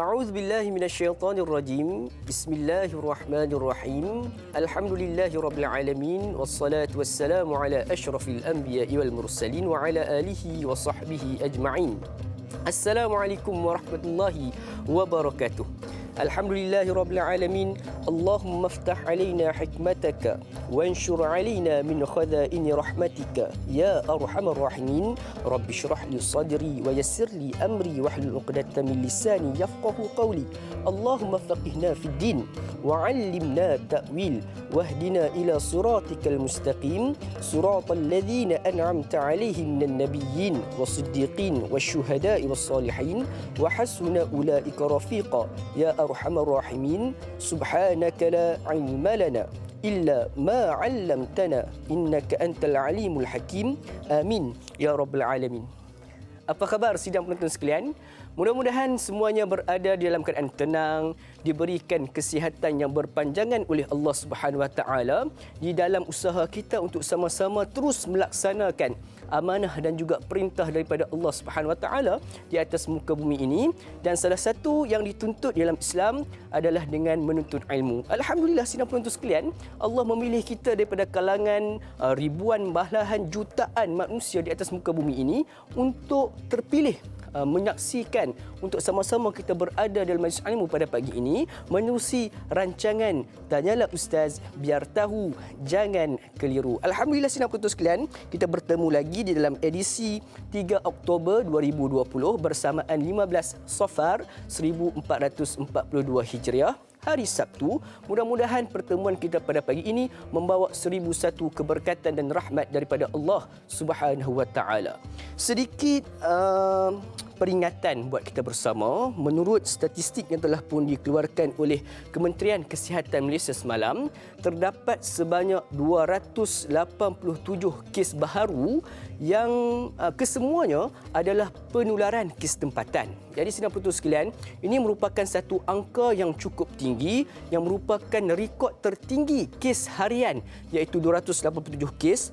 أعوذ بالله من الشيطان الرجيم بسم الله الرحمن الرحيم الحمد لله رب العالمين والصلاة والسلام على أشرف الأنبياء والمرسلين وعلى آله وصحبه أجمعين. السلام عليكم ورحمة الله وبركاته. الحمد لله رب العالمين اللهم افتح علينا حكمتك وانشر علينا من خزائن رحمتك يا أرحم الراحمين. رب اشرح لي صدري ويسر لي أمري واحلل عقدة من لساني يفقه قولي. اللهم فقهنا في الدين وعلمنا التأويل واهدنا إلى صراطك المستقيم صراط الذين أنعمت عليهم من النبيين والصديقين والشهداء والصالحين وحسن أولئك رفيقا يا أرحم الراحمين. سبحانك لا علم لنا إلا ما علمتنا إنك أنت العليم الحكيم. آمين يا رب العالمين. Apa khabar sidang penonton sekalian? Mudah-mudahan semuanya berada di dalam keadaan tenang, diberikan kesihatan yang berpanjangan oleh Allah Subhanahu Wa Taala di dalam usaha kita untuk sama-sama terus melaksanakan amanah dan juga perintah daripada Allah Subhanahu Wa Taala di atas muka bumi ini. Dan salah satu yang dituntut dalam Islam adalah dengan menuntut ilmu. Alhamdulillah sidang penonton sekalian, Allah memilih kita daripada kalangan ribuan bahkan jutaan manusia di atas muka bumi ini untuk terpilih menyaksikan untuk sama-sama kita berada dalam majlis ilmu pada pagi ini menerusi rancangan Tanyalah Ustaz Biar Tahu Jangan Keliru. Alhamdulillah sidang penonton sekalian, kita bertemu lagi di dalam edisi 3 Oktober 2020 bersamaan 15 Safar 1442 Hijriah, hari Sabtu. Mudah-mudahan pertemuan kita pada pagi ini membawa 1001 keberkatan dan rahmat daripada Allah Subhanahu Wa Taala. Sedikit peringatan buat kita bersama. Menurut statistik yang telah pun dikeluarkan oleh Kementerian Kesihatan Malaysia semalam, terdapat sebanyak 287 kes baharu yang kesemuanya adalah penularan kes tempatan. Jadi sidang penonton sekalian, ini merupakan satu angka yang cukup tinggi yang merupakan rekod tertinggi kes harian iaitu 287 kes.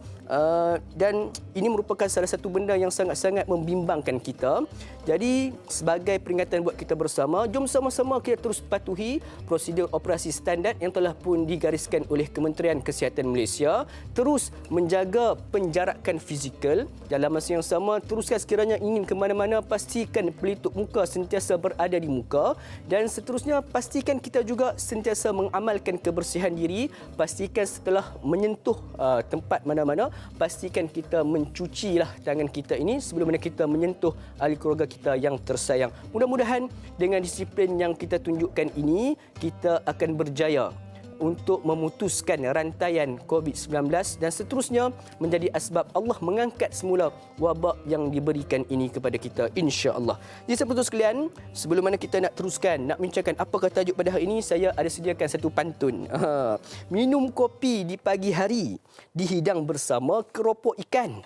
Dan ini merupakan salah satu benda yang sangat-sangat membimbangkan kita. Jadi sebagai peringatan buat kita bersama, jom sama-sama kita terus patuhi prosedur operasi standard yang telah pun digariskan oleh Kementerian Kesihatan Malaysia. Terus menjaga penjarakan fizikal. Dalam masa yang sama, teruskan sekiranya ingin ke mana-mana, pastikan pelitup muka sentiasa berada di muka. Dan seterusnya, pastikan kita juga sentiasa mengamalkan kebersihan diri. Pastikan setelah menyentuh tempat mana-mana, pastikan kita mencucilah tangan kita ini sebelum mana kita menyentuh ahli keluarga kita yang tersayang. Mudah-mudahan dengan disiplin yang kita tunjukkan ini, kita akan berjaya untuk memutuskan rantaian COVID-19 dan seterusnya menjadi asbab Allah mengangkat semula wabak yang diberikan ini kepada kita, insya-Allah. Jadi sahabat sekalian, sebelum mana kita nak teruskan, nak bincangkan apakah tajuk pada hari ini, saya ada sediakan satu pantun. Minum kopi di pagi hari, dihidang bersama keropok ikan.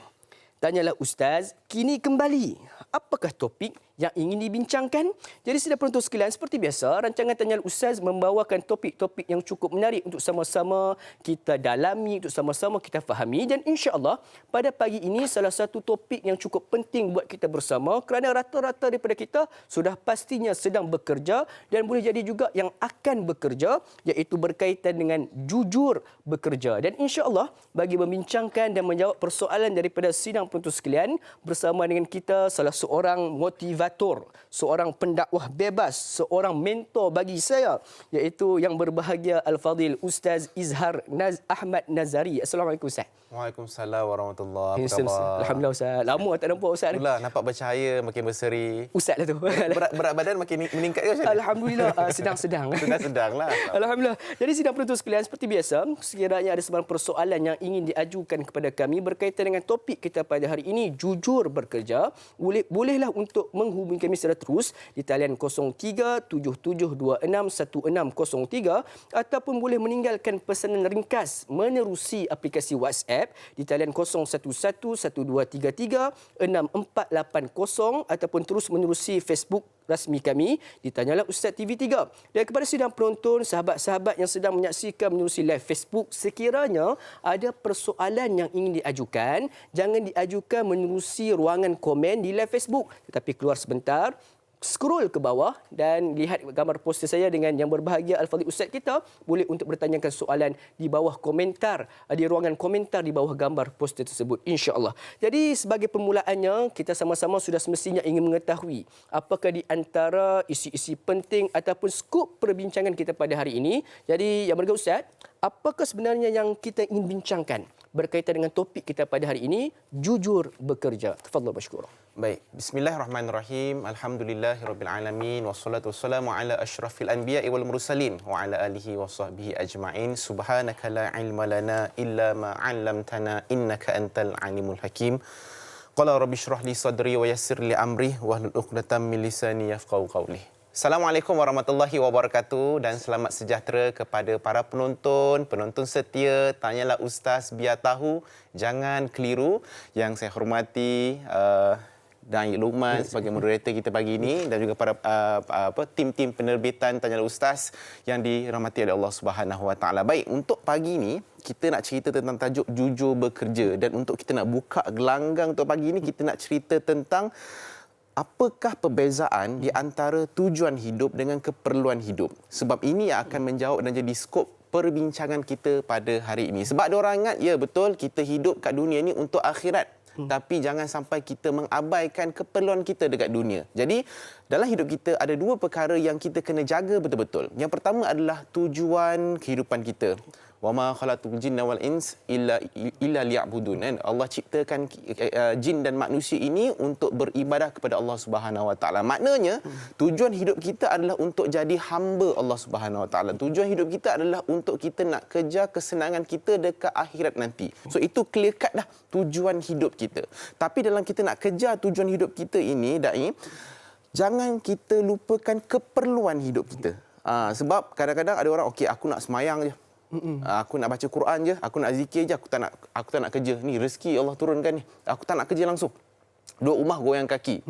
Tanyalah Ustaz, kini kembali. Apakah topik yang ingin dibincangkan? Jadi sidang penonton sekalian, seperti biasa, rancangan Tanyalah Ustaz membawakan topik-topik yang cukup menarik untuk sama-sama kita dalami, untuk sama-sama kita fahami. Dan insya-Allah pada pagi ini salah satu topik yang cukup penting buat kita bersama kerana rata-rata daripada kita sudah pastinya sedang bekerja dan boleh jadi juga yang akan bekerja, iaitu berkaitan dengan jujur bekerja. Dan insya-Allah bagi membincangkan dan menjawab persoalan daripada sidang penonton sekalian, bersama dengan kita salah seorang motivator, seorang pendakwah bebas, seorang mentor bagi saya, iaitu yang berbahagia Al-Fadhil Ustaz Izhar Ahmad Nazari. Assalamualaikum Ustaz. Waalaikumsalam warahmatullahi wabarakatuh. Alhamdulillah Ustaz. Lama tak nampak Ustaz. Itulah, nampak bercahaya, makin berseri. Ustaz lah tu. Berat badan makin meningkat ke macam mana? Alhamdulillah, sedang-sedang. Sedang lah. Alhamdulillah. Jadi sidang penonton sekalian, seperti biasa, sekiranya ada sebarang persoalan yang ingin diajukan kepada kami berkaitan dengan topik kita pada hari ini, jujur bekerja, bolehlah untuk menghubungi kami secara terus di talian 0377261603 ataupun boleh meninggalkan pesanan ringkas menerusi aplikasi WhatsApp di talian 011123364480 ataupun terus menerusi Facebook rasmi kami di Tanyalah Ustaz TV3. Dan kepada sidang penonton, sahabat-sahabat yang sedang menyaksikan menerusi live Facebook, sekiranya ada persoalan yang ingin diajukan, jangan diajukan menerusi ruangan komen di live Facebook, tetapi keluar sebentar, scroll ke bawah dan lihat gambar poster saya dengan yang berbahagia Al-Fadhil Ustaz kita, boleh untuk bertanyakan soalan di bawah komentar, di ruangan komentar di bawah gambar poster tersebut, insya-Allah. Jadi sebagai permulaannya, kita sama-sama sudah semestinya ingin mengetahui apakah di antara isi-isi penting ataupun skop perbincangan kita pada hari ini. Jadi yang berbahagia Ustaz, apakah sebenarnya yang kita ingin bincangkan berkaitan dengan topik kita pada hari ini, jujur bekerja. Tafadhal mashkura. Baik, bismillahirrahmanirrahim. Alhamdulillahirabbil alamin wassalatu wassalamu ala asyrafil anbiya'i wal mursalin wa ala alihi wa sahbihi ajma'in. Subhanaka la ilma lana illa ma 'allamtana innaka antal alimul hakim. Qala rabbi shrah li sadri wa yassir li amri wahlul 'uqdatam min lisani yafqahu qawli. Assalamualaikum warahmatullahi wabarakatuh dan selamat sejahtera kepada para penonton setia. Tanyalah Ustaz biar tahu, jangan keliru. Yang saya hormati dan Luqman sebagai moderator kita pagi ini dan juga para tim-tim penerbitan Tanyalah Ustaz yang dirahmati oleh Allah Subhanahu Wa Taala. Baik, untuk pagi ini kita nak cerita tentang tajuk jujur bekerja, dan untuk kita nak buka gelanggang untuk pagi ini kita nak cerita tentang apakah perbezaan di antara tujuan hidup dengan keperluan hidup. Sebab ini yang akan menjawab dan jadi skop perbincangan kita pada hari ini. Sebab ada orang ingat, ya betul, kita hidup kat dunia ni untuk akhirat. Tapi jangan sampai kita mengabaikan keperluan kita dekat dunia. Jadi, dalam hidup kita ada dua perkara yang kita kena jaga betul-betul. Yang pertama adalah tujuan kehidupan kita. Wama khalaqtul jinna wal ins illa liya'budun. Allah ciptakan jin dan manusia ini untuk beribadah kepada Allah Subhanahu Wa Taala. Maknanya tujuan hidup kita adalah untuk jadi hamba Allah Subhanahu Wa Taala. Tujuan hidup kita adalah untuk kita nak kejar kesenangan kita dekat akhirat nanti. So itu clear cut dah tujuan hidup kita. Tapi dalam kita nak kejar tujuan hidup kita ini, dai, jangan kita lupakan keperluan hidup kita. Sebab kadang-kadang ada orang, okey, aku nak semayang je. Aku nak baca Quran je, aku nak zikir je, aku tak nak kerja. Ni rezeki Allah turunkan ni. Aku tak nak kerja langsung. Duduk rumah goyang kaki.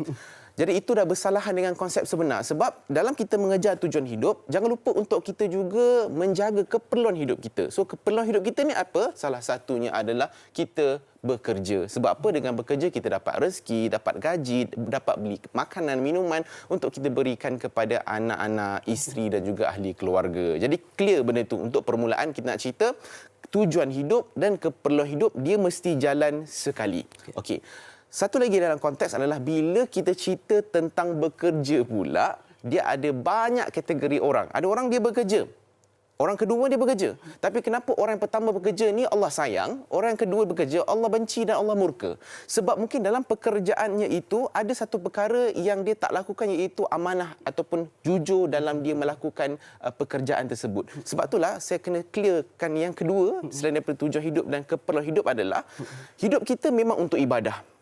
Jadi itu dah bersalahan dengan konsep sebenar. Sebab dalam kita mengejar tujuan hidup, jangan lupa untuk kita juga menjaga keperluan hidup kita. So keperluan hidup kita ni apa? Salah satunya adalah kita bekerja. Sebab apa? Dengan bekerja kita dapat rezeki, dapat gaji, dapat beli makanan, minuman untuk kita berikan kepada anak-anak, isteri dan juga ahli keluarga. Jadi clear benda itu. Untuk permulaan kita nak cerita tujuan hidup dan keperluan hidup dia mesti jalan sekali. Okey. Satu lagi dalam konteks adalah bila kita cerita tentang bekerja pula, dia ada banyak kategori orang. Ada orang dia bekerja. Orang kedua dia bekerja. Tapi kenapa orang yang pertama bekerja ni Allah sayang, orang yang kedua bekerja Allah benci dan Allah murka? Sebab mungkin dalam pekerjaannya itu ada satu perkara yang dia tak lakukan, iaitu amanah ataupun jujur dalam dia melakukan pekerjaan tersebut. Sebab itulah saya kena clearkan yang kedua selain daripada tujuan hidup dan keperluan hidup adalah hidup kita memang untuk ibadah.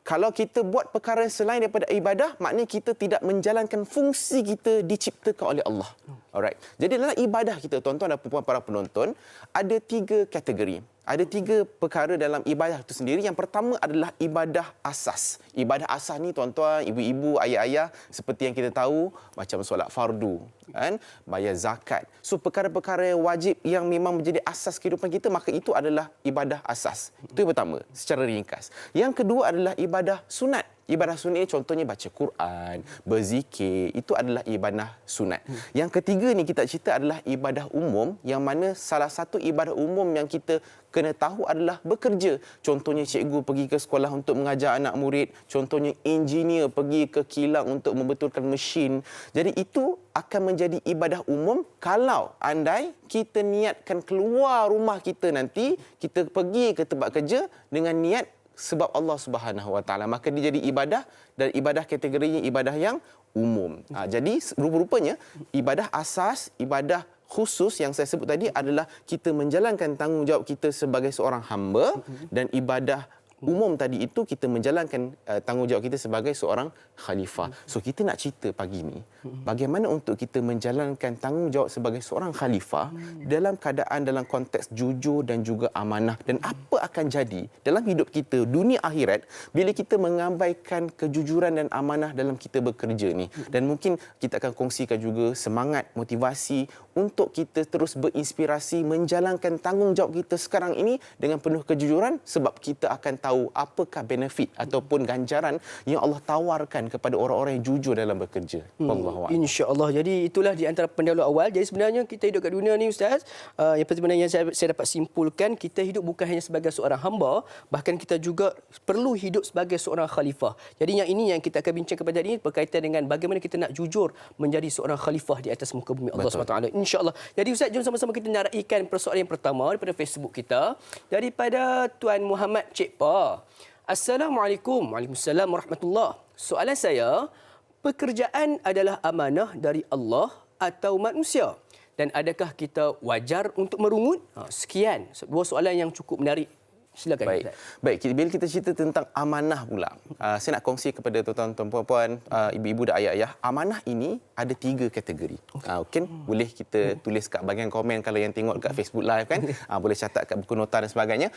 Kalau kita buat perkara selain daripada ibadah, maknanya kita tidak menjalankan fungsi kita diciptakan oleh Allah. Alright. Jadi dalam ibadah kita, tuan-tuan dan puan-puan para penonton, ada 3 kategori. Ada 3 perkara dalam ibadah itu sendiri. Yang pertama adalah ibadah asas. Ibadah asas ni tuan-tuan, ibu-ibu, ayah-ayah, seperti yang kita tahu, macam solat fardu, kan? Bayar zakat. So perkara-perkara yang wajib yang memang menjadi asas kehidupan kita, maka itu adalah ibadah asas. Itu yang pertama, secara ringkas. Yang kedua adalah ibadah sunat. Ibadah sunat ni contohnya baca Quran, berzikir, itu adalah ibadah sunat. Yang ketiga ni kita cerita adalah ibadah umum, yang mana salah satu ibadah umum yang kita kena tahu adalah bekerja. Contohnya cikgu pergi ke sekolah untuk mengajar anak murid, contohnya engineer pergi ke kilang untuk membetulkan mesin. Jadi itu akan menjadi ibadah umum kalau andai kita niatkan keluar rumah kita nanti, kita pergi ke tempat kerja dengan niat sebab Allah Subhanahu Wa Taala, maka dia jadi ibadah, dan ibadah kategorinya ibadah yang umum. Jadi rupa-rupanya ibadah asas, ibadah khusus yang saya sebut tadi adalah kita menjalankan tanggungjawab kita sebagai seorang hamba, dan ibadah umum tadi itu kita menjalankan tanggungjawab kita sebagai seorang khalifah. So kita nak cerita pagi ni bagaimana untuk kita menjalankan tanggungjawab sebagai seorang khalifah dalam keadaan, dalam konteks jujur dan juga amanah, dan apa akan jadi dalam hidup kita dunia akhirat bila kita mengabaikan kejujuran dan amanah dalam kita bekerja ni. Dan mungkin kita akan kongsikan juga semangat, motivasi untuk kita terus berinspirasi menjalankan tanggungjawab kita sekarang ini dengan penuh kejujuran, sebab kita akan tahu apakah benefit ataupun ganjaran yang Allah tawarkan kepada orang-orang yang jujur dalam bekerja. Wallahu a'lam. InsyaAllah. Jadi itulah di antara pendahulu awal. Jadi sebenarnya kita hidup kat dunia ni Ustaz, yang sebenarnya saya dapat simpulkan, kita hidup bukan hanya sebagai seorang hamba, bahkan kita juga perlu hidup sebagai seorang khalifah. Jadi yang ini yang kita akan bincang kepada hari ini berkaitan dengan bagaimana kita nak jujur menjadi seorang khalifah di atas muka bumi Allah SWT. InsyaAllah. Jadi Ustaz, jom sama-sama kita naraikan persoalan yang pertama daripada Facebook kita. Daripada Tuan Muhammad Cik Pa. Assalamualaikum. Waalaikumsalam warahmatullahi. Soalan saya, pekerjaan adalah amanah dari Allah atau manusia? Dan adakah kita wajar untuk merungut? Sekian. Dua soalan yang cukup menarik. Silakan. Baik, bila kita cerita tentang amanah pula, saya nak kongsi kepada tuan-tuan, puan-puan, ibu-ibu dan ayah-ayah, amanah ini ada 3 kategori. Mungkin boleh kita tulis kat bahagian komen kalau yang tengok kat Facebook Live kan, boleh catat kat buku nota dan sebagainya.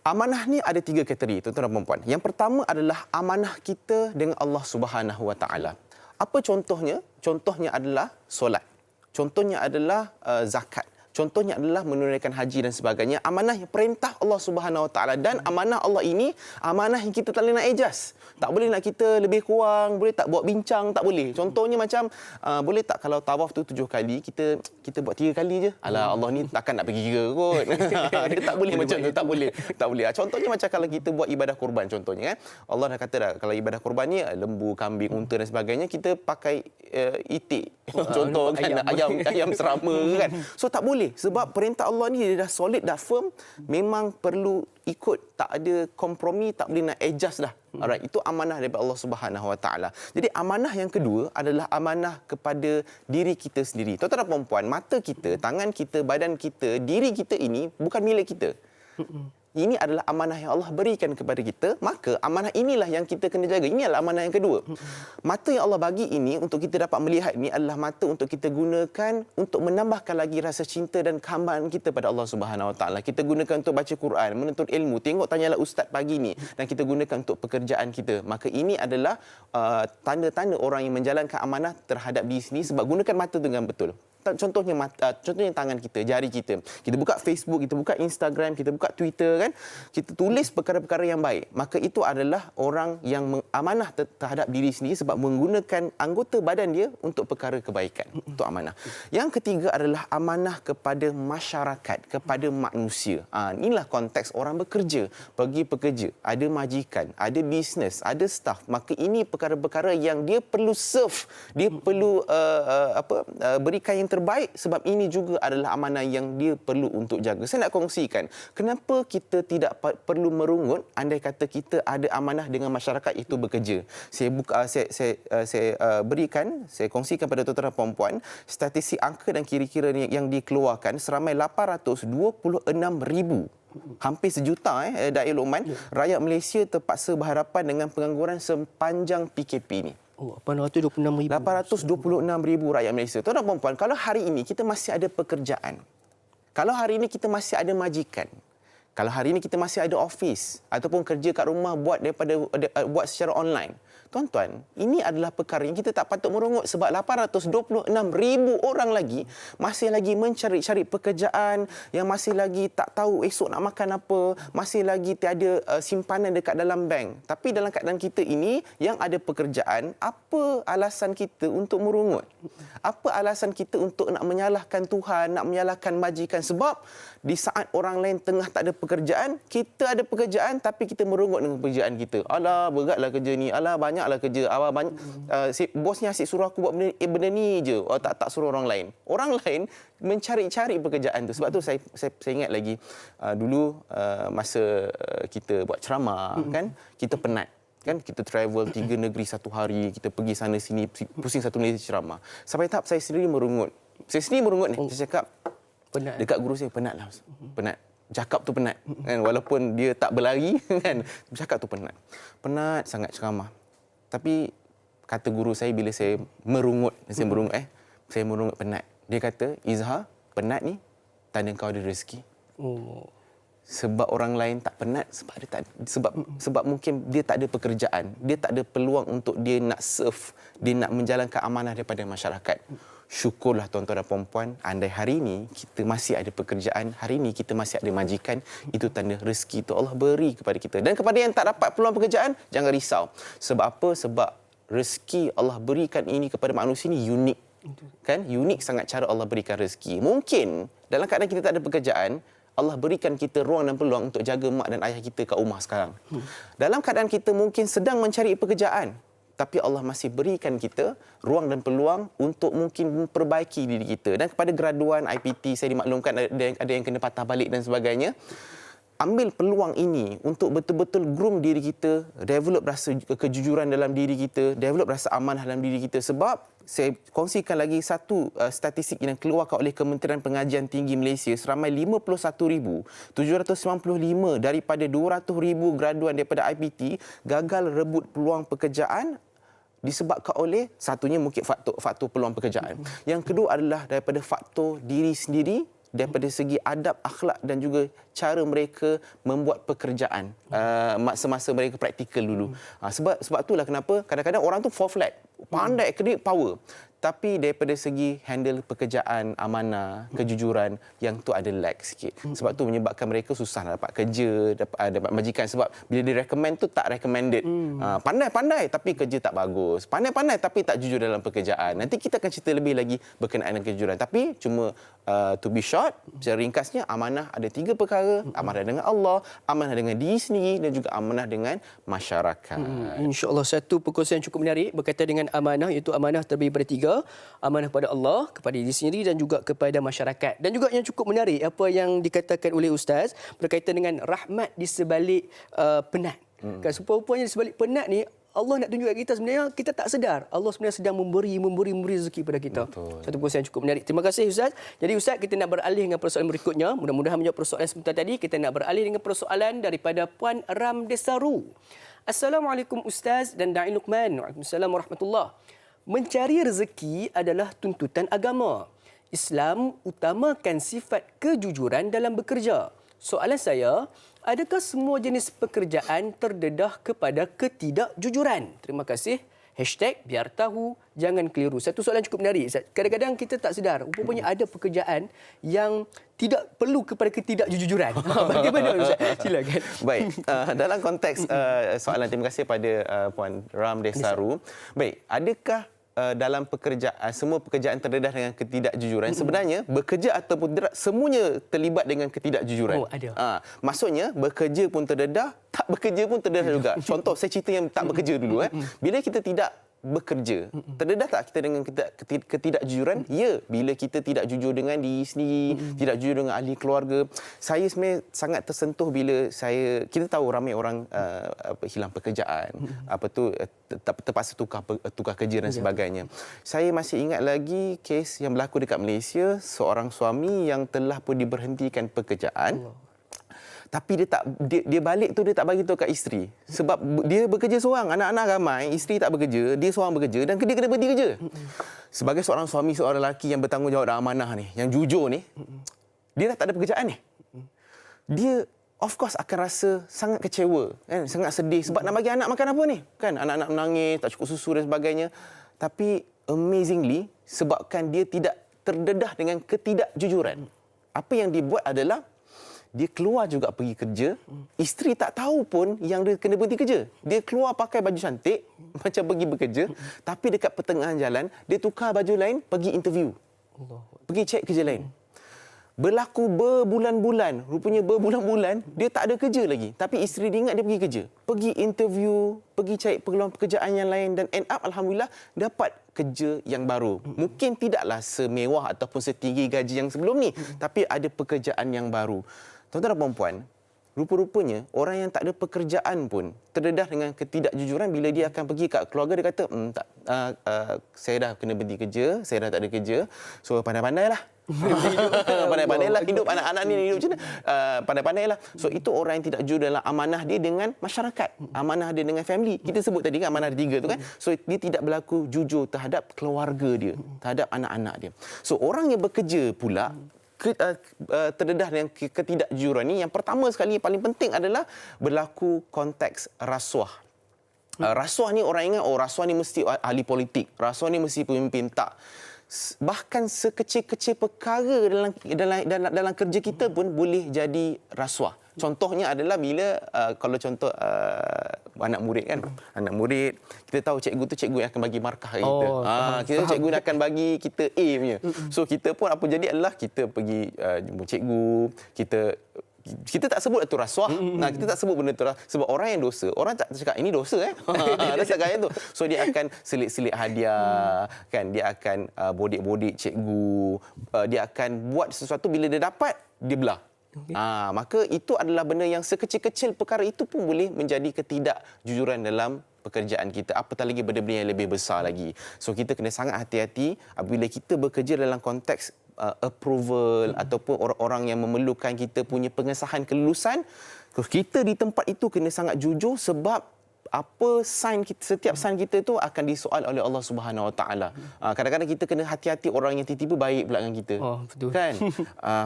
Amanah ni ada 3 kategori, tuan-tuan dan puan-puan. Yang pertama adalah amanah kita dengan Allah Subhanahu Wa Taala. Apa contohnya? Contohnya adalah solat. Contohnya adalah zakat. Contohnya adalah menunaikan haji dan sebagainya. Amanah yang perintah Allah Subhanahu Wa Taala, dan amanah Allah ini amanah yang kita tak boleh nak adjust. Tak boleh nak kita lebih kurang, boleh tak buat bincang, tak boleh. Contohnya macam boleh tak kalau tawaf tu 7 kali, kita buat 3 kali je. Alah, Allah ni takkan nak pergi kira kot. Dia tak boleh macam tu, tak boleh. Tak boleh. Contohnya macam kalau kita buat ibadah kurban contohnya kan. Allah dah kata dah kalau ibadah kurban ni lembu, kambing, unta dan sebagainya, kita pakai itik. Contoh kan ayam serama kan. So tak boleh. Sebab perintah Allah ni dia dah solid, dah firm, memang perlu ikut, tak ada kompromi, tak boleh nak adjust dah. Alright, itu amanah daripada Allah Subhanahu Wa Taala. Jadi amanah yang kedua adalah amanah kepada diri kita sendiri. Tuan-tuan dan puan-puan, mata kita, tangan kita, badan kita, diri kita ini bukan milik kita. Ini adalah amanah yang Allah berikan kepada kita, maka amanah inilah yang kita kena jaga. Ini adalah amanah yang kedua. Mata yang Allah bagi ini untuk kita dapat melihat ini adalah mata untuk kita gunakan untuk menambahkan lagi rasa cinta dan kehambaan kita pada Allah Subhanahu Wa Taala. Kita gunakan untuk baca Quran, menuntut ilmu, tengok tanyalah ustaz pagi ni, dan kita gunakan untuk pekerjaan kita. Maka ini adalah tanda-tanda orang yang menjalankan amanah terhadap diri sendiri, sebab gunakan mata dengan betul. Contohnya tangan kita, jari kita. Kita buka Facebook, kita buka Instagram, kita buka Twitter kan. Kita tulis perkara-perkara yang baik. Maka itu adalah orang yang mengamanah terhadap diri sendiri sebab menggunakan anggota badan dia untuk perkara kebaikan. Itu amanah. Yang ketiga adalah amanah kepada masyarakat, kepada manusia. Inilah konteks orang bekerja, pergi bekerja, ada majikan, ada bisnes, ada staff. Maka ini perkara-perkara yang dia perlu serve, dia perlu berikan yang terbaik, sebab ini juga adalah amanah yang dia perlu untuk jaga. Saya nak kongsikan kenapa kita tidak perlu merungut andai kata kita ada amanah dengan masyarakat itu bekerja. Saya kongsikan pada tuan-tuan dan puan-puan statistik angka dan kira-kira yang dikeluarkan, seramai 826,000, hampir sejuta Da'i Luqman, rakyat Malaysia terpaksa berhadapan dengan pengangguran sepanjang PKP ini. 826,000. 826,000 rakyat Malaysia. Tuan-tuan dan puan-puan, kalau hari ini kita masih ada pekerjaan, kalau hari ini kita masih ada majikan, kalau hari ini kita masih ada office ataupun kerja kat rumah buat secara online, tuan-tuan, ini adalah perkara yang kita tak patut merungut, sebab 826,000 orang lagi masih lagi mencari-cari pekerjaan, yang masih lagi tak tahu esok nak makan apa, masih lagi tiada simpanan dekat dalam bank. Tapi dalam keadaan kita ini yang ada pekerjaan, apa alasan kita untuk merungut? Apa alasan kita untuk nak menyalahkan Tuhan, nak menyalahkan majikan? Sebab di saat orang lain tengah tak ada pekerjaan, kita ada pekerjaan tapi kita merungut dengan pekerjaan kita. Alah, beratlah kerja ni. Alah, banyaklah kerja. Bosnya asyik suruh aku buat benda ni je. Tak suruh orang lain. Orang lain mencari-cari pekerjaan tu. Sebab tu saya ingat lagi dulu masa kita buat ceramah kan, kita penat. Kan kita travel 3 negeri satu hari, kita pergi sana sini, pusing satu Malaysia ceramah. Sampai tahap saya sendiri merungut. Saya cakap penat. Dekat guru saya, penat lah. Penat. Cakap tu penat. Kan? Walaupun dia tak berlari, kan? Cakap tu penat. Penat sangat ceramah. Tapi kata guru saya bila saya merungut, saya merungut penat. Dia kata, Izhar, penat ni tanda kau ada rezeki. sebab orang lain tak penat, sebab mungkin dia tak ada pekerjaan, dia tak ada peluang untuk dia nak serve, dia nak menjalankan amanah daripada masyarakat. Syukurlah tuan-tuan dan puan-puan, andai hari ini kita masih ada pekerjaan, hari ini kita masih ada majikan, itu tanda rezeki itu Allah beri kepada kita. Dan kepada yang tak dapat peluang pekerjaan, jangan risau. Sebab apa? Sebab rezeki Allah berikan ini kepada manusia ini unik. Kan? Unik sangat cara Allah berikan rezeki. Mungkin dalam keadaan kita tak ada pekerjaan, Allah berikan kita ruang dan peluang untuk jaga mak dan ayah kita kat rumah sekarang. Dalam keadaan kita mungkin sedang mencari pekerjaan, tapi Allah masih berikan kita ruang dan peluang untuk mungkin memperbaiki diri kita. Dan kepada graduan IPT, saya dimaklumkan ada yang kena patah balik dan sebagainya. Ambil peluang ini untuk betul-betul groom diri kita, develop rasa kejujuran dalam diri kita, develop rasa amanah dalam diri kita. Sebab saya kongsikan lagi satu statistik yang keluarkan oleh Kementerian Pengajian Tinggi Malaysia, seramai 51,795 daripada 200,000 graduan daripada IPT gagal rebut peluang pekerjaan disebabkan oleh, satunya mungkin faktor peluang pekerjaan. Yang kedua adalah daripada faktor diri sendiri, daripada segi adab, akhlak dan juga cara mereka membuat pekerjaan semasa mereka praktikal dulu. Sebab itulah kenapa kadang-kadang orang tu fall flat, pandai academic power, tapi daripada segi handle pekerjaan, amanah, kejujuran, yang tu ada lag sikit. Sebab tu menyebabkan mereka susah nak dapat kerja, dapat majikan. Sebab bila dia recommend tu tak recommended. Pandai-pandai tapi kerja tak bagus. Pandai-pandai tapi tak jujur dalam pekerjaan. Nanti kita akan cerita lebih lagi berkenaan dengan kejujuran. Tapi cuma to be short, secara ringkasnya, amanah ada 3 perkara. Amanah dengan Allah, amanah dengan diri sendiri dan juga amanah dengan masyarakat. InsyaAllah satu perkongsian cukup menarik berkaitan dengan amanah, iaitu amanah terbagi pada 3. Amanah kepada Allah, kepada diri sendiri dan juga kepada masyarakat. Dan juga yang cukup menarik apa yang dikatakan oleh Ustaz berkaitan dengan rahmat di sebalik penat. Kan serupa-rupanya di sebalik penat ni Allah nak tunjuk kat kita, sebenarnya kita tak sedar Allah sebenarnya sedang memberi rezeki pada kita. Betul. Satu perkongsian cukup menarik. Terima kasih Ustaz. Jadi Ustaz, kita nak beralih dengan persoalan berikutnya. Mudah-mudahan menjawab persoalan sebentar tadi. Kita nak beralih dengan persoalan daripada Puan Ram Desaru. Assalamualaikum Ustaz dan Da'i Luqman. Waalaikumsalam warahmatullahi. Mencari rezeki adalah tuntutan agama. Islam utamakan sifat kejujuran dalam bekerja. Soalan saya, adakah semua jenis pekerjaan terdedah kepada ketidakjujuran? Terima kasih. #biar tahu, jangan keliru. Satu soalan cukup menarik. Kadang-kadang kita tak sedar, rupanya ada pekerjaan yang tidak perlu kepada ketidakjujuran. Bagaimana Ustaz? Silakan. Baik, dalam konteks soalan, terima kasih pada Puan Ram Desaru. Baik, adakah dalam pekerjaan, semua pekerjaan terdedah dengan ketidakjujuran? Sebenarnya bekerja ataupun tidak, semuanya terlibat dengan ketidakjujuran. Ada. Maksudnya bekerja pun terdedah, tak bekerja pun terdedah juga. Contoh, saya cerita yang tak bekerja dulu. Bila kita tidak bekerja, terdedah tak kita dengan ketidakjujuran? Ya, bila kita tidak jujur dengan diri sendiri, tidak jujur dengan ahli keluarga. Saya sebenarnya sangat tersentuh bila kita tahu ramai orang hilang pekerjaan, terpaksa tukar kerja dan sebagainya. Saya masih ingat lagi kes yang berlaku dekat Malaysia, seorang suami yang telah pun diberhentikan pekerjaan. Tapi dia balik tu dia tak bagi tahu kat isteri. Sebab dia bekerja seorang, anak-anak ramai, isteri tak bekerja, dia seorang bekerja dan dia kena berhenti kerja. Sebagai seorang suami, seorang lelaki yang bertanggungjawab dan amanah ni, yang jujur ni, dia dah tak ada pekerjaan ni. Dia of course akan rasa sangat kecewa, kan? Sangat sedih sebab nak bagi anak makan apa ni? Kan anak-anak menangis, tak cukup susu dan sebagainya. Tapi amazingly, sebabkan dia tidak terdedah dengan ketidakjujuran, apa yang dia buat adalah dia keluar juga pergi kerja. Isteri tak tahu pun yang dia kena berhenti kerja. Dia keluar pakai baju cantik macam pergi bekerja, tapi dekat pertengahan jalan dia tukar baju lain pergi interview. Pergi cek kerja lain. Berlaku berbulan-bulan. Rupanya berbulan-bulan dia tak ada kerja lagi. Tapi isteri dia ingat dia pergi kerja. Pergi interview, pergi cari peluang pekerjaan yang lain dan end up alhamdulillah dapat kerja yang baru. Mungkin tidaklah semewah ataupun setinggi gaji yang sebelum ni, tapi ada pekerjaan yang baru. Tuan-tuan dan puan-puan, rupa-rupanya orang yang tak ada pekerjaan pun terdedah dengan ketidakjujuran bila dia akan pergi kat keluarga, dia kata, saya dah kena berhenti kerja, saya dah tak ada kerja, so pandai-pandailah. Pandai-pandailah hidup anak-anak ni hidup macam mana? Pandai-pandailah. So itu orang yang tidak jujur dalam amanah dia dengan masyarakat, amanah dia dengan family. Kita sebut tadi kan amanah ada 3 tu kan. So dia tidak berlaku jujur terhadap keluarga dia, terhadap anak-anak dia. So orang yang bekerja pula terdedah dengan ketidakjujuran ni, yang pertama sekali yang paling penting adalah berlaku konteks rasuah. Rasuah ni orang ingat, rasuah ni mesti ahli politik, rasuah ni mesti pemimpin. Tak. Bahkan sekecil-kecil perkara dalam kerja kita pun boleh jadi rasuah. Contohnya adalah bila kalau contoh anak murid kan, anak murid kita tahu cikgu tu cikgu yang akan bagi markah kita. Kita cikgu dia akan bagi kita A punya. So kita pun apa jadi adalah kita pergi jumpa cikgu, kita tak sebut itu rasuah. Kita tak sebut benda itu sebab orang yang dosa, orang tak cakap ini dosa Dia tak kata tu. So dia akan selit-selit hadiah kan, dia akan bodik-bodik cikgu, dia akan buat sesuatu bila dia dapat dia belah. Maka itu adalah benda yang sekecil-kecil perkara itu pun boleh menjadi ketidakjujuran dalam pekerjaan kita, apatah lagi benda-benda yang lebih besar lagi. So kita kena sangat hati-hati apabila kita bekerja dalam konteks approval ataupun orang-orang yang memerlukan kita punya pengesahan kelulusan. Kita di tempat itu kena sangat jujur sebab apa sign kita, setiap sign kita tu akan disoal oleh Allah Subhanahu Wa Taala. Kadang-kadang kita kena hati-hati orang yang tiba-tiba baik pula dengan kita. Betul. Kan?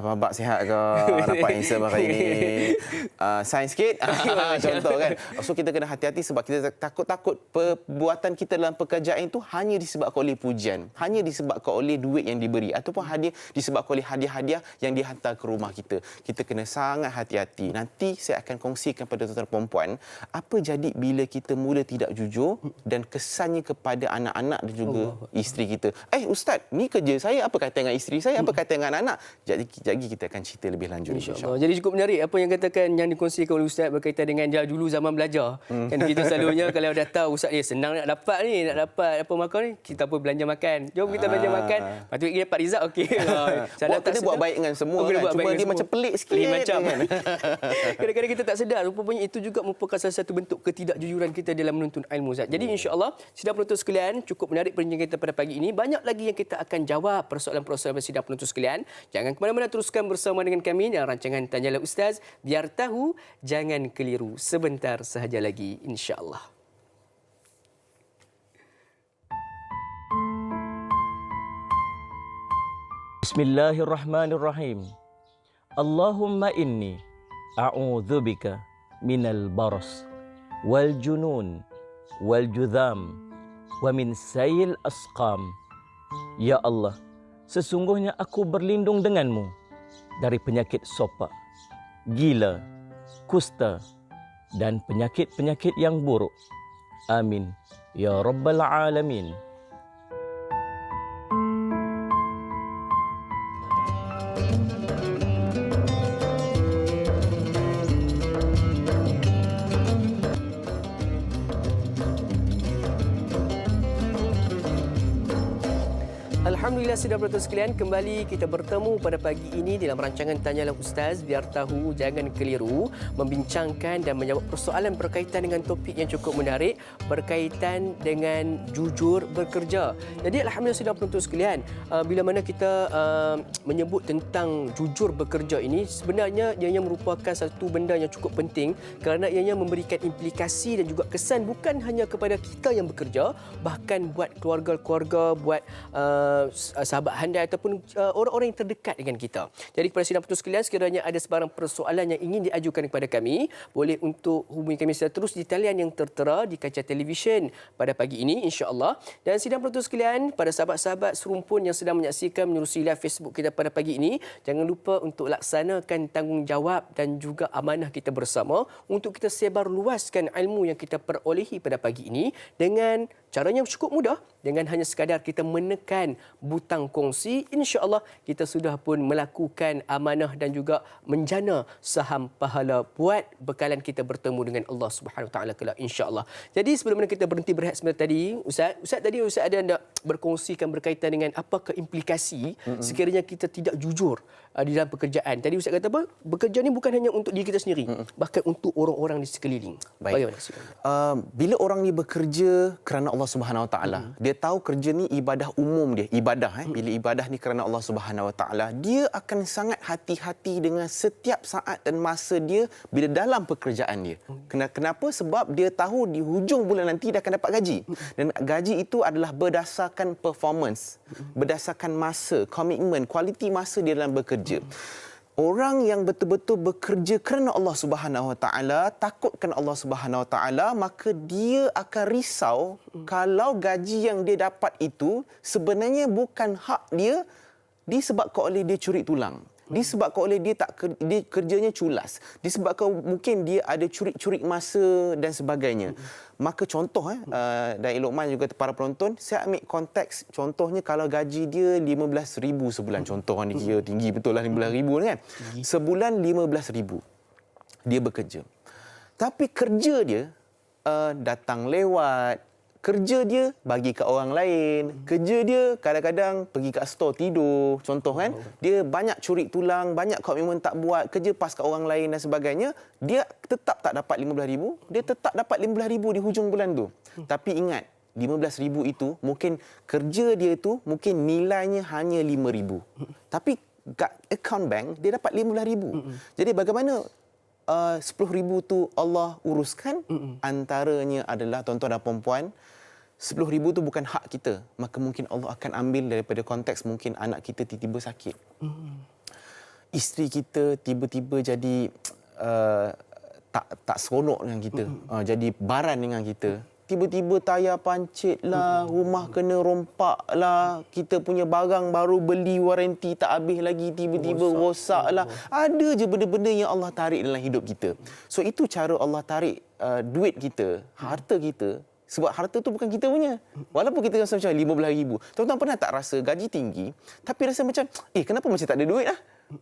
Babak sihat ke? Nampak handsome hari ni. Sign sikit. Contoh kan. So kita kena hati-hati sebab kita takut-takut perbuatan kita dalam pekerjaan itu hanya disebabkan oleh pujian, hanya disebabkan oleh duit yang diberi ataupun disebabkan oleh hadiah-hadiah yang dihantar ke rumah kita. Kita kena sangat hati-hati. Nanti saya akan kongsikan pada tuan-tuan perempuan apa jadi bila kita mula tidak jujur dan kesannya kepada anak-anak dan juga isteri kita. Ustaz, ni kerja saya, apa kata dengan isteri saya, apa kata dengan anak-anak? Jadi kita akan cerita lebih lanjut insya-Allah. Jadi cukup menarik apa yang katakan yang dikongsikan oleh Ustaz berkaitan dengan dulu zaman belajar. Kan kita selalunya kalau dah tahu Ustaz senang nak dapat apa makan ni, kita pun belanja makan. Jom kita belanja makan. Patut kita dapat result okey. Salah tak buat baik dengan semua kan. Cuma dia macam pelik sikit macam kan. Kadang-kadang kita tak sedar rupanya itu juga merupakan salah satu bentuk ketidakjujuran kita dalam menuntut ilmu, Ustaz. Jadi insya-Allah sidang penuntut sekalian, cukup menarik perbincangan kita pada pagi ini. Banyak lagi yang kita akan jawab persoalan-persoalan sidang penuntut sekalian. Jangan ke mana-mana, teruskan bersama dengan kami dalam rancangan Tanyalah Ustaz, biar tahu jangan keliru. Sebentar sahaja lagi insya-Allah. Bismillahirrahmanirrahim. Allahumma inni a'udzubika minal baras wal junun wal judham wa min sayil asqam. Ya Allah, sesungguhnya aku berlindung denganmu dari penyakit sopak, gila, kusta dan penyakit-penyakit yang buruk. Amin ya rabbal alamin. Alhamdulillah sidang penuntut sekalian, kembali kita bertemu pada pagi ini dalam rancangan Tanyalah Ustaz, biar tahu jangan keliru, membincangkan dan menjawab persoalan berkaitan dengan topik yang cukup menarik berkaitan dengan jujur bekerja. Jadi alhamdulillah sidang penuntut sekalian, bila mana kita menyebut tentang jujur bekerja ini, sebenarnya ianya merupakan satu benda yang cukup penting kerana ianya memberikan implikasi dan juga kesan bukan hanya kepada kita yang bekerja, bahkan buat keluarga-keluarga, buat sahabat handai ataupun orang-orang yang terdekat dengan kita. Jadi kepada sidang penuntut sekalian, sekiranya ada sebarang persoalan yang ingin diajukan kepada kami, boleh untuk hubungi kami secara terus di talian yang tertera di kaca televisyen pada pagi ini insya-Allah. Dan sidang penuntut sekalian, pada sahabat-sahabat serumpun yang sedang menyaksikan menerusi live Facebook kita pada pagi ini, jangan lupa untuk laksanakan tanggungjawab dan juga amanah kita bersama untuk kita sebar luaskan ilmu yang kita perolehi pada pagi ini dengan caranya cukup mudah, dengan hanya sekadar kita menekan butang kongsi, insya-Allah kita sudah pun melakukan amanah dan juga menjana saham pahala buat bekalan kita bertemu dengan Allah Subhanahu Wa Taala kelak insya-Allah. Jadi sebelum mana kita berhenti berehat sebentar tadi, Ustaz tadi Ustaz ada nak berkongsikan berkaitan dengan apakah implikasi sekiranya kita tidak jujur di dalam pekerjaan. Tadi Ustaz kata apa? Bekerja ni bukan hanya untuk diri kita sendiri, bahkan untuk orang-orang di sekeliling. Baik. Bila orang ni bekerja kerana Allah Allah Subhanahu Wa Taala. Dia tahu kerja ni ibadah umum dia, ibadah bila ibadah ni kerana Allah Subhanahu Wa Taala, dia akan sangat hati-hati dengan setiap saat dan masa dia bila dalam pekerjaan dia. Kenapa? Sebab dia tahu di hujung bulan nanti dia akan dapat gaji. Dan gaji itu adalah berdasarkan performance, berdasarkan masa, komitmen, kualiti masa dia dalam bekerja. Orang yang betul-betul bekerja kerana Allah Subhanahu Wa Taala, takutkan Allah Subhanahu Wa Taala, maka dia akan risau kalau gaji yang dia dapat itu sebenarnya bukan hak dia, disebabkan oleh dia curi tulang. Disebabkan oleh dia dia kerjanya culas. Disebabkan mungkin dia ada curi-curi masa dan sebagainya. Maka contoh dan Luqman juga para penonton, saya ambil konteks contohnya kalau gaji dia 15,000 sebulan, contoh ni kira tinggi betul lah 15,000 ni kan. Sebulan 15,000 dia bekerja. Tapi kerja dia datang lewat, kerja dia bagi kat orang lain, kerja dia kadang-kadang pergi kat store tidur, contoh kan. Dia banyak curi tulang, banyak komitmen tak buat, kerja pas kat orang lain dan sebagainya. Dia tetap tak dapat 15,000, dia tetap dapat 15,000 di hujung bulan tu. Tapi ingat, 15,000 itu mungkin kerja dia tu mungkin nilainya hanya 5,000. Tapi kat account bank dia dapat 15,000. Jadi bagaimana 10,000 tu Allah uruskan? Antaranya adalah tuan-tuan dan puan-puan, 10,000 tu bukan hak kita, maka mungkin Allah akan ambil daripada konteks mungkin anak kita tiba-tiba sakit. Isteri kita tiba-tiba jadi tak seronok dengan kita, jadi baran dengan kita. Tiba-tiba tayar pancit lah, rumah kena rompak lah, kita punya barang baru beli waranti tak habis lagi, tiba-tiba rosak lah. Ada je benda-benda yang Allah tarik dalam hidup kita. So itu cara Allah tarik duit kita, harta kita. Sebab harta tu bukan kita punya. Walaupun kita rasa macam 15,000. Tuan-tuan pernah tak rasa gaji tinggi, tapi rasa macam, kenapa macam tak ada duit lah?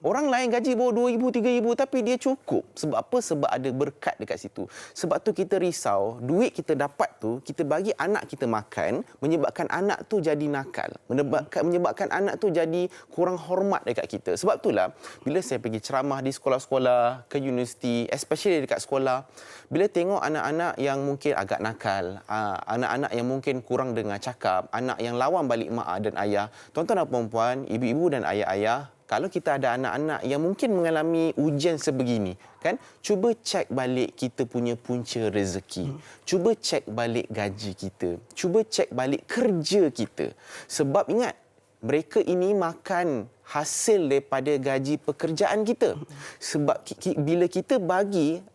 Orang lain gaji bawa 2,000, 3,000 tapi dia cukup. Sebab apa? Sebab ada berkat dekat situ. Sebab tu kita risau, duit kita dapat tu, kita bagi anak kita makan, menyebabkan anak tu jadi nakal. Menyebabkan anak tu jadi kurang hormat dekat kita. Sebab itulah, bila saya pergi ceramah di sekolah-sekolah, ke universiti, especially dekat sekolah, bila tengok anak-anak yang mungkin agak nakal, anak-anak yang mungkin kurang dengar cakap, anak yang lawan balik mak dan ayah, tuan-tuan dan puan-puan, ibu-ibu dan ayah-ayah, kalau kita ada anak-anak yang mungkin mengalami ujian sebegini, kan? Cuba cek balik kita punya punca rezeki. Cuba cek balik gaji kita. Cuba cek balik kerja kita. Sebab ingat, mereka ini makan hasil daripada gaji pekerjaan kita. Sebab bila kita bagi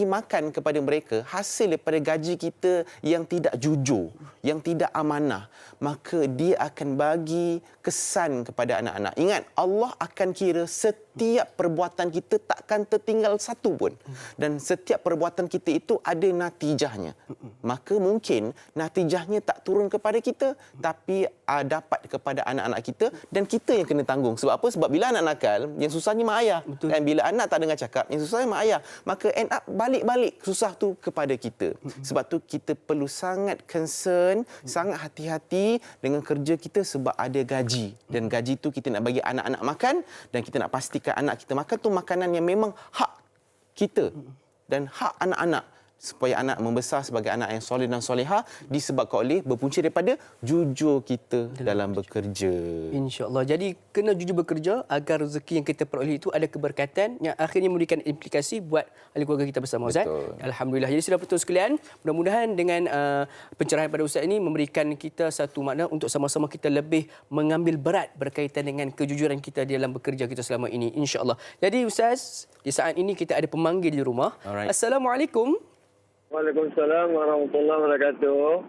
makan kepada mereka hasil daripada gaji kita yang tidak jujur, yang tidak amanah, maka dia akan bagi kesan kepada anak-anak. Ingat, Allah akan kira setiap perbuatan kita, takkan tertinggal satu pun. Dan setiap perbuatan kita itu ada natijahnya. Maka mungkin natijahnya tak turun kepada kita, tapi dapat kepada anak-anak kita, dan kita yang kena tanggung. Sebab apa? Sebab bila anak nakal, yang susahnya mak ayah. Dan bila anak tak dengar cakap, yang susahnya mak ayah. Maka end up balik-balik susah tu kepada kita. Sebab tu kita perlu sangat concern, sangat hati-hati dengan kerja kita sebab ada gaji. Dan gaji tu kita nak bagi anak-anak makan, dan kita nak pastikan anak kita makan tu makanan yang memang hak kita dan hak anak-anak, supaya anak membesar sebagai anak yang soleh dan solehah disebabkan oleh berpunca daripada jujur kita dalam bekerja. InsyaAllah. Jadi kena jujur bekerja agar rezeki yang kita peroleh itu ada keberkatan yang akhirnya memberikan implikasi buat ahli keluarga kita bersama, Ustaz. Alhamdulillah. Jadi sudah betul sekalian, mudah-mudahan dengan pencerahan pada Ustaz ini memberikan kita satu makna untuk sama-sama kita lebih mengambil berat berkaitan dengan kejujuran kita di dalam bekerja kita selama ini, insya-Allah. Jadi Ustaz, di saat ini kita ada pemanggil di rumah. Alright. Assalamualaikum. Waalaikumsalam warahmatullahi wabarakatuh.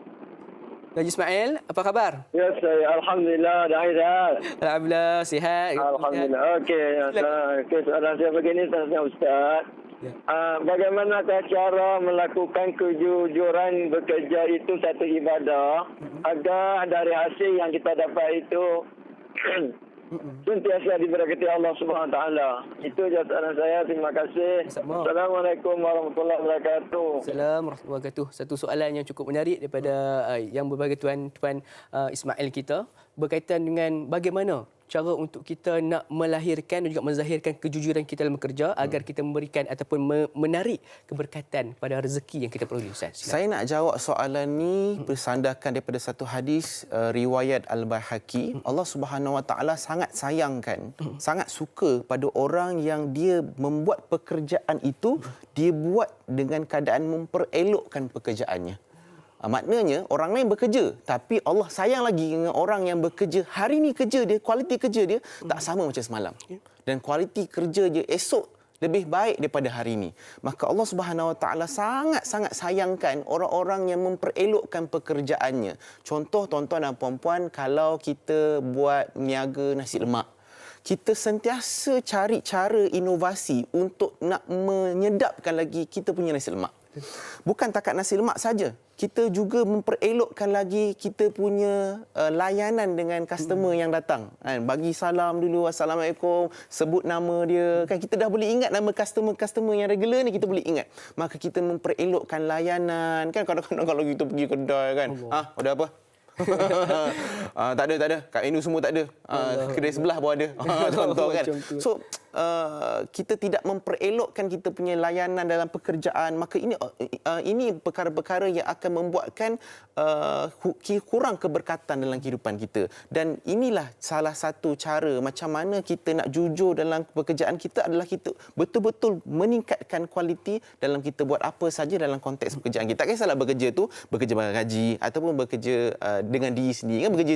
Haji Ismail, apa khabar? Ya, saya Alhamdulillah, dah sihat. Alhamdulillah, sihat. Alhamdulillah. Okey, soalan saya begini, tanya Ustaz. Ya. Bagaimanakah cara melakukan kejujuran bekerja itu satu ibadah agar dari hasil yang kita dapat itu sentiasa diberkati Allah Subhanahu Wa Taala. Itu soalan saya. Terima kasih. Assalamualaikum warahmatullahi wabarakatuh. Assalamualaikum warahmatullahi wabarakatuh. Satu soalan yang cukup menarik daripada yang berbagai tuan-tuan Ismail kita berkaitan dengan bagaimana cara untuk kita nak melahirkan dan juga menzahirkan kejujuran kita dalam bekerja agar kita memberikan ataupun menarik keberkatan pada rezeki yang kita peroleh, Ustaz? Silakan. Saya nak jawab soalan ni bersandarkan daripada satu hadis riwayat Al-Baihaqi. Allah Subhanahu Wa Taala sangat sayangkan, sangat suka pada orang yang dia membuat pekerjaan itu, dia buat dengan keadaan memperelokkan pekerjaannya. Maknanya orang lain bekerja, tapi Allah sayang lagi dengan orang yang bekerja hari ni, kerja dia, kualiti kerja dia tak sama macam semalam. Dan kualiti kerja dia esok lebih baik daripada hari ini. Maka Allah Subhanahu Wa Taala sangat-sangat sayangkan orang-orang yang memperelokkan pekerjaannya. Contoh tuan-tuan dan puan-puan, kalau kita buat niaga nasi lemak, kita sentiasa cari cara inovasi untuk nak menyedapkan lagi kita punya nasi lemak. Bukan takat nasi lemak saja, kita juga memperelokkan lagi kita punya layanan dengan customer yang datang. Bagi salam dulu, Assalamualaikum, sebut nama dia. Kan kita dah boleh ingat nama customer yang regular ni, kita boleh ingat. Maka kita memperelokkan layanan. Kan kadang-kadang kalau kita pergi kedai kan, ada apa? Tak ada. Kat menu semua tak ada. Kedai sebelah pun ada. Contoh kan. So kita tidak memperelokkan kita punya layanan dalam pekerjaan, maka ini perkara-perkara yang akan membuatkan kurang keberkatan dalam kehidupan kita. Dan inilah salah satu cara macam mana kita nak jujur dalam pekerjaan kita, adalah kita betul-betul meningkatkan kualiti dalam kita buat apa saja dalam konteks pekerjaan kita. Tak kisahlah bekerja tu bekerja bagi gaji ataupun bekerja dengan diri sendiri, kan bekerja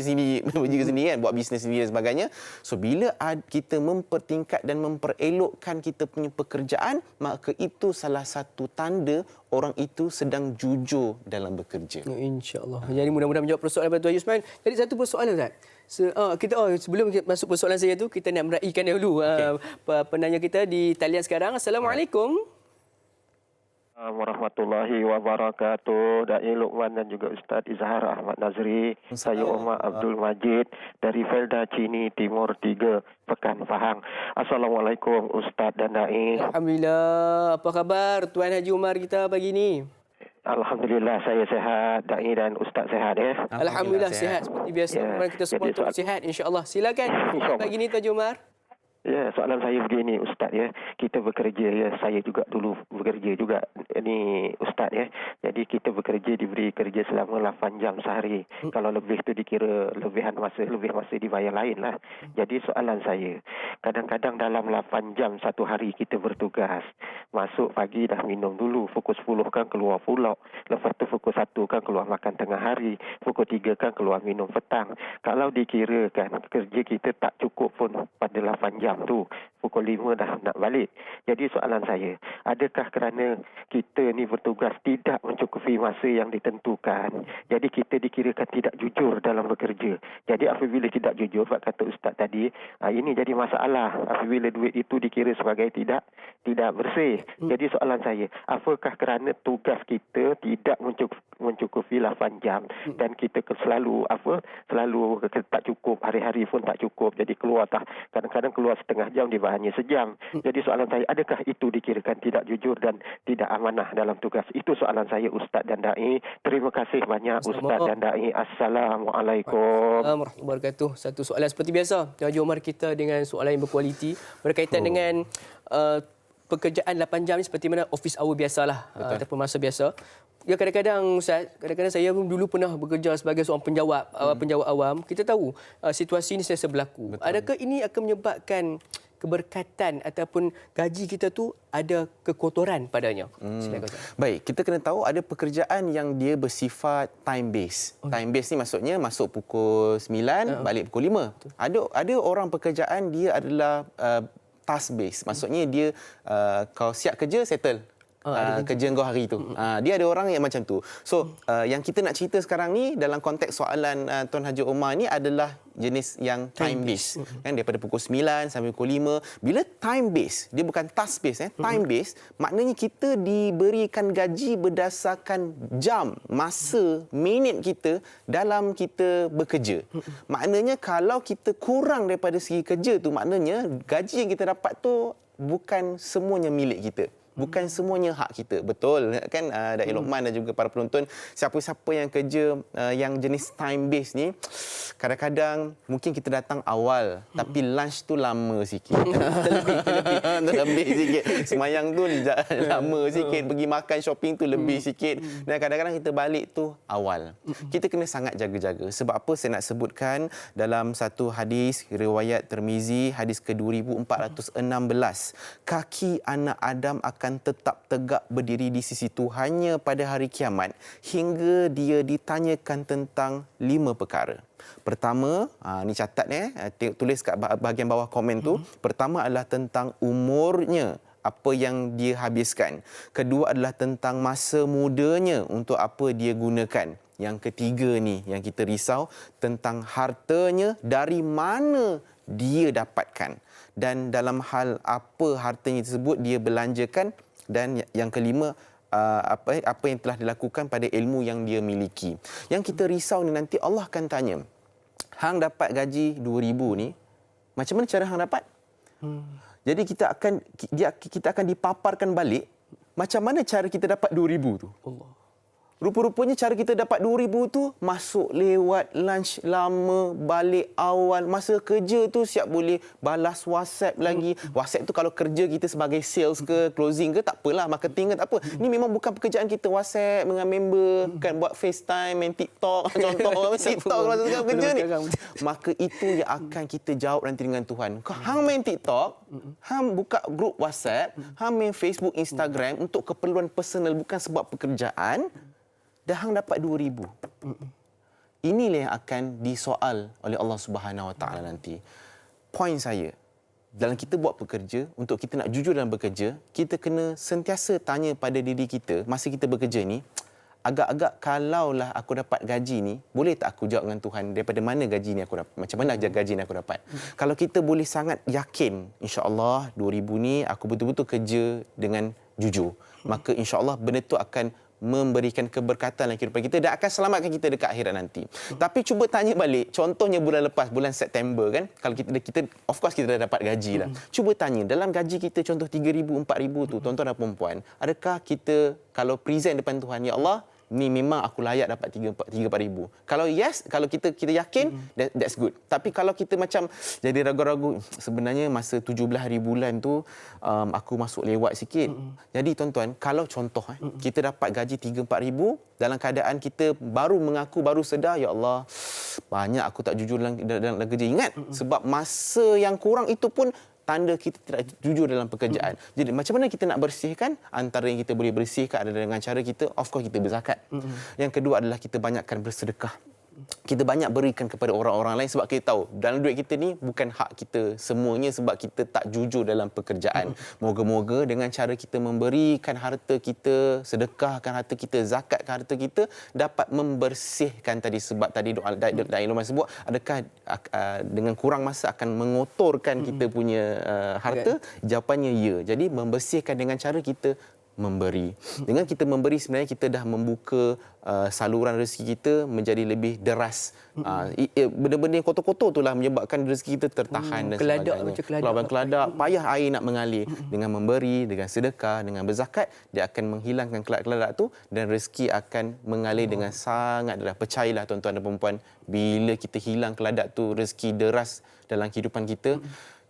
sendiri kan, buat bisnes sendiri dan sebagainya. So bila kita mempertingkat dan memperelokkan kita punya pekerjaan, maka itu salah satu tanda orang itu sedang jujur dalam bekerja. InsyaAllah. Jadi mudah-mudahan menjawab persoalan Tuan Haji Osman. Jadi satu persoalan, Ustaz. Sebelum kita masuk persoalan saya tu, kita nak meraihkan dahulu penanya kita di talian sekarang. Assalamualaikum. Warahmatullahi wabarakatuh. Da'i Luqman dan juga Ustaz Izhar Ahmad Nazri. Saya Umar Abdul Majid dari Felda Cini Timur 3, Pekan Pahang. Assalamualaikum Ustaz dan Da'i. Alhamdulillah. Apa khabar Tuan Haji Umar kita pagi ni? Alhamdulillah saya sihat, Da'i dan Ustaz sihat ya. Alhamdulillah sihat seperti biasa. Ya. Kita semua terus sihat insya-Allah. Silakan pagi ni Tuan Haji Umar. Ya, soalan saya begini Ustaz ya. Kita bekerja ya, saya juga dulu bekerja juga ni Ustaz ya. Jadi kita bekerja, diberi kerja selama 8 jam sehari. Kalau lebih tu dikira lebih masa dibayar lain lah. Jadi soalan saya, kadang-kadang dalam 8 jam satu hari kita bertugas. Masuk pagi dah minum dulu, pukul 10 kan keluar pulau. Lepas tu pukul 1 kan keluar makan tengah hari. Pukul 3 kan keluar minum petang. Kalau dikirakan kerja kita tak cukup pun pada 8 jam tu, pukul 5 dah nak balik. Jadi soalan saya, adakah kerana kita ni bertugas tidak mencukupi masa yang ditentukan, jadi kita dikirakan tidak jujur dalam bekerja? Jadi apabila tidak jujur, kata Ustaz tadi, ini jadi masalah apabila duit itu dikira sebagai tidak bersih. Jadi soalan saya, apakah kerana tugas kita tidak mencukupi 8 jam dan kita selalu tak cukup, hari-hari pun tak cukup, jadi keluar kadang-kadang keluar setengah jam dibayar hanya sejam. Jadi soalan saya, adakah itu dikirakan tidak jujur dan tidak amanah dalam tugas? Itu soalan saya Ustaz dan Da'i. Terima kasih banyak Ustaz dan Da'i. Assalamualaikum. Warahmatullahi wabarakatuh. Satu soalan seperti biasa Tuan Haji Umar kita dengan soalan yang berkualiti berkaitan dengan pekerjaan 8 jam ni seperti mana office hour biasalah ataupun masa biasa. Ya kadang-kadang Ustaz, saya dulu pernah bekerja sebagai seorang penjawat awam. Kita tahu situasi ini sentiasa berlaku. Adakah ini akan menyebabkan keberkatan ataupun gaji kita tu ada kekotoran padanya? Silakan Ustaz. Baik, kita kena tahu ada pekerjaan yang dia bersifat time base. Time base ni maksudnya masuk pukul 9, balik pukul 5. Ada orang pekerjaan dia adalah task base. Maksudnya dia kau siap kerja, settle. Kerja kau hari itu. Dia ada orang yang macam tu. So, yang kita nak cerita sekarang ni dalam konteks soalan Tuan Haji Omar ni adalah jenis yang time base. Kan, daripada pukul 9 sampai pukul 5. Bila time base, dia bukan task base. Time base, maknanya kita diberikan gaji berdasarkan jam, masa, minit kita dalam kita bekerja. Maknanya kalau kita kurang daripada segi kerja tu, maknanya gaji yang kita dapat tu bukan semuanya milik kita. Bukan semuanya hak kita. Betul kan Da'i Luqman dan juga para penonton, siapa-siapa yang kerja yang jenis time base ni, kadang-kadang mungkin kita datang awal tapi lunch tu lama sikit. Terlebih sikit. Semayang tu lama sikit, pergi makan shopping tu lebih sikit, dan kadang-kadang kita balik tu awal. Kita kena sangat jaga-jaga. Sebab apa saya nak sebutkan dalam satu hadis riwayat Tirmizi, hadis ke-2416, kaki anak Adam akan tetap tegak berdiri di sisi Tuhannya pada hari kiamat hingga dia ditanyakan tentang 5 perkara. Pertama, ni catat tulis kat bahagian bawah komen tu. Pertama adalah tentang umurnya, apa yang dia habiskan. Kedua adalah tentang masa mudanya, untuk apa dia gunakan. Yang ketiga ni yang kita risau, tentang hartanya, dari mana dia dapatkan. Dan dalam hal apa hartanya tersebut dia belanjakan. Dan yang kelima, apa yang telah dilakukan pada ilmu yang dia miliki. Yang kita risau ni, nanti Allah akan tanya, hang dapat gaji 2,000 ni, macam mana cara hang dapat? Jadi kita akan dipaparkan balik, macam mana cara kita dapat 2,000 tu. Allah. Rupa-rupanya cara kita dapat 2,000 tu, masuk lewat lunch lama, balik awal. Masa kerja tu siap boleh balas WhatsApp lagi. WhatsApp tu kalau kerja kita sebagai sales ke, closing ke, tak apalah, marketing ke, tak apa. Ni memang bukan pekerjaan kita. WhatsApp dengan member, kan buat FaceTime, main TikTok. Contoh TikTok masa sekarang kerja ni. Maka itu yang akan kita jawab nanti dengan Tuhan. Hang main TikTok, hang buka grup WhatsApp, hang main Facebook, Instagram untuk keperluan personal, bukan sebab pekerjaan. Dah hang dapat 2,000. Inilah yang akan disoal oleh Allah Subhanahu Wa Taala nanti. Poin saya, dalam kita buat pekerja, untuk kita nak jujur dalam bekerja, kita kena sentiasa tanya pada diri kita masa kita bekerja ni, agak-agak kalaulah aku dapat gaji ni, boleh tak aku jawab dengan Tuhan daripada mana gaji ni aku dapat? Macam mana gaji ni aku dapat? Kalau kita boleh sangat yakin, insya-Allah 2,000 ni aku betul-betul kerja dengan jujur, maka insya-Allah benda tu akan memberikan keberkatan dalam kehidupan kita dan akan selamatkan kita dekat akhirat nanti. Tapi cuba tanya balik, contohnya bulan lepas, bulan September kan, kalau kita of course kita dah dapat gaji lah. Cuba tanya, dalam gaji kita contoh 3,000, 4,000 tu, tuan-tuan dan puan-puan, adakah kita kalau present depan Tuhan, ya Allah, ni memang aku layak dapat 3-4,000. Kalau yes, kalau kita yakin, that's good. Tapi kalau kita macam jadi ragu-ragu, sebenarnya masa 17 hari bulan tu aku masuk lewat sikit. Jadi tuan-tuan, kalau contoh kita dapat gaji 3-4,000 dalam keadaan kita baru mengaku, baru sedar, ya Allah, banyak aku tak jujur dalam kerja. Ingat, sebab masa yang kurang itu pun tanda kita tidak jujur dalam pekerjaan. Jadi macam mana kita nak bersihkan? Antara yang kita boleh bersihkan adalah dengan cara kita, of course, kita berzakat. Yang kedua adalah kita banyakkan bersedekah. Kita banyak berikan kepada orang-orang lain, sebab kita tahu dalam duit kita ni bukan hak kita semuanya, sebab kita tak jujur dalam pekerjaan. Moga-moga dengan cara kita memberikan harta kita, sedekahkan harta kita, zakatkan harta kita, dapat membersihkan tadi. Sebab tadi doa Da'i Luqman sebut, adakah dengan kurang masa akan mengotorkan kita punya harta? Jawapannya ya. Jadi membersihkan dengan cara kita memberi. Dengan kita memberi, sebenarnya kita dah membuka saluran rezeki kita menjadi lebih deras. Benda-benda yang kotor-kotor itulah menyebabkan rezeki kita tertahan dan sebagainya. Keladak, payah air nak mengalir. Dengan memberi, dengan sedekah, dengan berzakat, dia akan menghilangkan keladak tu dan rezeki akan mengalir dengan sangat deras. Percayalah tuan-tuan dan puan-puan, bila kita hilang keladak tu, rezeki deras dalam kehidupan kita,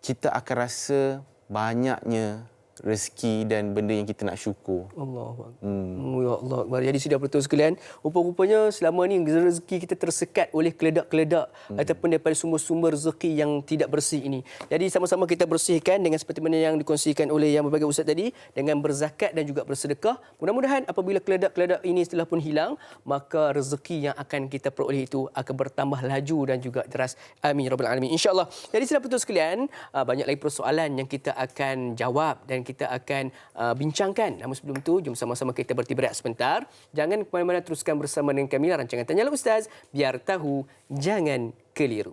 kita akan rasa banyaknya rezeki dan benda yang kita nak syukur. Allah. Ya Allah. Jadi sudah betul sekalian, rupa-rupanya selama ni rezeki kita tersekat oleh keledak-keledak ataupun daripada sumber-sumber rezeki yang tidak bersih ini. Jadi sama-sama kita bersihkan dengan seperti mana yang dikongsikan oleh yang berbagai ustaz tadi, dengan berzakat dan juga bersedekah. Mudah-mudahan apabila keledak-keledak ini setelah pun hilang, maka rezeki yang akan kita peroleh itu akan bertambah laju dan juga deras. Amin ya rabbal alamin. Insya-Allah. Jadi sudah betul sekalian, banyak lagi persoalan yang kita akan jawab dan kita akan bincangkan. Namun sebelum itu, jom sama-sama kita berhenti berehat sebentar. Jangan ke mana-mana, teruskan bersama dengan kami rancangan Tanyalah Ustaz, biar tahu, jangan keliru.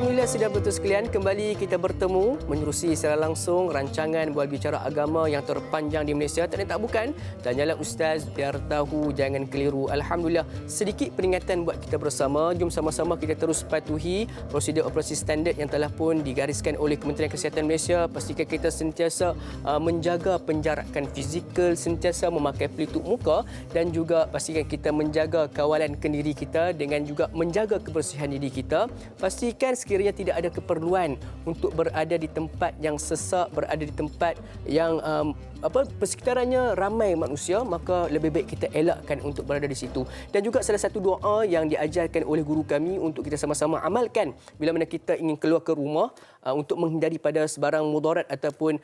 Alhamdulillah sidang penonton sekalian, kembali kita bertemu menerusi secara langsung rancangan bual bicara agama yang terpanjang di Malaysia. Tak lain tak bukan, tanyalah Ustaz biar tahu jangan keliru. Alhamdulillah, sedikit peringatan buat kita bersama. Jom sama-sama kita terus patuhi prosedur operasi standard yang telah pun digariskan oleh Kementerian Kesihatan Malaysia. Pastikan kita sentiasa menjaga penjarakan fizikal, sentiasa memakai pelitup muka dan juga pastikan kita menjaga kawalan kendiri kita dengan juga menjaga kebersihan diri kita. Pastikan sekiranya tidak ada keperluan untuk berada di tempat yang sesak, berada di tempat yang persekitarannya ramai manusia, maka lebih baik kita elakkan untuk berada di situ. Dan juga salah satu doa yang diajarkan oleh guru kami untuk kita sama-sama amalkan bila mana kita ingin keluar ke rumah untuk menghindari pada sebarang mudarat ataupun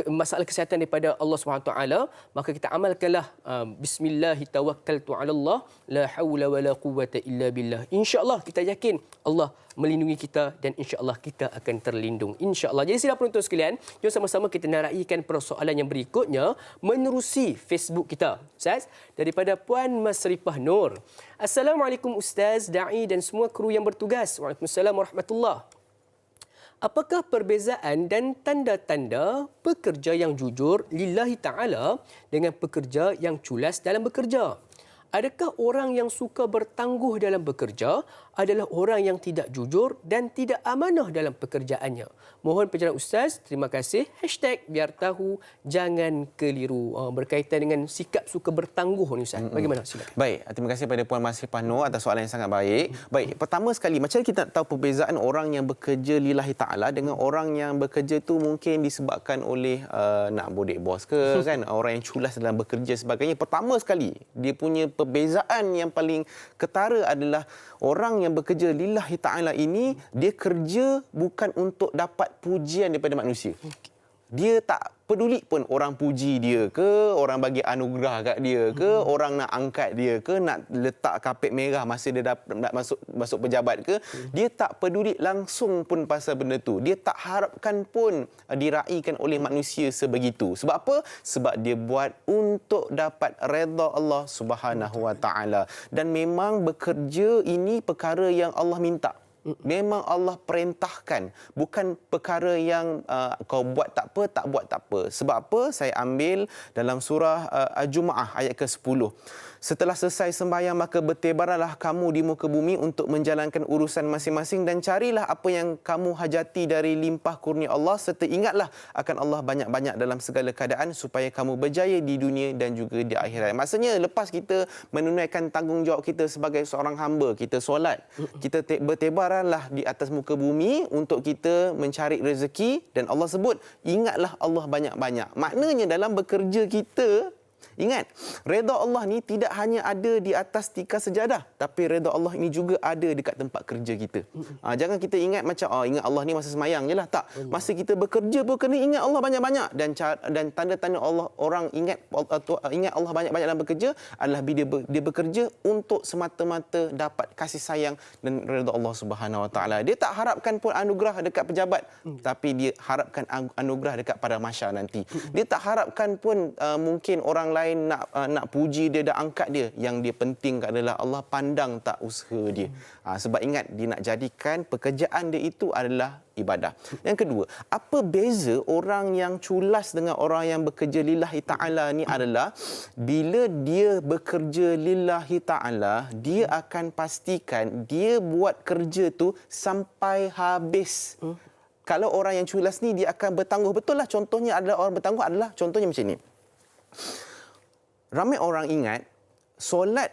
masalah kesihatan daripada Allah SWT, maka kita amalkanlah bismillahirrahmanirrahim, la haula wala quwwata illa billah. InsyaAllah kita yakin Allah melindungi kita dan insyaAllah kita akan terlindung. InsyaAllah. Jadi sidang penonton sekalian, jom sama-sama kita nak raikan persoalan yang berikutnya menerusi Facebook kita. Ustaz, daripada Puan Masrifah Nur. Assalamualaikum Ustaz, Da'i dan semua kru yang bertugas. Waalaikumsalam warahmatullahi. Apakah perbezaan dan tanda-tanda pekerja yang jujur lillahi ta'ala dengan pekerja yang culas dalam bekerja? Adakah orang yang suka bertangguh dalam bekerja adalah orang yang tidak jujur dan tidak amanah dalam pekerjaannya? Mohon pencerahan Ustaz. Terima kasih. #biar tahu jangan keliru. Berkaitan dengan sikap suka bertangguh ni Ustaz. Bagaimana? Silakan. Baik, terima kasih kepada Puan Masrifah Nur atas soalan yang sangat baik. Baik, pertama sekali, macam kita tahu perbezaan orang yang bekerja lillahi ta'ala dengan orang yang bekerja tu mungkin disebabkan oleh nak bodek bos ke, kan? Orang yang culas dalam bekerja sebagainya. Pertama sekali, dia punya perbezaan yang paling ketara adalah orang yang bekerja lillahi ta'ala ini, dia kerja bukan untuk dapat pujian daripada manusia. Dia tak peduli pun orang puji dia ke, orang bagi anugerah kat dia ke, orang nak angkat dia ke, nak letak kapet merah masa dia nak masuk pejabat ke. Dia tak peduli langsung pun pasal benda tu. Dia tak harapkan pun diraikan oleh manusia sebegitu. Sebab apa? Sebab dia buat untuk dapat redha Allah Subhanahu Wa Taala. Dan memang bekerja ini perkara yang Allah minta. Memang Allah perintahkan, bukan perkara yang kau buat tak apa, tak buat tak apa. Sebab apa? Saya ambil dalam surah Al-Jumu'ah ayat ke-10. Setelah selesai sembahyang, maka bertebaranlah kamu di muka bumi untuk menjalankan urusan masing-masing dan carilah apa yang kamu hajati dari limpah kurnia Allah, serta ingatlah akan Allah banyak-banyak dalam segala keadaan supaya kamu berjaya di dunia dan juga di akhirat. Maksudnya lepas kita menunaikan tanggungjawab kita sebagai seorang hamba, kita solat, kita bertebaranlah di atas muka bumi untuk kita mencari rezeki, dan Allah sebut ingatlah Allah banyak-banyak. Maknanya dalam bekerja kita, ingat, redha Allah ni tidak hanya ada di atas tikar sejadah, tapi redha Allah ini juga ada dekat tempat kerja kita. Jangan kita ingat macam ingat Allah ni masa semayang je lah. Tak. Masa kita bekerja pun kena ingat Allah banyak-banyak, dan tanda-tanda Allah orang ingat Allah banyak-banyak dalam bekerja adalah bila dia bekerja untuk semata-mata dapat kasih sayang dan redha Allah Subhanahu Wa Taala. Dia tak harapkan pun anugerah dekat pejabat, tapi dia harapkan anugerah dekat pada mahsyar nanti. Dia tak harapkan pun mungkin orang lain nak puji dia dan angkat dia. Yang dia penting adalah Allah pandang tak usaha dia. Sebab ingat, dia nak jadikan pekerjaan dia itu adalah ibadah. Yang kedua, apa beza orang yang culas dengan orang yang bekerja lillahi ta'ala ni adalah bila dia bekerja lillahi ta'ala, dia akan pastikan dia buat kerja tu sampai habis. Kalau orang yang culas ni, dia akan bertangguh. Betul lah, contohnya adalah orang bertangguh adalah contohnya macam ni. Ramai orang ingat solat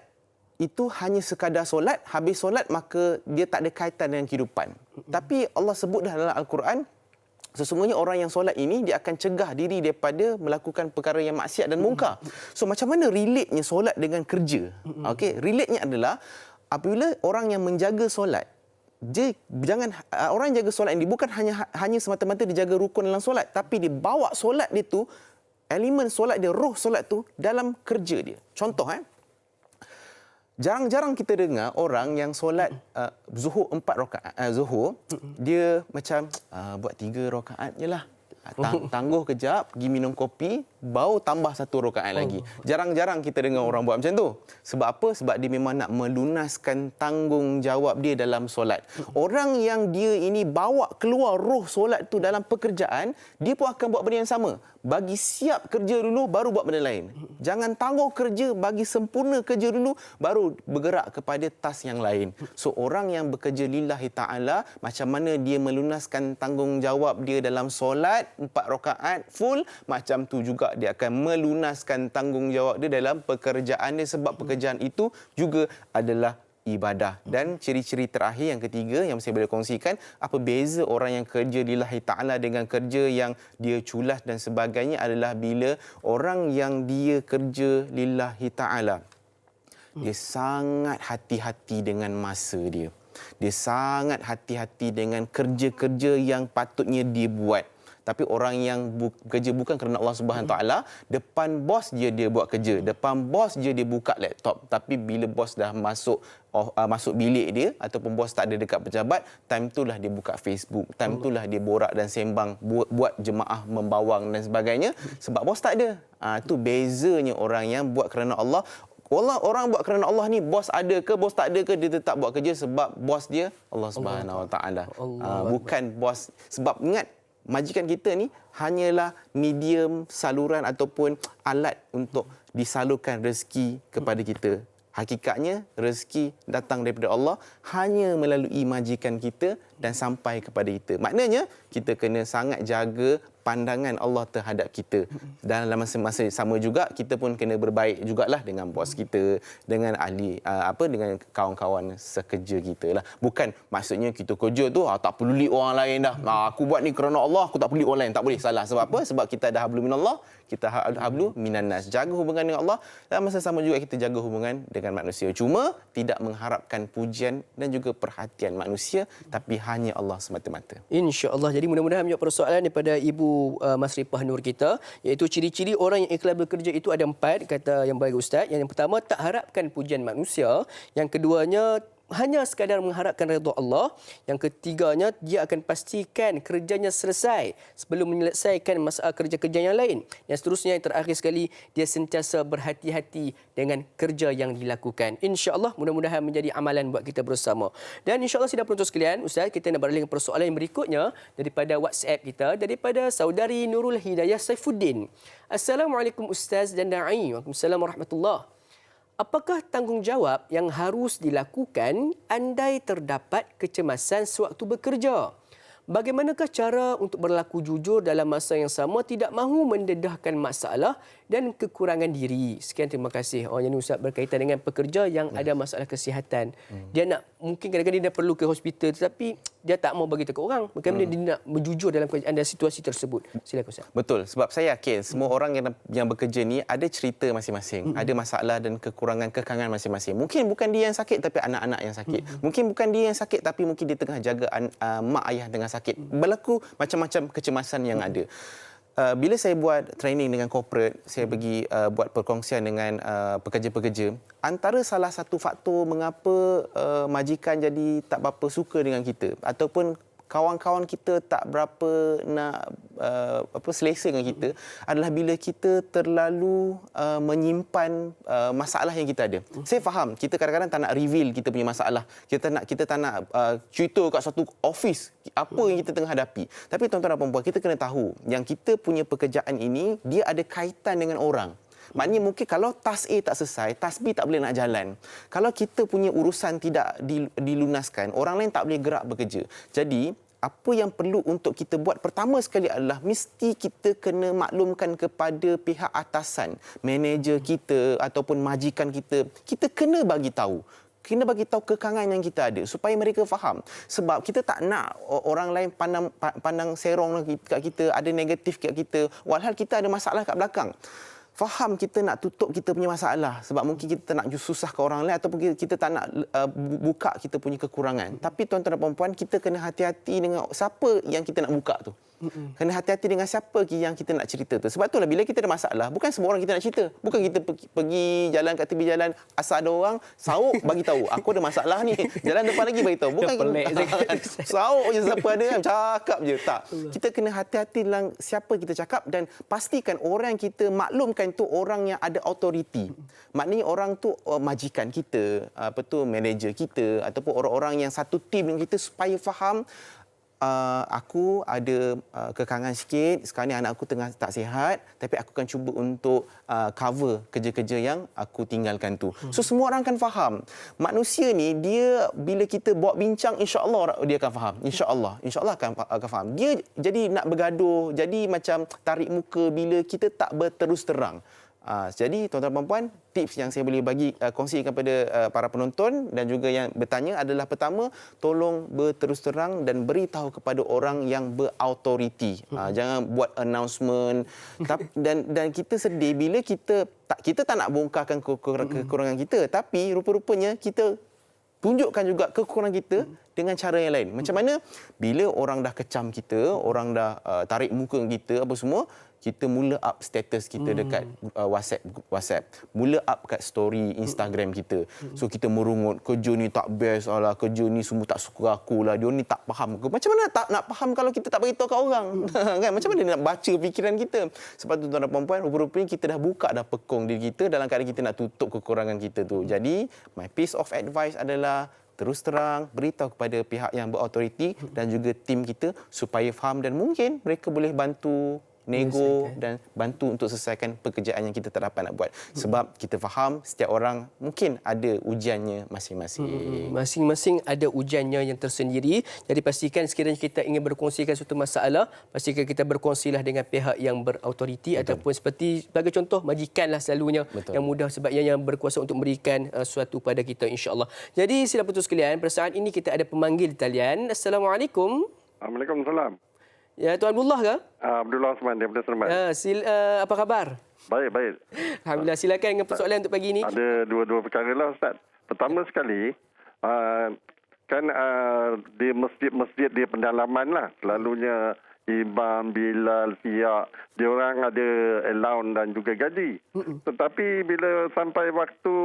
itu hanya sekadar solat, habis solat maka dia tak ada kaitan dengan kehidupan. Tapi Allah sebut dalam Al-Quran, sesungguhnya orang yang solat ini dia akan cegah diri daripada melakukan perkara yang maksiat dan mungkar. So macam mana relate-nya solat dengan kerja? Okey, relate-nya adalah apabila orang yang menjaga solat, orang yang jaga solat ini bukan hanya semata-mata dia jaga rukun dalam solat, tapi dia bawa solat dia tu, elemen solat dia, roh solat tu dalam kerja dia. Contoh, jarang-jarang kita dengar orang yang solat zuhur 4 rakaat. Zuhur, dia macam buat 3 rakaat je lah. Tangguh kejap, pergi minum kopi, baru tambah 1 rakaat lagi. Jarang-jarang kita dengar orang buat macam tu. Sebab apa? Sebab dia memang nak melunaskan tanggungjawab dia dalam solat. Orang yang dia ini bawa keluar roh solat tu dalam pekerjaan, dia pun akan buat benda yang sama. Bagi siap kerja dulu, baru buat benda lain. Jangan tangguh kerja, bagi sempurna kerja dulu, baru bergerak kepada task yang lain. So, orang yang bekerja lillahi ta'ala, macam mana dia melunaskan tanggungjawab dia dalam solat, 4 rakaat full, macam tu juga dia akan melunaskan tanggungjawab dia dalam pekerjaan dia, sebab pekerjaan itu juga adalah ibadah. Dan ciri-ciri terakhir yang ketiga yang saya boleh kongsikan, apa beza orang yang kerja lillahi ta'ala dengan kerja yang dia culas dan sebagainya, adalah bila orang yang dia kerja lillahi ta'ala, dia sangat hati-hati dengan masa dia. Dia sangat hati-hati dengan kerja-kerja yang patutnya dia buat. Tapi orang yang bekerja bukan kerana Allah Subhanahu Taala, depan bos dia buat kerja, depan bos dia buka laptop. Tapi bila bos dah masuk bilik dia ataupun bos tak ada dekat pejabat, time itulah dia buka Facebook, time itulah dia borak dan sembang, buat jemaah membawang dan sebagainya, sebab bos tak ada. Itu bezanya orang yang buat kerana Allah. Orang buat kerana Allah ni, bos ada ke, bos tak ada ke, dia tetap buat kerja sebab bos dia Allah Subhanahu Taala. Bukan bos. Sebab ingat, majikan kita ni hanyalah medium saluran ataupun alat untuk disalurkan rezeki kepada kita. Hakikatnya rezeki datang daripada Allah hanya melalui majikan kita dan sampai kepada kita. Maknanya kita kena sangat jaga pandangan Allah terhadap kita. Dan dalam masa sama juga kita pun kena berbaik jugalah dengan bos kita, dengan ahli dengan kawan-kawan sekerja kita lah. Bukan maksudnya kita kerja tu tak peduli orang lain dah. Aku buat ni kerana Allah, aku tak peduli orang lain. Tak boleh, salah. Sebab apa? Sebab kita ada hablu minallah, kita hablu minannas. Jaga hubungan dengan Allah dan masa sama juga kita jaga hubungan dengan manusia. Cuma tidak mengharapkan pujian dan juga perhatian manusia, tapi hanya Allah semata-mata. InsyaAllah. Jadi mudah-mudahan menjawab persoalan daripada Ibu Masrifah Nur kita, iaitu ciri-ciri orang yang ikhlas bekerja itu ada 4, kata yang bagi Ustaz. Yang pertama, tak harapkan pujian manusia. Yang keduanya, hanya sekadar mengharapkan redha Allah. Yang ketiganya, dia akan pastikan kerjanya selesai sebelum menyelesaikan masalah kerja-kerja yang lain. Yang seterusnya, yang terakhir sekali, dia sentiasa berhati-hati dengan kerja yang dilakukan. InsyaAllah, mudah-mudahan menjadi amalan buat kita bersama. Dan insyaAllah, sidang penonton sekalian, Ustaz, kita nak beralih ke persoalan yang berikutnya daripada WhatsApp kita, daripada saudari Nurul Hidayah Saifuddin. Assalamualaikum Ustaz dan Da'i. Waalaikumsalam warahmatullahi. Apakah tanggungjawab yang harus dilakukan andai terdapat kecemasan sewaktu bekerja? Bagaimanakah cara untuk berlaku jujur dalam masa yang sama, tidak mahu mendedahkan masalah dan kekurangan diri? Sekian, terima kasih. Yang ini Ustaz berkaitan dengan pekerja yang ada masalah kesihatan. Dia nak, mungkin kadang-kadang dia perlu ke hospital tetapi dia tak mau bagi tahu ke orang. Bagaimana dia nak berjujur dalam keadaan dan situasi tersebut? Silakan Ustaz. Betul, sebab saya yakin semua orang yang bekerja ni ada cerita masing-masing, ada masalah dan kekurangan kekangan masing-masing. Mungkin bukan dia yang sakit tapi anak-anak yang sakit. Mungkin bukan dia yang sakit tapi mungkin dia tengah jaga mak ayah dengan sakit. Berlaku macam-macam kecemasan yang ada. Bila saya buat training dengan corporate, saya pergi buat perkongsian dengan pekerja-pekerja, antara salah satu faktor mengapa majikan jadi tak berapa suka dengan kita ataupun kawan-kawan kita tak berapa nak selesa dengan kita adalah bila kita terlalu menyimpan masalah yang kita ada. Saya faham kita kadang-kadang tak nak reveal kita punya masalah. Kita tak nak cerita kat satu office apa yang kita tengah hadapi. Tapi tuan-tuan dan puan-puan, kita kena tahu yang kita punya pekerjaan ini dia ada kaitan dengan orang. Maknanya mungkin kalau task A tak selesai, task B tak boleh nak jalan. Kalau kita punya urusan tidak dilunaskan, orang lain tak boleh gerak bekerja. Jadi, apa yang perlu untuk kita buat pertama sekali adalah mesti kita kena maklumkan kepada pihak atasan, manager kita ataupun majikan kita. Kita kena bagi tahu. Kena bagi tahu kekangan yang kita ada supaya mereka faham. Sebab kita tak nak orang lain pandang serong kat kita, ada negatif kat kita, walhal kita ada masalah kat belakang. faham kita nak tutup kita punya masalah sebab mungkin kita nak susahkan orang lain ataupun kita tak nak buka kita punya kekurangan. Tapi tuan-tuan dan puan-puan, kita kena hati-hati dengan siapa yang kita nak buka tu. Kena hati-hati dengan siapa yang kita nak cerita tu. Sebab itulah bila kita ada masalah, bukan semua orang kita nak cerita. Bukan kita pergi jalan kat tepi jalan, asal ada orang sauk bagi tahu, aku ada masalah ni. Jalan depan lagi bagi tahu. Bukan sauk je siapa ada kan, cakap je. Tak. Kita kena hati-hati dalam siapa kita cakap dan pastikan orang yang kita maklumkan tu orang yang ada autoriti. Maknanya orang tu majikan kita, manager kita ataupun orang-orang yang satu tim dengan kita supaya faham aku ada kekangan sikit, sekarang ni anak aku tengah tak sihat, tapi aku akan cuba untuk cover kerja-kerja yang aku tinggalkan tu. So semua orang akan faham. Manusia ni dia bila kita bawa bincang, insya-Allah dia akan faham. Insya-Allah akan faham. Dia jadi nak bergaduh, jadi macam tarik muka bila kita tak berterus terang. Jadi tuan-tuan dan puan-puan, tips yang saya boleh kongsikan kepada para penonton dan juga yang bertanya adalah pertama, tolong berterus terang dan beritahu kepada orang yang berautoriti. Jangan buat announcement. Dan kita sedih bila kita tak nak bongkarkan kekurangan kita, tapi rupa-rupanya kita tunjukkan juga kekurangan kita dengan cara yang lain. Macam mana bila orang dah kecam kita, orang dah tarik muka kita apa semua, kita mula up status kita dekat WhatsApp. Mula up kat story Instagram kita. So kita merungut, kerja ni tak best lah, kerja ni semua tak suka aku lah, dia ni tak faham. Macam mana tak nak faham kalau kita tak beritahu kat orang? Kan? Macam mana dia nak baca fikiran kita? Sebab tu tuan-tuan dan puan-puan, rupa-rupanya kita dah buka dah pekong diri kita dalam keadaan kita nak tutup kekurangan kita tu. Jadi, my piece of advice adalah terus terang, beritahu kepada pihak yang berautoriti dan juga tim kita supaya faham dan mungkin mereka boleh bantu nego dan bantu untuk selesaikan pekerjaan yang kita tak dapat nak buat. Sebab kita faham setiap orang mungkin ada ujiannya masing-masing. Masing-masing ada ujiannya yang tersendiri. Jadi pastikan sekiranya kita ingin berkongsikan suatu masalah, pastikan kita berkongsilah dengan pihak yang berautoriti ataupun sebagai contoh majikanlah selalunya yang mudah sebab yang berkuasa untuk memberikan sesuatu pada kita, insya-Allah. Jadi sila putus sekalian, pada saat ini kita ada pemanggil di talian. Assalamualaikum. Waalaikumsalam. Ya, Tuan Abdullah ke? Abdullah Osman daripada Seremban. Apa khabar? Baik. Alhamdulillah. Silakan dengan persoalan untuk pagi ini. Ada dua perkara lah, Ustaz. Pertama sekali, kan di masjid-masjid di pendalaman lah, selalunya imam, bilal, siap, dia orang ada allowance dan juga gaji. Tetapi bila sampai waktu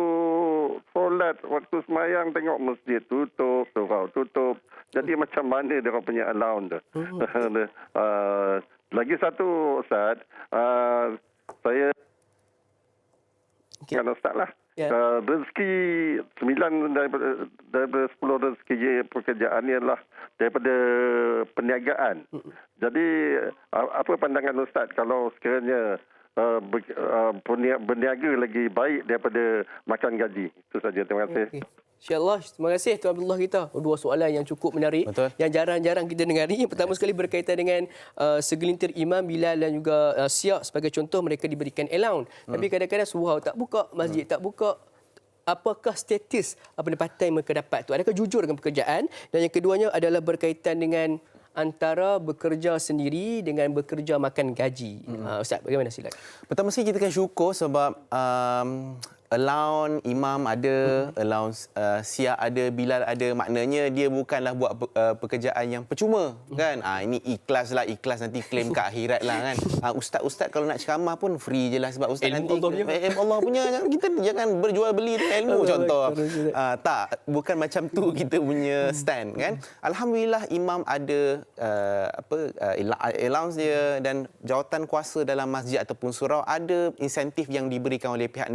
solat, waktu semayang, tengok masjid tutup, surau tutup. Jadi macam mana dia orang punya allowance tu? Lagi satu, Ustaz, saya kan Ustaz lah. Rezeki 9 daripada 10 rezeki pekerjaan ni adalah daripada perniagaan. Jadi apa pandangan Ustaz kalau sekiranya berniaga lagi baik daripada makan gaji? Itu saja. Terima kasih. InsyaAllah. Terima kasih Tuan Abdullah kita. Dua soalan yang cukup menarik. Betul. Yang jarang-jarang kita dengari. Yang pertama sekali berkaitan dengan segelintir imam, bilal dan juga siak. Sebagai contoh, mereka diberikan allowance. Tapi kadang-kadang surau tak buka, masjid tak buka. Apakah status pendapatan yang mereka dapat tu? Adakah jujur dengan pekerjaan? Dan yang keduanya adalah berkaitan dengan antara bekerja sendiri dengan bekerja makan gaji. Ustaz, bagaimana silakan? Pertama sekali kita akan syukur sebab allowance imam ada, allowance siap ada, bilal ada. Maknanya dia bukanlah buat pekerjaan yang percuma, kan? Ini ikhlas nanti claim kat akhirat lah, kan? Ustaz kalau nak ceramah pun free je lah sebab ustaz ilmu nanti Allah punya. Allah punya. Kita jangan berjual beli ilmu contoh. Tak, bukan macam tu kita punya stand, kan? Alhamdulillah imam ada allowance dia dan jawatan kuasa dalam masjid ataupun surau ada insentif yang diberikan oleh pihak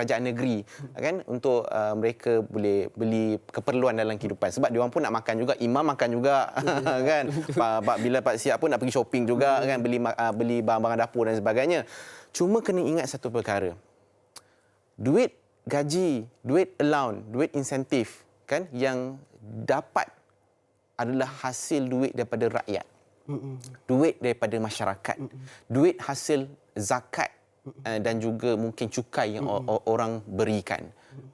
kerajaan negeri, kan, untuk mereka boleh beli keperluan dalam kehidupan sebab dia orang pun nak makan juga, imam makan juga kan, bila Pak Siap pun nak pergi shopping juga, kan, beli barang-barang dapur dan sebagainya. Cuma kena ingat satu perkara, duit gaji, duit allowance, duit insentif, kan, yang dapat adalah hasil duit daripada rakyat, duit daripada masyarakat, duit hasil zakat dan juga mungkin cukai yang orang berikan.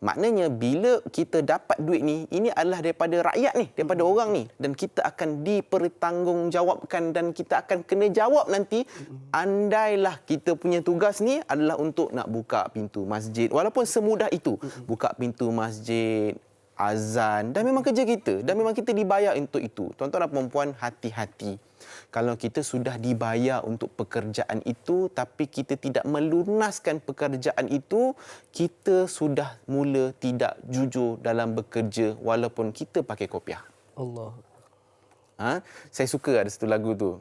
Maknanya bila kita dapat duit ni, ini adalah daripada rakyat ni, daripada orang ni, dan kita akan dipertanggungjawabkan dan kita akan kena jawab nanti. Andailah kita punya tugas ni adalah untuk nak buka pintu masjid, walaupun semudah itu, buka pintu masjid, azan, dan memang kerja kita, dan memang kita dibayar untuk itu. Tuan-tuan dan puan-puan, hati-hati. Kalau kita sudah dibayar untuk pekerjaan itu tapi kita tidak melunaskan pekerjaan itu, kita sudah mula tidak jujur dalam bekerja walaupun kita pakai kopiah. Allah. Saya suka ada satu lagu tu.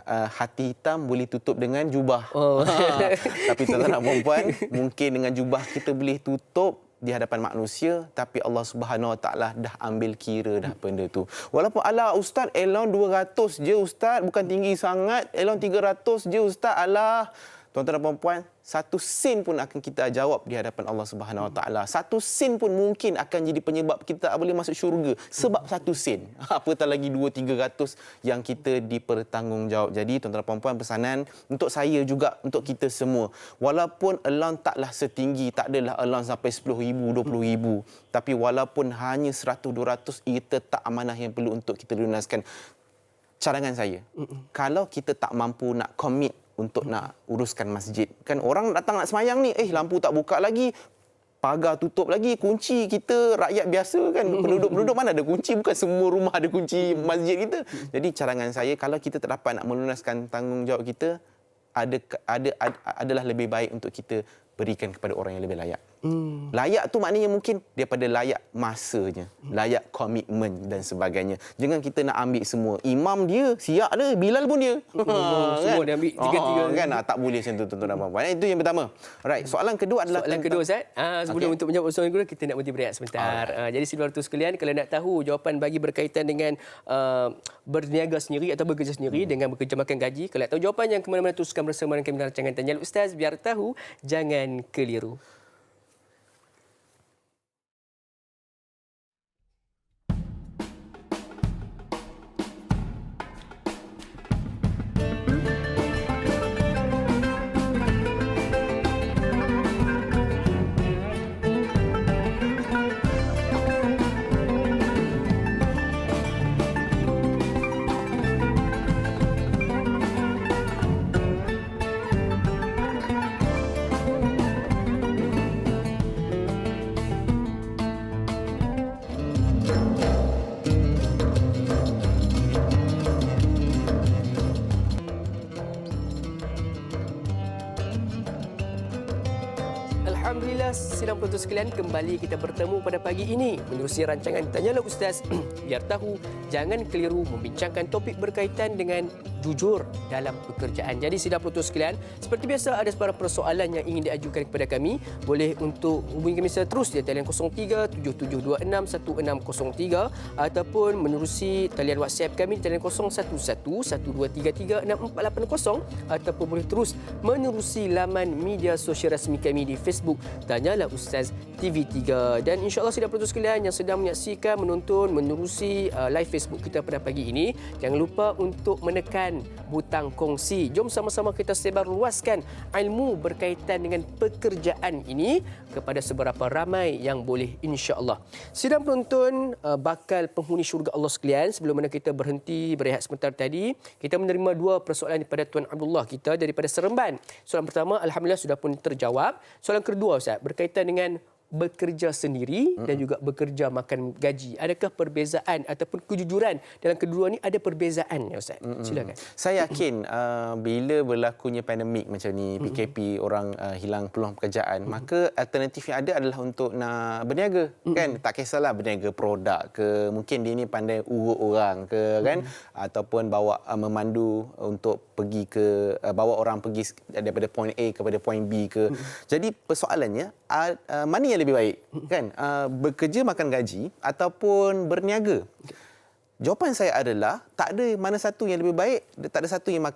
Hati hitam boleh tutup dengan jubah. Oh. Tapi tuan-tuan dan puan-puan, mungkin dengan jubah kita boleh tutup di hadapan manusia, tapi Allah Subhanahu Wa Taala dah ambil kira dah benda tu. Walaupun ala ustaz elon 200 je ustaz, bukan tinggi sangat, elon 300 je ustaz. Alah, tuan-tuan dan puan-puan, satu sen pun akan kita jawab di hadapan Allah Subhanahu Wa Taala. Satu sen pun mungkin akan jadi penyebab kita tak boleh masuk syurga sebab satu sen. Apatah lagi 200-300 yang kita dipertanggungjawab. Jadi tuan-tuan dan puan-puan, pesanan untuk saya juga, untuk kita semua. Walaupun allowance taklah setinggi, tak adalah allowance sampai 10,000, 20,000. Tapi walaupun hanya 100-200, ia tetap amanah yang perlu untuk kita lunaskan. Cadangan saya, kalau kita tak mampu nak komit untuk nak uruskan masjid. Kan orang datang nak semayang ni, lampu tak buka lagi, pagar tutup lagi, kunci kita rakyat biasa kan, penduduk-penduduk mana ada kunci, bukan semua rumah ada kunci masjid kita. Jadi cadangan saya, kalau kita tak dapat nak melunaskan tanggungjawab kita, adalah lebih baik untuk kita berikan kepada orang yang lebih layak. Layak tu maknanya mungkin daripada layak masanya, layak komitmen dan sebagainya. Jangan kita nak ambil semua. Imam dia, siap dia, Bilal pun dia. Semua dia ambil tiga-tiga. Kan? Tak boleh macam tu, tuan-tuan dan puan-puan. Itu yang pertama. Right, soalan kedua adalah Soalan kedua, Ustaz. Sebelum untuk menjawab soalan kedua, kita nak berhenti berehat sebentar. Jadi saudara-saudara sekalian, kalau nak tahu jawapan bagi berkaitan dengan berniaga sendiri atau bekerja sendiri dengan bekerja makan gaji, kalau nak tahu jawapan, yang ke mana-mana teruskan bersama dengan kami dalam rancangan Tanya Ustaz, biar tahu, jangan keliru. Alhamdulillah, sidang penonton sekalian, kembali kita bertemu pada pagi ini menerusi rancangan Tanyalah Ustaz. Biar tahu, jangan keliru, membincangkan topik berkaitan dengan jujur dalam pekerjaan. Jadi sidang penonton sekalian, seperti biasa ada sebarang persoalan yang ingin diajukan kepada kami, boleh untuk hubungi kami secara terus di talian 0377261603 ataupun menerusi talian WhatsApp kami di talian 011123364480 ataupun boleh terus menerusi laman media sosial rasmi kami di Facebook Tanyalah Ustaz TV3. Dan insya-Allah sidang penonton sekalian yang sedang menyaksikan, menonton, menerusi live Facebook kita pada pagi ini, jangan lupa untuk menekan butang kongsi. Jom sama-sama kita sebarluaskan ilmu berkaitan dengan pekerjaan ini kepada seberapa ramai yang boleh, insya-Allah. Sidang penonton bakal penghuni syurga Allah sekalian, sebelum mana kita berhenti berehat sebentar tadi, kita menerima dua persoalan daripada Tuan Abdullah kita daripada Seremban. Soalan pertama alhamdulillah sudah pun terjawab. Soalan kedua Ustaz, berkaitan dengan bekerja sendiri dan juga bekerja makan gaji. Adakah perbezaan ataupun kejujuran dalam kedua ni, ada perbezaan ya Ustaz? Silakan. Saya yakin bila berlakunya pandemik macam ni, PKP, orang hilang peluang pekerjaan, maka alternatif yang ada adalah untuk nak berniaga, kan? Tak kisahlah berniaga produk ke, mungkin dia ni pandai urut orang ke, kan? Ataupun bawa memandu untuk pergi ke, bawa orang pergi daripada point A kepada point B ke. Jadi persoalannya, mana yang lebih baik, kan? Bekerja makan gaji ataupun berniaga? Jawapan saya adalah tak ada mana satu yang lebih baik, tak ada satu yang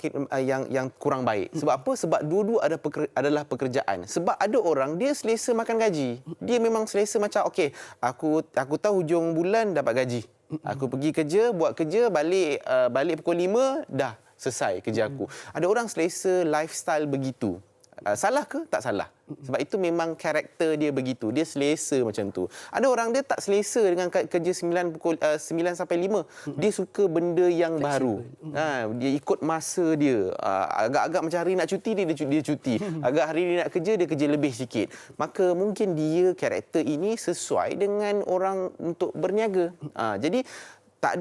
yang kurang baik. Sebab apa? Sebab dua-dua adalah pekerjaan. Sebab ada orang dia selesa makan gaji. Dia memang selesa macam okey, aku tahu hujung bulan dapat gaji. Aku pergi kerja, buat kerja, balik pukul 5 dah selesai kerja aku. Ada orang selesa lifestyle begitu. Salah ke? Tak salah. Sebab itu memang karakter dia begitu. Dia selesa macam tu. Ada orang dia tak selesa dengan kerja 9 sampai 5. Dia suka benda yang baru. Dia ikut masa dia. Agak-agak macam hari nak cuti, dia cuti. Agak hari ni nak kerja, dia kerja lebih sikit. Maka mungkin dia, karakter ini sesuai dengan orang untuk berniaga. Jadi tak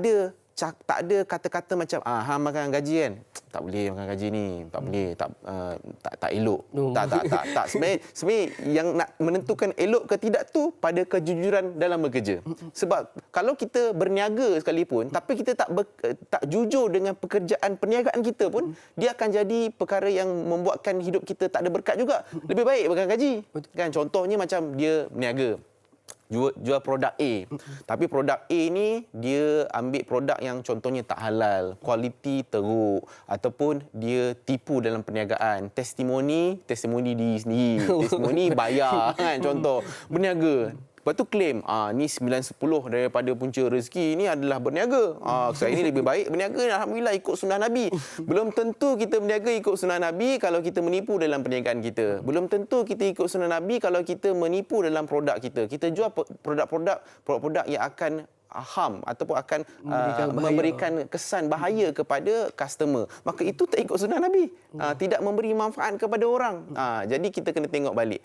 ada kata-kata macam hang makan gaji kan, tak boleh makan gaji ni, tak boleh, tak elok. Tak sebenarnya yang nak menentukan elok ke tidak tu pada kejujuran dalam bekerja. Sebab kalau kita berniaga sekalipun tapi kita tak jujur dengan pekerjaan perniagaan kita pun, dia akan jadi perkara yang membuatkan hidup kita tak ada berkat juga. Lebih baik makan gaji. Kan contohnya macam dia berniaga, jual produk A. Tapi produk A ni dia ambil produk yang contohnya tak halal, kualiti teruk, ataupun dia tipu dalam perniagaan. Testimoni diri sendiri. Testimoni bayar kan, contoh berniaga. Lepas tu claim, ni 9/10 daripada punca rezeki ni adalah berniaga. Saya ni lebih baik berniaga, alhamdulillah ikut sunnah Nabi. Belum tentu kita berniaga ikut sunnah Nabi kalau kita menipu dalam perniagaan kita. Belum tentu kita ikut sunnah Nabi kalau kita menipu dalam produk kita. Kita jual produk yang akan harm ataupun akan memberikan kesan bahaya kepada customer. Maka itu tak ikut sunnah Nabi. Tidak memberi manfaat kepada orang. Jadi kita kena tengok balik.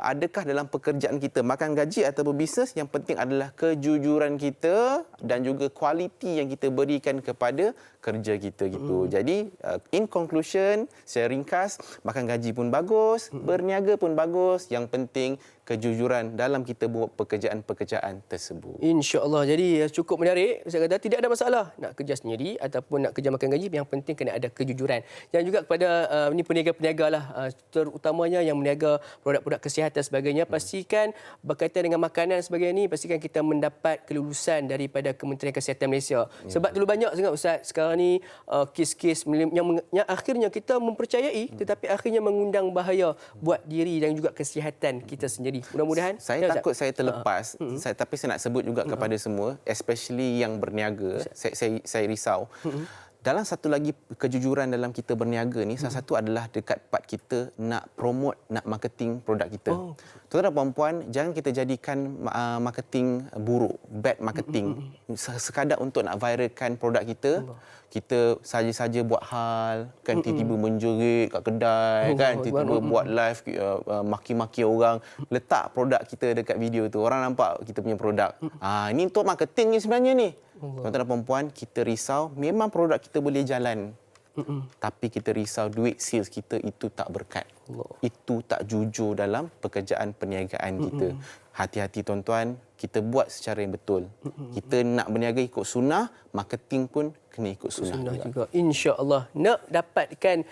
Adakah dalam pekerjaan kita, makan gaji ataupun bisnes, yang penting adalah kejujuran kita dan juga kualiti yang kita berikan kepada kerja kita gitu. Jadi in conclusion, saya ringkas, makan gaji pun bagus, berniaga pun bagus, yang penting kejujuran dalam kita buat pekerjaan-pekerjaan tersebut. InsyaAllah. Jadi cukup menarik. Saya kata tidak ada masalah nak kerja sendiri ataupun nak kerja makan gaji, yang penting kena ada kejujuran. Dan juga kepada ni peniaga-peniaga lah, terutamanya yang meniaga produk-produk kesihatan sebagainya, pastikan berkaitan dengan makanan sebagainya ni, pastikan kita mendapat kelulusan daripada Kementerian Kesihatan Malaysia. Sebab terlalu banyak sangat Ustaz sekarang ni kes-kes yang akhirnya kita mempercayai tetapi akhirnya mengundang bahaya buat diri dan juga kesihatan kita sendiri. Mudah-mudahan. Saya takut saya terlepas, tapi saya nak sebut juga kepada semua, especially yang berniaga. Saya risau. Dalam satu lagi kejujuran dalam kita berniaga ni, salah satu adalah dekat part kita nak promote, nak marketing produk kita. Tuan-tuan dan puan-puan, jangan kita jadikan marketing buruk, bad marketing. Sekadar untuk nak viralkan produk kita, kita saja-saja buat hal, kan tiba-tiba menjerit kat kedai, kan tiba-tiba buat live maki-maki orang, letak produk kita dekat video tu. Orang nampak kita punya produk. Ini untuk marketing ni sebenarnya ni. Tuan-tuan dan puan-puan, kita risau memang produk kita boleh jalan. Tapi kita risau duit sales kita itu tak berkat. Itu tak jujur dalam pekerjaan perniagaan kita. Hati-hati tuan-tuan, kita buat secara yang betul. Kita nak berniaga ikut sunnah, marketing pun kena ikut sunnah juga. InsyaAllah. Nak dapatkan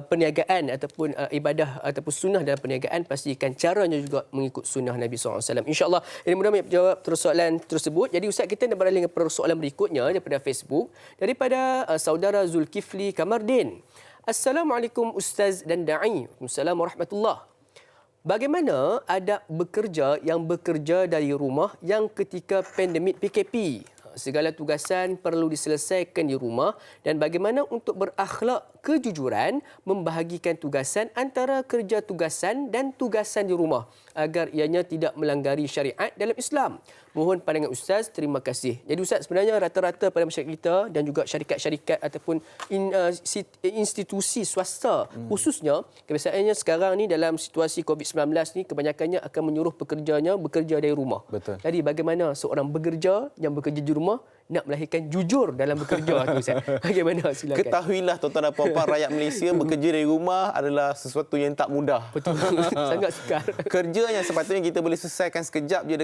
perniagaan ataupun ibadah ataupun sunnah dalam perniagaan, pastikan caranya juga mengikut sunnah Nabi SAW. InsyaAllah. Ini mudah-mudahan menjawab persoalan tersebut. Jadi Ustaz, kita nak beralih ke persoalan berikutnya daripada Facebook. Daripada saudara Zulkifli Kamardin. Assalamualaikum Ustaz dan Da'i. Assalamualaikum warahmatullahi. Bagaimana adab bekerja yang bekerja dari rumah yang ketika pandemik PKP? Segala tugasan perlu diselesaikan di rumah, dan bagaimana untuk berakhlak kejujuran membahagikan tugasan antara kerja tugasan dan tugasan di rumah agar ianya tidak melanggari syariat dalam Islam. Mohon pandangan Ustaz, terima kasih. Jadi Ustaz, sebenarnya rata-rata pada masyarakat kita dan juga syarikat-syarikat ataupun institusi swasta khususnya, kebiasaannya sekarang ni dalam situasi COVID-19 ni kebanyakannya akan menyuruh pekerjanya bekerja dari rumah. Betul. Jadi bagaimana seorang bekerja yang bekerja di rumah nak melahirkan jujur dalam bekerja tu Ustaz? Bagaimana, silakan. Ketahuilah tuan-tuan dan puan-puan rakyat Malaysia, bekerja dari rumah adalah sesuatu yang tak mudah. Betul. Sangat sukar. Kerja yang sepatutnya kita boleh selesaikan sekejap je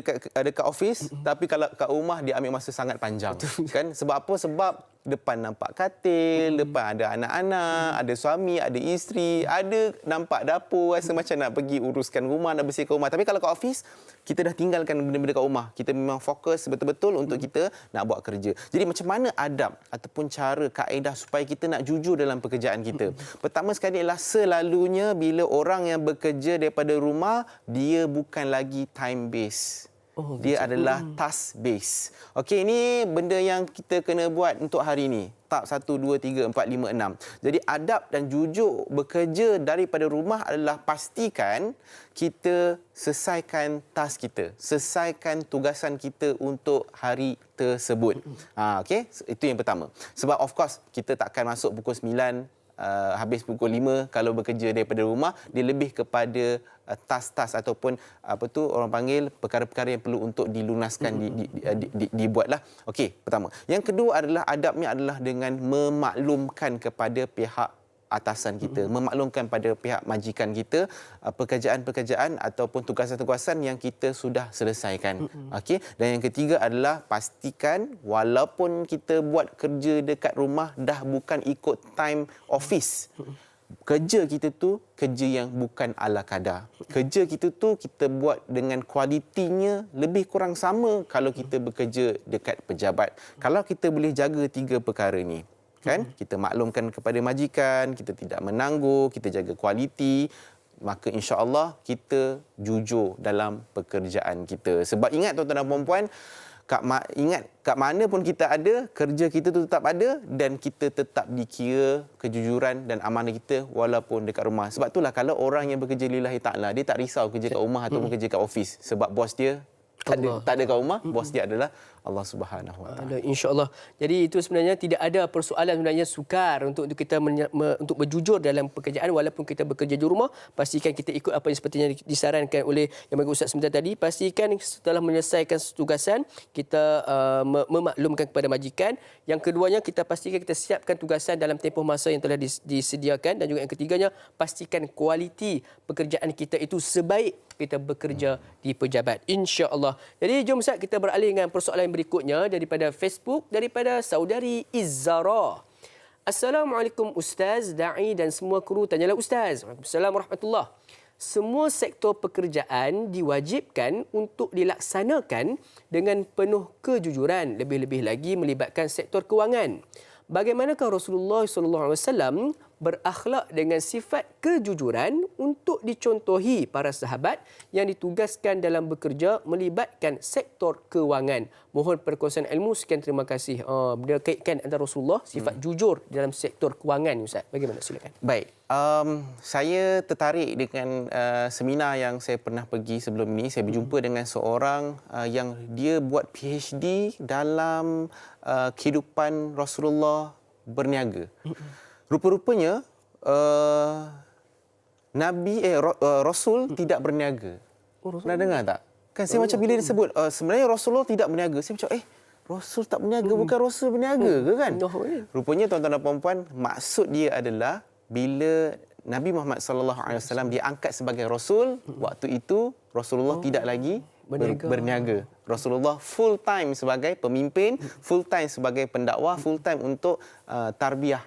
dekat office, tapi kalau kat rumah dia ambil masa sangat panjang. Kan? Sebab apa? Sebab depan nampak katil, depan ada anak-anak, ada suami, ada isteri, ada nampak dapur, rasa macam nak pergi uruskan rumah, nak bersihkan rumah. Tapi kalau kat office, kita dah tinggalkan benda-benda kat rumah. Kita memang fokus betul-betul untuk kita nak buat kerja. Jadi macam mana adab ataupun cara, kaedah supaya kita nak jujur dalam pekerjaan kita? Pertama sekali adalah selalunya bila orang yang bekerja daripada rumah, dia bukan lagi time based. Dia adalah task based. Okey, ini benda yang kita kena buat untuk hari ini. tahap 1, 2, 3, 4, 5, 6. Jadi adab dan jujur bekerja daripada rumah adalah pastikan kita selesaikan task kita, selesaikan tugasan kita untuk hari tersebut. Okey, itu yang pertama. Sebab of course kita takkan masuk pukul 9 habis pukul 5 kalau bekerja daripada rumah. Dia lebih kepada task-task ataupun orang panggil perkara-perkara yang perlu untuk dilunaskan, dibuatlah. Okey, pertama. Yang kedua adalah adabnya adalah dengan memaklumkan kepada pihak atasan kita, memaklumkan pada pihak majikan kita pekerjaan-pekerjaan ataupun tugasan-tugasan yang kita sudah selesaikan. Okey, dan yang ketiga adalah pastikan walaupun kita buat kerja dekat rumah dah bukan ikut time office. Kerja kita tu kerja yang bukan ala kadar. Kerja kita tu kita buat dengan kualitinya lebih kurang sama kalau kita bekerja dekat pejabat. Kalau kita boleh jaga 3 perkara ni, kan? Kita maklumkan kepada majikan, kita tidak menangguh, kita jaga kualiti, maka insya-Allah kita jujur dalam pekerjaan kita. Sebab ingat tuan-tuan dan puan-puan, ingat kat mana pun kita ada, kerja kita tu tetap ada dan kita tetap dikira kejujuran dan amanah kita walaupun dekat rumah. Sebab itulah kalau orang yang bekerja lillahi ta'ala, dia tak risau kerja kat rumah ataupun kerja kat office. Sebab bos dia tak ada kat rumah, bos dia adalah Allah Subhanahu Wa Taala. InsyaAllah. Jadi itu sebenarnya tidak ada persoalan sebenarnya sukar untuk kita untuk berjujur dalam pekerjaan walaupun kita bekerja di rumah. Pastikan kita ikut apa yang sepertinya disarankan oleh yang bagi Ustaz sebentar tadi. Pastikan setelah menyelesaikan tugasan kita memaklumkan kepada majikan. Yang keduanya kita pastikan kita siapkan tugasan dalam tempoh masa yang telah disediakan, dan juga yang ketiganya pastikan kualiti pekerjaan kita itu sebaik kita bekerja di pejabat, insya-Allah. Jadi jom Ustaz kita beralih dengan persoalan berikutnya daripada Facebook, daripada saudari Izzara. Assalamualaikum Ustaz, da'i dan semua kru, tanyalah Ustaz. Waalaikumsalam warahmatullahi. Semua sektor pekerjaan diwajibkan untuk dilaksanakan dengan penuh kejujuran, lebih-lebih lagi melibatkan sektor kewangan. Bagaimanakah Rasulullah SAW berakhlak dengan sifat kejujuran untuk dicontohi para sahabat yang ditugaskan dalam bekerja melibatkan sektor kewangan? Mohon perkongsian ilmu. Sekian, terima kasih. Dia kaitkan antara Rasulullah sifat jujur dalam sektor kewangan, Ustaz. Bagaimana? Silakan. Baik. Saya tertarik dengan seminar yang saya pernah pergi sebelum ini. Saya berjumpa dengan seorang yang dia buat PhD dalam kehidupan Rasulullah berniaga. Rupa-rupanya Rasul tidak berniaga. Pernah dengar tak? Kan saya macam bila dia sebut sebenarnya Rasulullah tidak berniaga, saya macam Rasul tak berniaga, bukan Rasul berniaga ke kan? Rupanya tuan-tuan dan puan-puan, maksud dia adalah bila Nabi Muhammad sallallahu alaihi wasallam diangkat sebagai rasul, waktu itu Rasulullah tidak lagi berniaga. Rasulullah full time sebagai pemimpin, full time sebagai pendakwah, full time untuk tarbiyah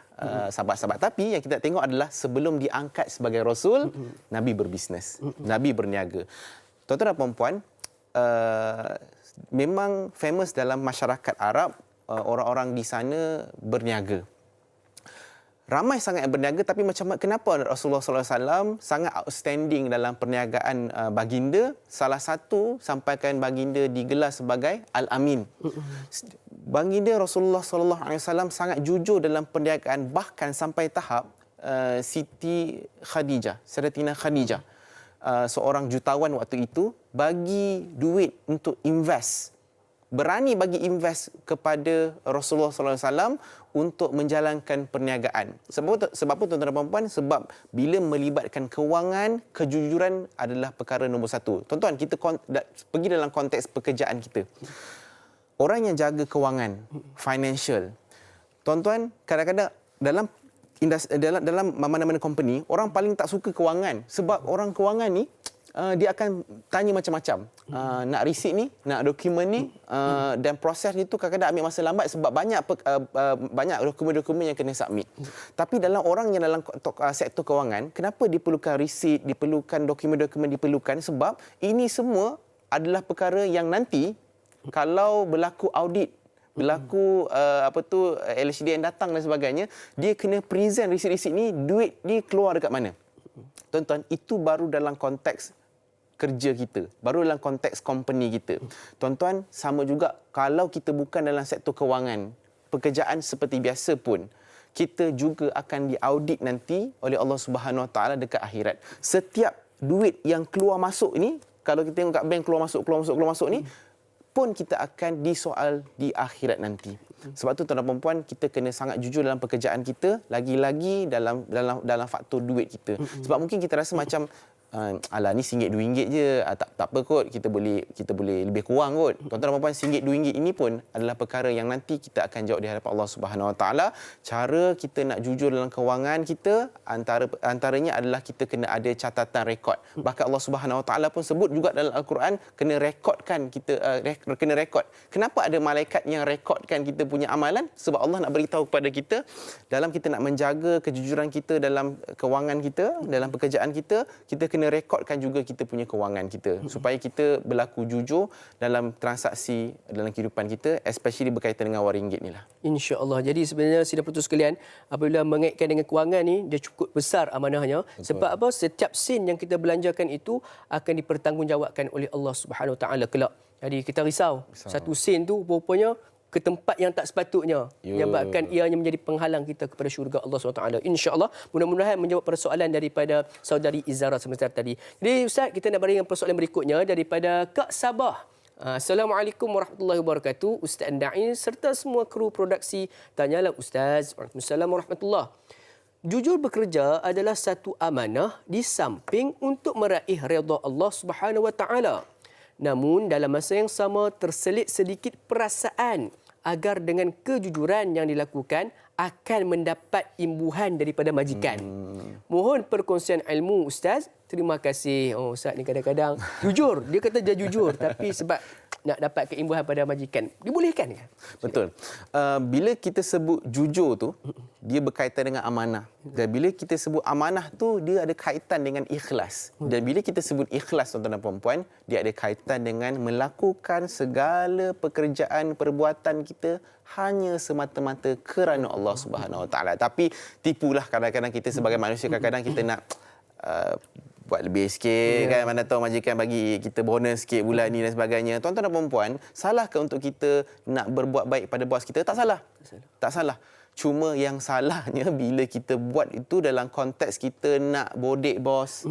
sahabat-sahabat. Tapi yang kita tengok adalah sebelum diangkat sebagai rasul, Nabi berbisnes, Nabi berniaga. Tuan-tuan dan puan-puan, memang famous dalam masyarakat Arab, orang-orang di sana berniaga. Ramai sangat yang berniaga, tapi kenapa Rasulullah SAW sangat outstanding dalam perniagaan baginda? Salah satu, sampaikan baginda digelar sebagai Al-Amin. Baginda Rasulullah SAW sangat jujur dalam perniagaan, bahkan sampai tahap Siti Khadijah, Sayyidatina Khadijah, seorang jutawan waktu itu, bagi duit untuk invest. Berani bagi invest kepada Rasulullah SAW untuk menjalankan perniagaan. Sebab apa tuan-tuan dan puan-puan? Sebab bila melibatkan kewangan, kejujuran adalah perkara nombor satu. Tuan-tuan, kita pergi dalam konteks pekerjaan kita. Orang yang jaga kewangan, financial. Tuan-tuan, kadang-kadang dalam mana-mana company, orang paling tak suka kewangan. Sebab orang kewangan ni, dia akan tanya macam-macam. Nak receipt ni, nak dokumen ni, dan proses itu kadang-kadang ambil masa lambat sebab banyak dokumen-dokumen yang kena submit. Tapi dalam orang yang dalam sektor kewangan, kenapa diperlukan receipt, diperlukan dokumen-dokumen, diperlukan? Sebab ini semua adalah perkara yang nanti kalau berlaku audit, berlaku LHDN datang dan sebagainya, dia kena present receipt-receipt ni, duit ni keluar dekat mana. Tuan-tuan, itu baru dalam konteks kerja kita, baru dalam konteks company kita. Tuan-tuan, sama juga kalau kita bukan dalam sektor kewangan, pekerjaan seperti biasa pun, kita juga akan diaudit nanti oleh Allah Subhanahu Wa Taala dekat akhirat. Setiap duit yang keluar masuk ni, kalau kita tengok kat bank keluar masuk ni, pun kita akan disoal di akhirat nanti. Sebab tu tuan-tuan dan puan, kita kena sangat jujur dalam pekerjaan kita, lagi-lagi dalam faktor duit kita. Sebab mungkin kita rasa macam alah ni RM1 RM2 je, tak apa kot, kita boleh lebih kurang kot. Tuan-tuan dan puan, RM1 RM2 ini pun adalah perkara yang nanti kita akan jawab di hadapan Allah Subhanahu Wa Taala. Cara kita nak jujur dalam kewangan kita, antaranya adalah kita kena ada catatan rekod. Bahkan Allah Subhanahu Wa Taala pun sebut juga dalam Al-Quran, kena rekodkan kita, kena rekod. Kenapa ada malaikat yang rekodkan kita punya amalan? Sebab Allah nak beritahu kepada kita, dalam kita nak menjaga kejujuran kita dalam kewangan kita, dalam pekerjaan kita, kita kena rekodkan juga kita punya kewangan kita, supaya kita berlaku jujur dalam transaksi dalam kehidupan kita, especially berkaitan dengan RM1 ni lah. InsyaAllah. Jadi sebenarnya sidang penonton sekalian, apabila mengaitkan dengan kewangan ni, dia cukup besar amanahnya. Betul. Sebab apa? Setiap sen yang kita belanjakan itu akan dipertanggungjawabkan oleh Allah Subhanahu Wa Taala kelak. Jadi kita risau. Satu sen tu rupanya ke tempat yang tak sepatutnya, yang bahkan ianya menjadi penghalang kita kepada syurga Allah SWT. InsyaAllah, mudah-mudahan menjawab persoalan daripada saudari Izara sebentar tadi. Jadi Ustaz, kita nak beri dengan persoalan berikutnya daripada Kak Sabah. Assalamualaikum warahmatullahi wabarakatuh. Ustaz Da'i serta semua kru produksi. Tanyalah Ustaz. Waalaikumsalam warahmatullahi. Jujur bekerja adalah satu amanah di samping untuk meraih redha Allah Subhanahu Wa Taala. Namun dalam masa yang sama terselit sedikit perasaan agar dengan kejujuran yang dilakukan akan mendapat imbuhan daripada majikan. Mohon perkongsian ilmu Ustaz. Terima kasih. Oh, Ustaz ni kadang-kadang jujur. Dia kata dia jujur tapi sebab nak dapat keimbuhan pada majikan. Dibolehkan ke? Betul. Bila kita sebut jujur tu, dia berkaitan dengan amanah. Dan bila kita sebut amanah tu, dia ada kaitan dengan ikhlas. Dan bila kita sebut ikhlas, tuan-tuan dan puan-puan, dia ada kaitan dengan melakukan segala pekerjaan, perbuatan kita hanya semata-mata kerana Allah Subhanahu Wa Taala. Tapi tipulah kadang-kadang kita sebagai manusia, kadang-kadang kita nak buat lebih sikit kan, mana tahu majikan bagi kita bonus sikit bulan ni dan sebagainya. Tuan-tuan dan puan-puan, salahkah untuk kita nak berbuat baik pada bos kita? Tak salah. Tak salah. Cuma yang salahnya bila kita buat itu dalam konteks kita nak bodek bos,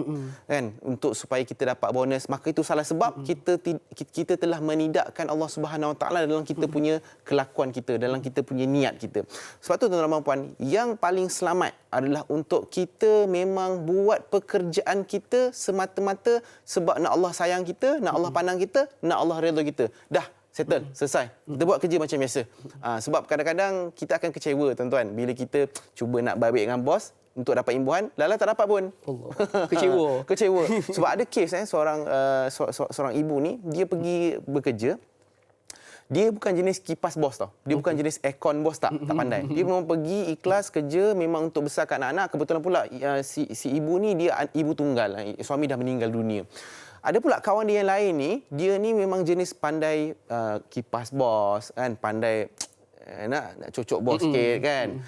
kan, untuk supaya kita dapat bonus, maka itu salah sebab kita telah menidakkan Allah Subhanahu Wa Taala dalam kita punya kelakuan kita, dalam kita punya niat kita. Sebab tu tuan-tuan dan puan, yang paling selamat adalah untuk kita memang buat pekerjaan kita semata-mata sebab nak Allah sayang kita, nak Allah pandang kita, nak Allah redha kita. Dah settle, selesai. Kita buat kerja macam biasa. Sebab kadang-kadang kita akan kecewa, tuan-tuan, bila kita cuba nak baik dengan bos untuk dapat imbuhan, lala tak dapat pun. Allah. Kecewa. Kecewa. Sebab ada kes seorang ibu ni, dia pergi bekerja. Dia bukan jenis kipas bos tau. Dia bukan jenis aircon bos, tak pandai. Dia memang pergi ikhlas kerja memang untuk besarkan anak-anak. Kebetulan pula si ibu ni dia ibu tunggal. Suami dah meninggal dunia. Ada pula kawan dia yang lain ni, dia ni memang jenis pandai kipas bos kan, pandai nak cocok bos sikit kan.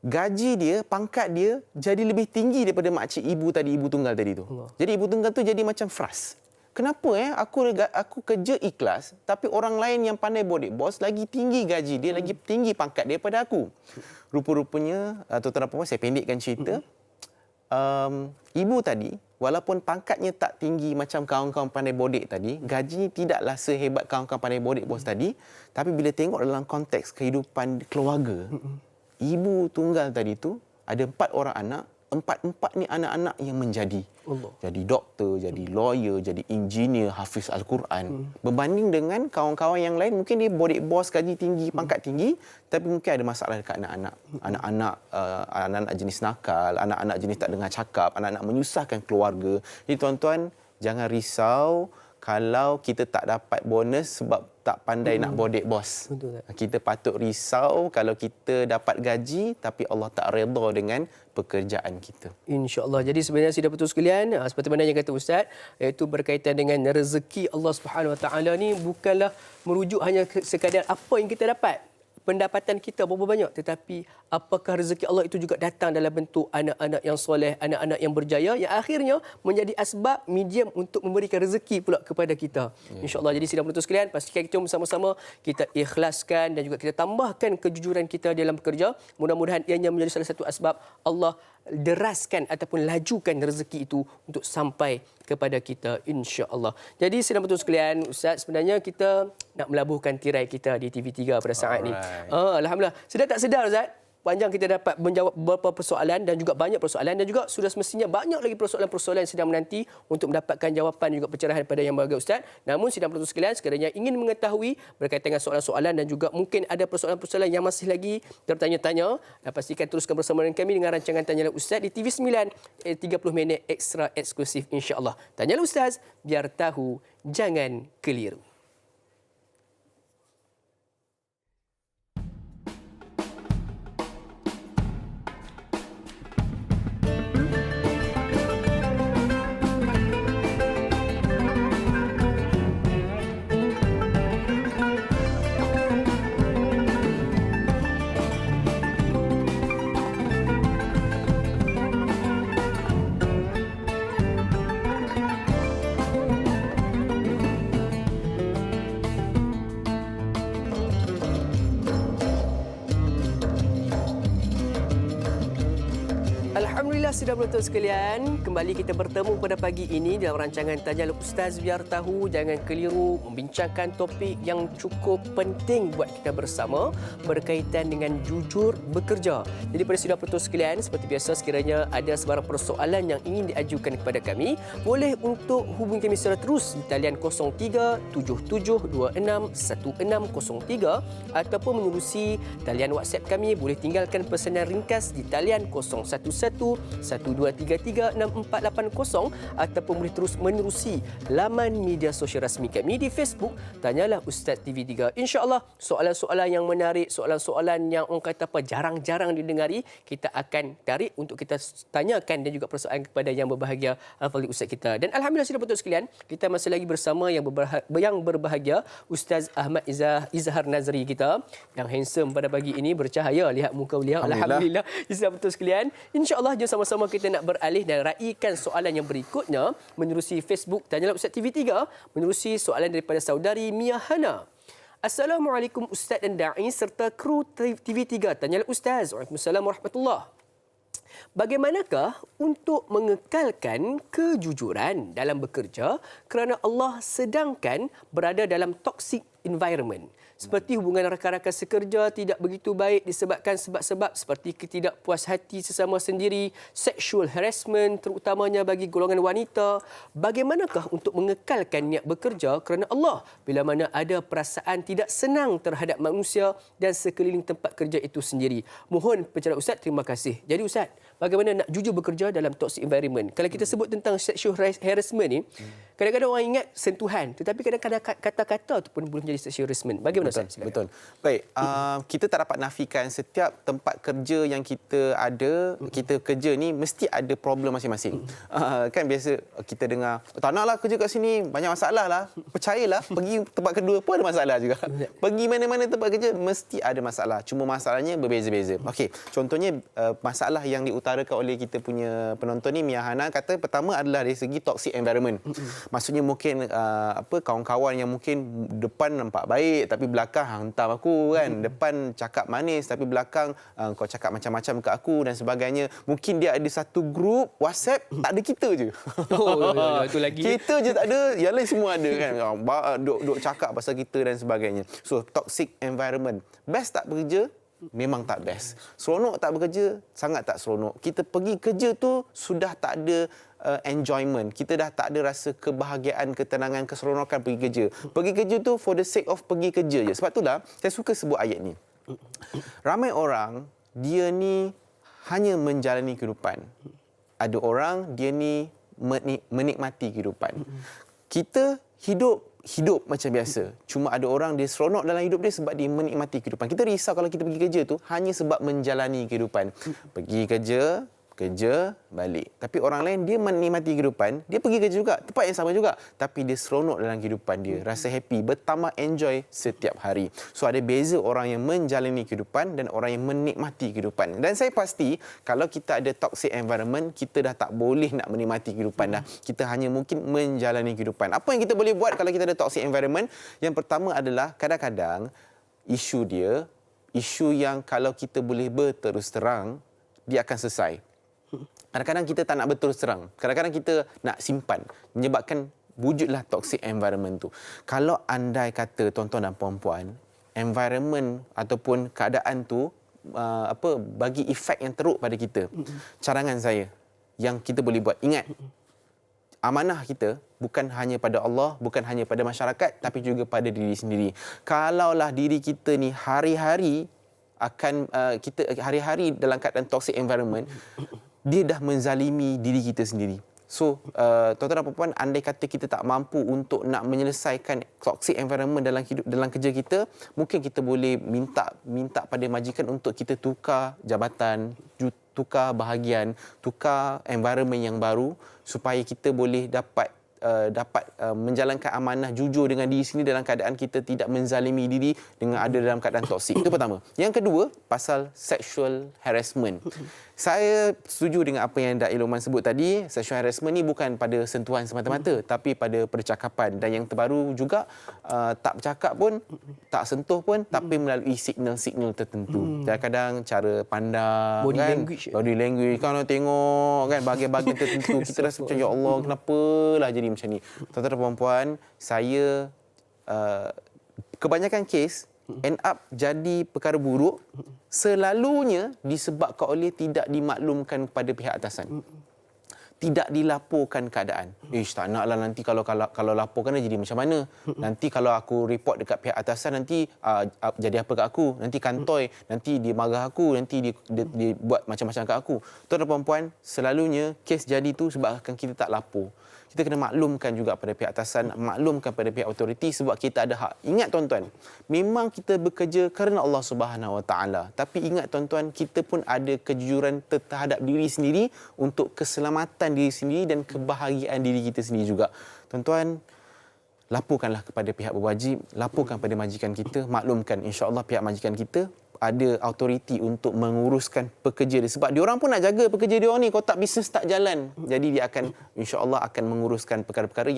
Gaji dia, pangkat dia jadi lebih tinggi daripada makcik ibu tunggal tadi tu. Jadi ibu tunggal tu jadi macam frust. Kenapa aku kerja ikhlas tapi orang lain yang pandai bodek bos lagi tinggi gaji dia, lagi tinggi pangkat dia daripada aku. Rupa-rupanya, tuan-tuan dan puan, saya pendekkan cerita. Ibu tadi, walaupun pangkatnya tak tinggi macam kawan-kawan pandai bodek tadi, gajinya tidaklah sehebat kawan-kawan pandai bodek bos tadi, tapi bila tengok dalam konteks kehidupan keluarga, ibu tunggal tadi tu ada 4 orang anak, empat ni anak-anak yang menjadi jadi doktor, jadi lawyer, jadi engineer, hafiz Al-Quran. Berbanding dengan kawan-kawan yang lain, mungkin dia bodek bos, gaji tinggi, pangkat tinggi, tapi mungkin ada masalah dekat anak-anak. Anak-anak jenis nakal, anak-anak jenis tak dengar cakap, anak-anak menyusahkan keluarga. Jadi tuan-tuan, jangan risau kalau kita tak dapat bonus sebab tak pandai nak bodek bos. Betul. Kita patut risau kalau kita dapat gaji tapi Allah tak redha dengan pekerjaan kita. InsyaAllah. Jadi sebenarnya sidang penonton sekalian, seperti mana yang kata Ustaz, iaitu berkaitan dengan rezeki Allah Subhanahu Wa Taala ni bukanlah merujuk hanya sekadar apa yang kita dapat. pendapatan kita berapa banyak, tetapi apakah rezeki Allah itu juga datang dalam bentuk anak-anak yang soleh, anak-anak yang berjaya, yang akhirnya menjadi asbab medium untuk memberikan rezeki pula kepada kita. InsyaAllah. Jadi sidang penonton sekalian, pastikan kita bersama-sama kita ikhlaskan dan juga kita tambahkan kejujuran kita dalam bekerja. Mudah-mudahan ianya menjadi salah satu asbab Allah deraskan ataupun lajukan rezeki itu untuk sampai kepada kita, insya-Allah. Jadi sidang penonton sekalian, Ustaz, sebenarnya kita nak melabuhkan tirai kita di TV3 pada saat ni. Alhamdulillah. Sedar tak sedar, Ustaz, panjang kita dapat menjawab beberapa persoalan dan juga banyak persoalan, dan juga sudah semestinya banyak lagi persoalan-persoalan yang sedang menanti untuk mendapatkan jawapan dan juga pencerahan daripada Yang Berbahagia Ustaz. Namun sidang penonton sekalian, sekiranya ingin mengetahui berkaitan dengan soalan-soalan dan juga mungkin ada persoalan-persoalan yang masih lagi tertanya-tanya, pastikan teruskan bersama dengan kami dengan rancangan Tanyalah Ustaz di TV9, 30 minit ekstra eksklusif, insya-Allah. Tanyalah Ustaz, biar tahu, jangan keliru. Alhamdulillah, sidang penonton sekalian, kembali kita bertemu pada pagi ini dalam rancangan Tanyalah Ustaz, biar tahu, jangan keliru, membincangkan topik yang cukup penting buat kita bersama berkaitan dengan jujur bekerja. Jadi pada sidang penonton sekalian, seperti biasa, sekiranya ada sebarang persoalan yang ingin diajukan kepada kami, boleh untuk hubungi kami secara terus di talian 0377261603 ataupun menerusi talian WhatsApp kami. Boleh tinggalkan pesanan ringkas di talian 0111-1233-6480 ataupun boleh terus menerusi laman media sosial rasmi kami di Facebook Tanyalah Ustaz TV3. InsyaAllah soalan-soalan yang menarik, soalan-soalan yang orang kata apa jarang-jarang didengari, kita akan tarik untuk kita tanyakan dan juga persoalan kepada Yang Berbahagia Al-Fadhil Ustaz kita. Dan Alhamdulillah sidang penonton sekalian, kita masih lagi bersama yang berbahagia Ustaz Ahmad Izhar Nazri kita yang handsome pada pagi ini, bercahaya lihat muka beliau. Alhamdulillah. Sidang penonton sekalian, InsyaAllah jom sama-sama kita nak beralih dan raikan soalan yang berikutnya menerusi Facebook Tanyalah Ustaz TV3, menerusi soalan daripada saudari Mia Hana. Assalamualaikum Ustaz dan Da'i serta kru TV3 Tanyalah Ustaz. Waalaikumsalam warahmatullahi. Bagaimanakah untuk mengekalkan kejujuran dalam bekerja kerana Allah sedangkan berada dalam toxic environment? Seperti hubungan rakan-rakan sekerja tidak begitu baik disebabkan sebab-sebab seperti ketidakpuashati sesama sendiri, sexual harassment terutamanya bagi golongan wanita. Bagaimanakah untuk mengekalkan niat bekerja kerana Allah bila mana ada perasaan tidak senang terhadap manusia dan sekeliling tempat kerja itu sendiri? Mohon pencerahan Ustaz, terima kasih. Jadi Ustaz, bagaimana nak jujur bekerja dalam toxic environment? Kalau kita sebut tentang sexual harassment ni, kadang-kadang orang ingat sentuhan, tetapi kadang-kadang kata-kata itu pun boleh menjadi sexual harassment. Bagaimana Ustaz? Betul. Baik, kita tak dapat nafikan setiap tempat kerja yang kita ada, kita kerja ni mesti ada problem masing-masing. Kan biasa kita dengar, tak naklah kerja kat sini, banyak masalah lah. Percayalah, pergi tempat kedua pun ada masalah juga. Pergi mana-mana tempat kerja mesti ada masalah. Cuma masalahnya berbeza-beza. Okey, contohnya masalah yang diutarakan oleh kita punya penonton ni, Mia Hana kata pertama adalah dari segi toxic environment. Maksudnya mungkin kawan-kawan yang mungkin depan nampak baik tapi belakang hantam aku kan. Depan cakap manis tapi belakang kau cakap macam-macam ke aku dan sebagainya. Mungkin dia ada satu grup WhatsApp, tak ada kita je. Itu lagi. Kita je tak ada, yang lain semua ada kan. Duk cakap pasal kita dan sebagainya. So toxic environment. Best tak bekerja? Memang tak best. Seronok tak bekerja? Sangat tak seronok. Kita pergi kerja tu sudah tak ada enjoyment. Kita dah tak ada rasa kebahagiaan, ketenangan, keseronokan pergi kerja. Pergi kerja tu for the sake of pergi kerja je. Sebab itulah saya suka sebut ayat ni. Ramai orang dia ni hanya menjalani kehidupan. Ada orang dia ni menikmati kehidupan. Kita hidup macam biasa. Cuma ada orang dia seronok dalam hidup dia sebab dia menikmati kehidupan. Kita risau kalau kita pergi kerja tu hanya sebab menjalani kehidupan. Pergi kerja, kerja, balik. Tapi orang lain dia menikmati kehidupan, dia pergi kerja juga, tempat yang sama juga, tapi dia seronok dalam kehidupan dia, rasa happy, bertambah enjoy setiap hari. So ada beza orang yang menjalani kehidupan dan orang yang menikmati kehidupan. Dan saya pasti kalau kita ada toxic environment, kita dah tak boleh nak menikmati kehidupan dah. Kita hanya mungkin menjalani kehidupan. Apa yang kita boleh buat kalau kita ada toxic environment? Yang pertama adalah kadang-kadang isu yang kalau kita boleh berterus terang, dia akan selesai. Kadang-kadang kita tak nak berterus terang. Kadang-kadang kita nak simpan. Menyebabkan wujudlah toxic environment tu. Kalau andai kata tuan-tuan dan puan-puan, environment ataupun keadaan tu bagi efek yang teruk pada kita. Carangan saya yang kita boleh buat. Ingat, amanah kita bukan hanya pada Allah, bukan hanya pada masyarakat, tapi juga pada diri sendiri. Kalaulah diri kita ni hari-hari dalam keadaan toxic environment, dia dah menzalimi diri kita sendiri. So, tuan-tuan dan puan-puan, andai kata kita tak mampu untuk nak menyelesaikan toxic environment dalam kerja kita, mungkin kita boleh minta pada majikan untuk kita tukar jabatan, tukar bahagian, tukar environment yang baru supaya kita boleh dapat menjalankan amanah jujur dengan diri sendiri dalam keadaan kita tidak menzalimi diri dengan ada dalam keadaan toksik. Itu pertama. Yang kedua, pasal sexual harassment. Saya setuju dengan apa yang Datuk Iloman sebut tadi. Sexual harassment ni bukan pada sentuhan semata-mata, tapi pada percakapan. Dan yang terbaru juga, tak bercakap pun, tak sentuh pun, tapi melalui signal-signal tertentu. Kadang-kadang cara pandang, body language. Kalau tengok kan bahagian-bahagian tertentu, kita rasa macam, ya Allah, kenapalah jadi macam ni. Tuan-tuan dan puan-puan, saya kebanyakan kes end up jadi perkara buruk selalunya disebabkan oleh tidak dimaklumkan kepada pihak atasan. Tidak dilaporkan keadaan. Tak naklah nanti kalau laporkan jadi macam mana. Nanti kalau aku report dekat pihak atasan, nanti jadi apa kat aku. Nanti kantoi, nanti dia marah aku, nanti dia buat macam-macam kat aku. Tuan dan puan-puan, selalunya kes jadi tu sebabkan kita tak lapor. Kita kena maklumkan juga pada pihak atasan, maklumkan pada pihak autoriti sebab kita ada hak. Ingat tuan-tuan, memang kita bekerja kerana Allah Subhanahu Wa Taala. Tapi ingat tuan-tuan, kita pun ada kejujuran terhadap diri sendiri untuk keselamatan diri sendiri dan kebahagiaan diri kita sendiri juga. Tuan-tuan, laporkanlah kepada pihak berwajib, laporkan pada majikan kita, maklumkan, insya-Allah pihak majikan kita ada autoriti untuk menguruskan pekerja dia. Sebab diorang pun nak jaga pekerja diorang ni. Kalau tak, bisnes tak jalan. Jadi dia akan, insya-Allah akan menguruskan perkara-perkara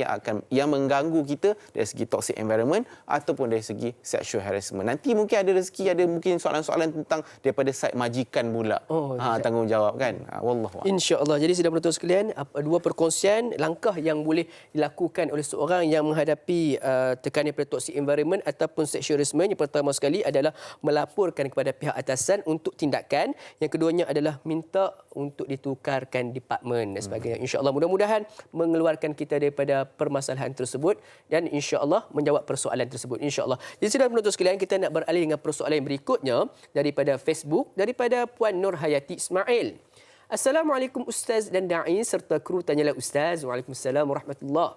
yang mengganggu kita dari segi toxic environment ataupun dari segi sexual harassment. Nanti mungkin ada rezeki, ada mungkin soalan-soalan tentang daripada side majikan pula. Tanggungjawab kan. Wallahu a'lam. InsyaAllah. Jadi sidang penonton sekalian, dua perkongsian langkah yang boleh dilakukan oleh seorang yang menghadapi tekanan daripada toxic environment ataupun sexual harassment. Yang pertama sekali adalah melaporkan kepada pihak atasan untuk tindakan. Yang keduanya adalah minta untuk ditukarkan departmen dan sebagainya. InsyaAllah mudah-mudahan mengeluarkan kita daripada permasalahan tersebut dan insyaAllah menjawab persoalan tersebut. InsyaAllah. Jadi sidang penonton sekalian, kita nak beralih dengan persoalan yang berikutnya daripada Facebook, daripada Puan Nur Hayati Ismail. Assalamualaikum Ustaz dan Da'i serta kru Tanyalah Ustaz. Waalaikumsalam warahmatullahi.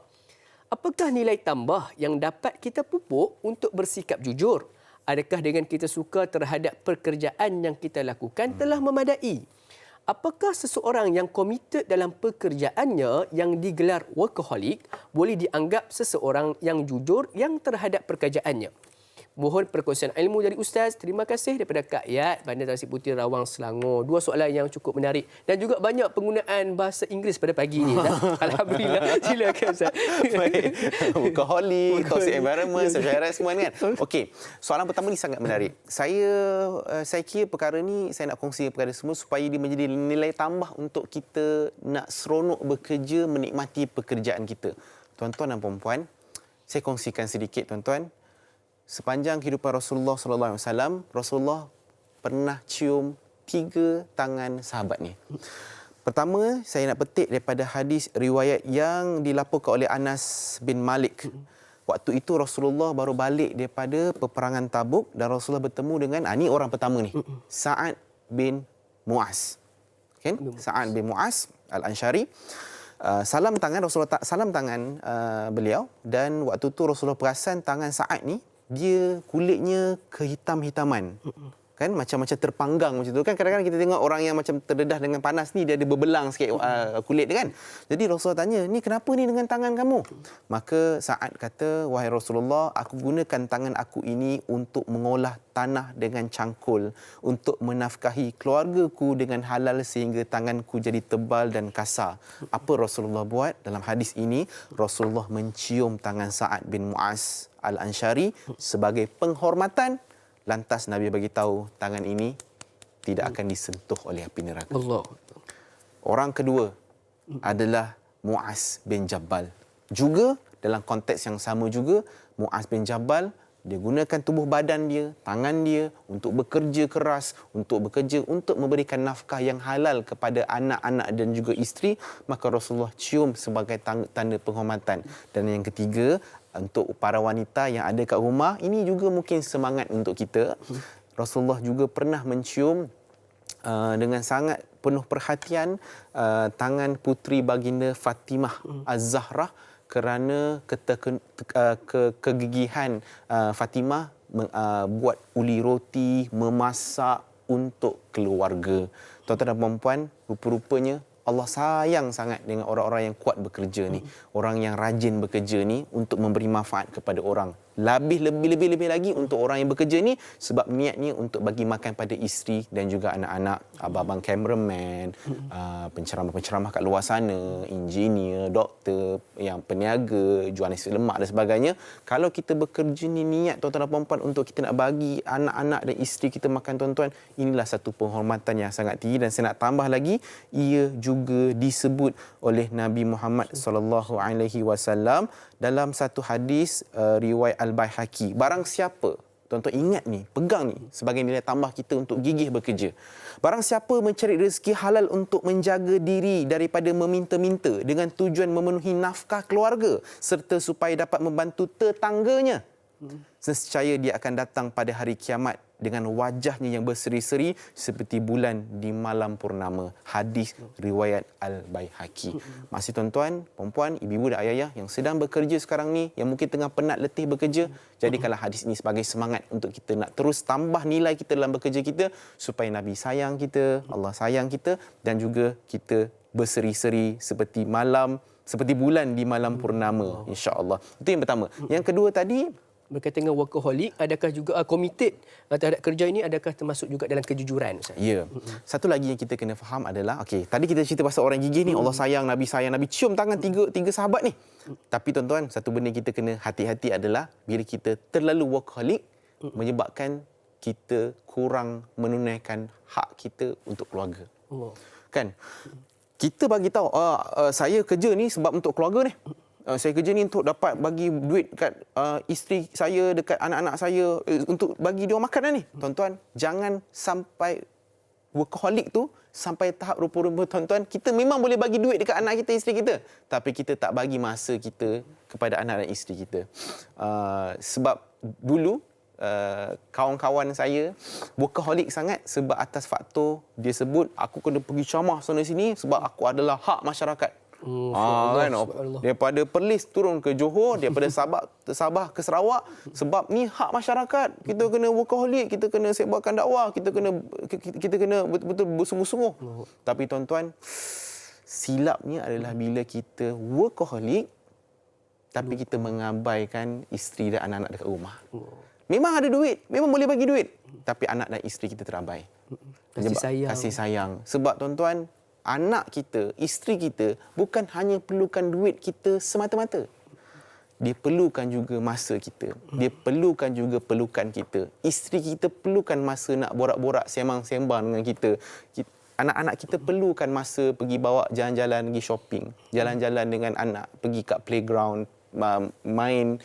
Apakah nilai tambah yang dapat kita pupuk untuk bersikap jujur? Adakah dengan kita suka terhadap pekerjaan yang kita lakukan telah memadai? Apakah seseorang yang komited dalam pekerjaannya yang digelar workaholic boleh dianggap seseorang yang jujur yang terhadap pekerjaannya? Mohon perkongsian ilmu dari Ustaz. Terima kasih daripada Kak Yat, Bandar Tasik Putih, Rawang, Selangor. Dua soalan yang cukup menarik dan juga banyak penggunaan bahasa Inggeris pada pagi ini. Alhamdulillah. Silakan Ustaz. Baik. Workaholic, toxic environment, sexual harassment kan. Okey, soalan pertama ni sangat menarik. Saya kira perkara ni saya nak kongsi perkara semua supaya dia menjadi nilai tambah untuk kita nak seronok bekerja, menikmati pekerjaan kita. Tuan-tuan dan puan-puan, saya kongsikan sedikit tuan-tuan. Sepanjang kehidupan Rasulullah sallallahu alaihi wasallam, Rasulullah pernah cium 3 tangan sahabat ni. Pertama, saya nak petik daripada hadis riwayat yang dilaporkan oleh Anas bin Malik. Waktu itu Rasulullah baru balik daripada peperangan Tabuk dan Rasulullah bertemu dengan ni orang pertama ni, Sa'ad bin Mu'az. Kan? Sa'ad bin Mu'az Al-Ansyari. Salam tangan Rasulullah, salam tangan beliau, dan waktu tu Rasulullah perasan tangan Sa'ad ni dia kulitnya kehitam-hitaman. kan macam terpanggang macam tu kan. Kadang-kadang kita tengok orang yang macam terdedah dengan panas ni, dia ada berbelang sikit kulit dia kan. Jadi Rasulullah tanya, ni kenapa ni dengan tangan kamu? Maka Sa'ad kata, wahai Rasulullah, aku gunakan tangan aku ini untuk mengolah tanah dengan cangkul, untuk menafkahi keluargaku dengan halal sehingga tanganku jadi tebal dan kasar. Apa Rasulullah buat? Dalam hadis ini, Rasulullah mencium tangan Sa'ad bin Mu'az Al-Ansyari sebagai penghormatan. Lantas Nabi bagi tahu tangan ini tidak akan disentuh oleh api neraka. Allah. Orang kedua adalah Mu'az bin Jabal. Juga dalam konteks yang sama juga, Mu'az bin Jabal, dia gunakan tubuh badan dia, tangan dia untuk bekerja keras, untuk memberikan nafkah yang halal kepada anak-anak dan juga isteri. Maka Rasulullah cium sebagai tanda penghormatan. Dan yang ketiga, untuk para wanita yang ada kat rumah, ini juga mungkin semangat untuk kita. Rasulullah juga pernah mencium dengan sangat penuh perhatian tangan puteri baginda Fatimah Az-Zahra, kerana kegigihan Fatimah buat uli roti, memasak untuk keluarga. Tuan-tuan dan puan-puan, rupa-rupanya Allah sayang sangat dengan orang-orang yang kuat bekerja ni, orang yang rajin bekerja ni untuk memberi manfaat kepada orang. Lebih lagi untuk orang yang bekerja ni, sebab niatnya untuk bagi makan pada isteri dan juga anak-anak, abang-abang cameraman, penceramah-penceramah kat luar sana, engineer, doktor, yang peniaga, jual nasi lemak dan sebagainya. Kalau kita bekerja ni niat tuan-tuan dan puan-puan untuk kita nak bagi anak-anak dan isteri kita makan, tuan-tuan, inilah satu penghormatan yang sangat tinggi. Dan saya nak tambah lagi, ia juga disebut oleh Nabi Muhammad sallallahu alaihi wasallam dalam satu hadis riwayat Al-Baihaqi. Barang siapa, tuan-tuan ingat ni, pegang ni sebagai nilai tambah kita untuk gigih bekerja. Barang siapa mencari rezeki halal untuk menjaga diri daripada meminta-minta dengan tujuan memenuhi nafkah keluarga serta supaya dapat membantu tetangganya, nescaya dia akan datang pada hari kiamat dengan wajahnya yang berseri-seri seperti bulan di malam purnama. Hadis riwayat Al-Baihaqi. Masih tuan-tuan, perempuan, ibu-ibu dan ayah-ayah yang sedang bekerja sekarang ni, yang mungkin tengah penat letih bekerja, jadikanlah hadis ini sebagai semangat untuk kita nak terus tambah nilai kita dalam bekerja kita, supaya Nabi sayang kita, Allah sayang kita, dan juga kita berseri-seri seperti bulan di malam purnama, insya-Allah. Itu yang pertama. Yang kedua tadi, Berkaitan dengan workaholic, adakah juga committed terhadap kerja ini, adakah termasuk juga dalam kejujuran, Ustaz? Ya. Satu lagi yang kita kena faham adalah, okey, tadi kita cerita pasal orang gigih ni, Allah sayang, Nabi cium tangan tiga sahabat ni. Tapi tuan-tuan, satu benda kita kena hati-hati adalah bila kita terlalu workaholic, menyebabkan kita kurang menunaikan hak kita untuk keluarga. Kan? Kita bagi tahu, saya kerja ni sebab untuk keluarga ni. Saya kerja ni untuk dapat bagi duit dekat isteri saya, dekat anak-anak saya, untuk bagi dia makan dah ni. Tuan-tuan, jangan sampai workaholic tu sampai tahap rupa-rupa, tuan-tuan, kita memang boleh bagi duit dekat anak kita, isteri kita, tapi kita tak bagi masa kita kepada anak dan isteri kita. Sebab dulu kawan-kawan saya workaholic sangat sebab atas faktor dia sebut, aku kena pergi ceramah sana sini sebab aku adalah hak masyarakat. Kan? Daripada Perlis turun ke Johor, daripada Sabah ke Sarawak, sebab ni hak masyarakat. Kita kena workaholic, kita kena sebarkan dakwah, kita kena betul-betul bersungguh-sungguh. Tapi tuan-tuan, silapnya adalah bila kita workaholic tapi kita mengabaikan isteri dan anak-anak dekat rumah. Memang ada duit, memang boleh bagi duit, tapi anak dan isteri kita terabai. Kasih sayang. Sebab tuan-tuan, anak kita, isteri kita bukan hanya perlukan duit kita semata-mata. Dia perlukan juga masa kita. Dia perlukan juga pelukan kita. Isteri kita perlukan masa nak borak-borak, sembang-sembang dengan kita. Anak-anak kita perlukan masa pergi bawa jalan-jalan, pergi shopping, jalan-jalan dengan anak, pergi kat playground, main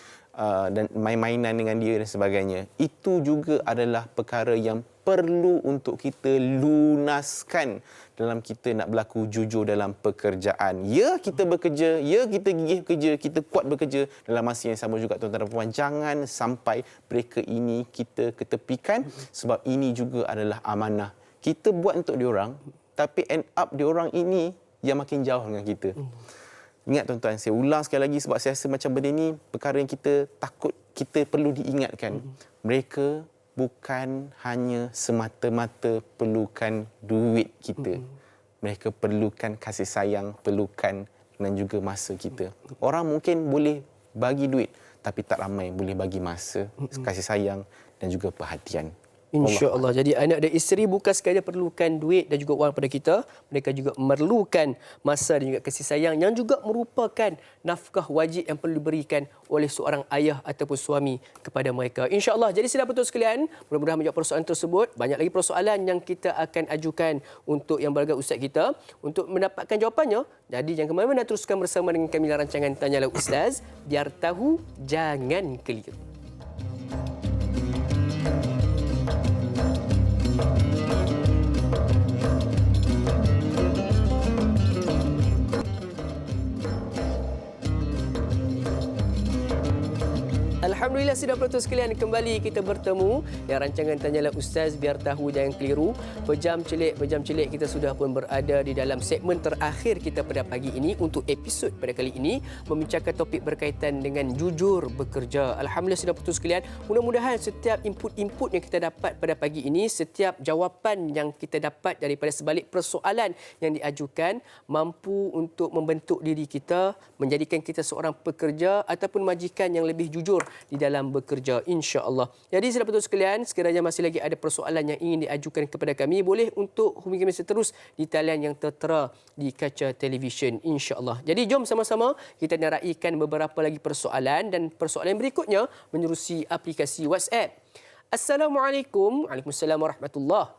dan main-mainan dengan dia dan sebagainya. Itu juga adalah perkara yang perlu untuk kita lunaskan dalam kita nak berlaku jujur dalam pekerjaan. Ya, kita bekerja, ya, kita gigih bekerja, kita kuat bekerja, dalam masa yang sama juga tuan-tuan dan puan, jangan sampai mereka ini kita ketepikan, sebab ini juga adalah amanah. Kita buat untuk diorang, tapi end up diorang ini yang makin jauh dengan kita. Ingat tuan-tuan, saya ulang sekali lagi sebab saya rasa macam benda ni perkara yang kita takut, kita perlu diingatkan. Mereka bukan hanya semata-mata perlukan duit kita. Mereka perlukan kasih sayang, perlukan dan juga masa kita. Orang mungkin boleh bagi duit, tapi tak ramai boleh bagi masa, kasih sayang dan juga perhatian. InsyaAllah. Jadi anak dan isteri bukan sekadar perlukan duit dan juga wang pada kita. Mereka juga memerlukan masa dan juga kasih sayang yang juga merupakan nafkah wajib yang perlu diberikan oleh seorang ayah ataupun suami kepada mereka. InsyaAllah. Jadi sila betul sekalian, mudah-mudahan menjawab persoalan tersebut. Banyak lagi persoalan yang kita akan ajukan untuk yang beragam ustaz kita untuk mendapatkan jawapannya. Jadi jangan ke mana-mana, teruskan bersama dengan kami dalam rancangan Tanyalah Ustaz. Biar tahu, jangan keliru. Alhamdulillah sudah penonton sekalian, kembali kita bertemu dalam rancangan Tanyalah Ustaz, biar tahu jangan keliru. Pejam celik kita sudah pun berada di dalam segmen terakhir kita pada pagi ini untuk episod pada kali ini membincangkan topik berkaitan dengan jujur bekerja. Alhamdulillah sudah penonton sekalian, mudah-mudahan setiap input-input yang kita dapat pada pagi ini, setiap jawapan yang kita dapat daripada sebalik persoalan yang diajukan mampu untuk membentuk diri kita, menjadikan kita seorang pekerja ataupun majikan yang lebih jujur di dalam bekerja, insya-Allah. Jadi saudara penonton sekalian, sekiranya masih lagi ada persoalan yang ingin diajukan kepada kami, boleh untuk hubungi kami seterus di talian yang tertera di kaca televisyen, insya-Allah. Jadi jom sama-sama kita naraikan beberapa lagi persoalan, dan persoalan berikutnya menerusi aplikasi WhatsApp. Assalamualaikum. Waalaikumsalam warahmatullahi.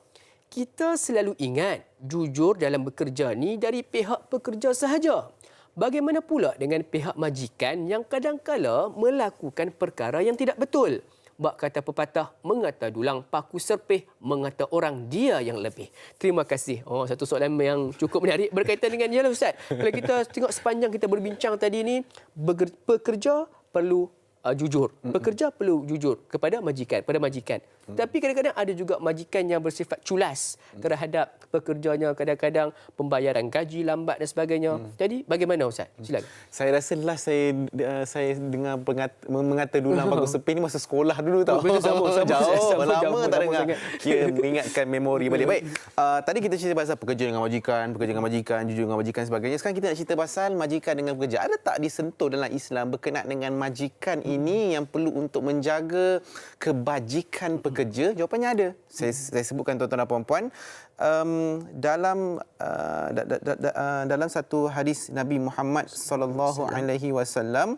Kita selalu ingat jujur dalam bekerja ni dari pihak pekerja sahaja. Bagaimana pula dengan pihak majikan yang kadang-kala melakukan perkara yang tidak betul? Bak kata pepatah, mengata dulang paku serpih, mengata orang dia yang lebih. Terima kasih. Satu soalan yang cukup menarik berkaitan dengan dia lah Ustaz. Kalau kita tengok sepanjang kita berbincang tadi ni, pekerja perlu jujur. Pekerja perlu jujur kepada majikan, Tapi kadang-kadang ada juga majikan yang bersifat culas terhadap pekerjanya, kadang-kadang pembayaran gaji lambat dan sebagainya. Jadi bagaimana Ustaz? Silakan. Saya rasa last saya dengar mengata dulang paku serpih ni masa sekolah dulu tau. Sama, lama tak dengar. Kira mengingatkan memori balik. Baik. Tadi kita cerita pasal pekerja dengan majikan, jujur dengan majikan sebagainya. Sekarang kita nak cerita pasal majikan dengan pekerja. Ada tak disentuh dalam Islam berkenaan dengan majikan ini yang perlu untuk menjaga kebajikan pekerja? Jawapannya ada. Saya sebutkan tuan-tuan dan puan-puan. Dalam satu hadis Nabi Muhammad sallallahu alaihi wasallam,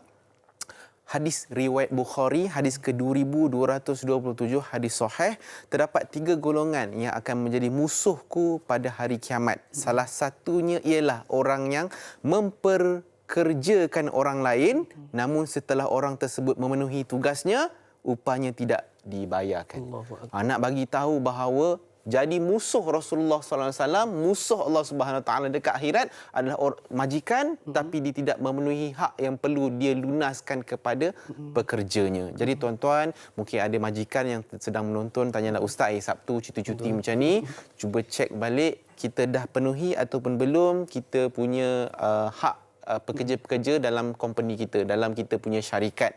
hadis riwayat Bukhari, hadis ke-2227, hadis sahih, terdapat 3 golongan yang akan menjadi musuhku pada hari kiamat. Salah satunya ialah orang yang memperkerjakan orang lain, namun setelah orang tersebut memenuhi tugasnya, upahnya tidak dibayarkan. Nak bagi tahu bahawa jadi musuh Rasulullah sallallahu alaihi wasallam, musuh Allah Subhanahu Wa Taala dekat akhirat adalah majikan, tapi dia tidak memenuhi hak yang perlu dia lunaskan kepada pekerjanya. Jadi tuan-tuan, mungkin ada majikan yang sedang menonton, tanyalah Ustaz, Sabtu cuti macam ni, cuba cek balik kita dah penuhi ataupun belum kita punya hak pekerja-pekerja dalam company kita, dalam kita punya syarikat.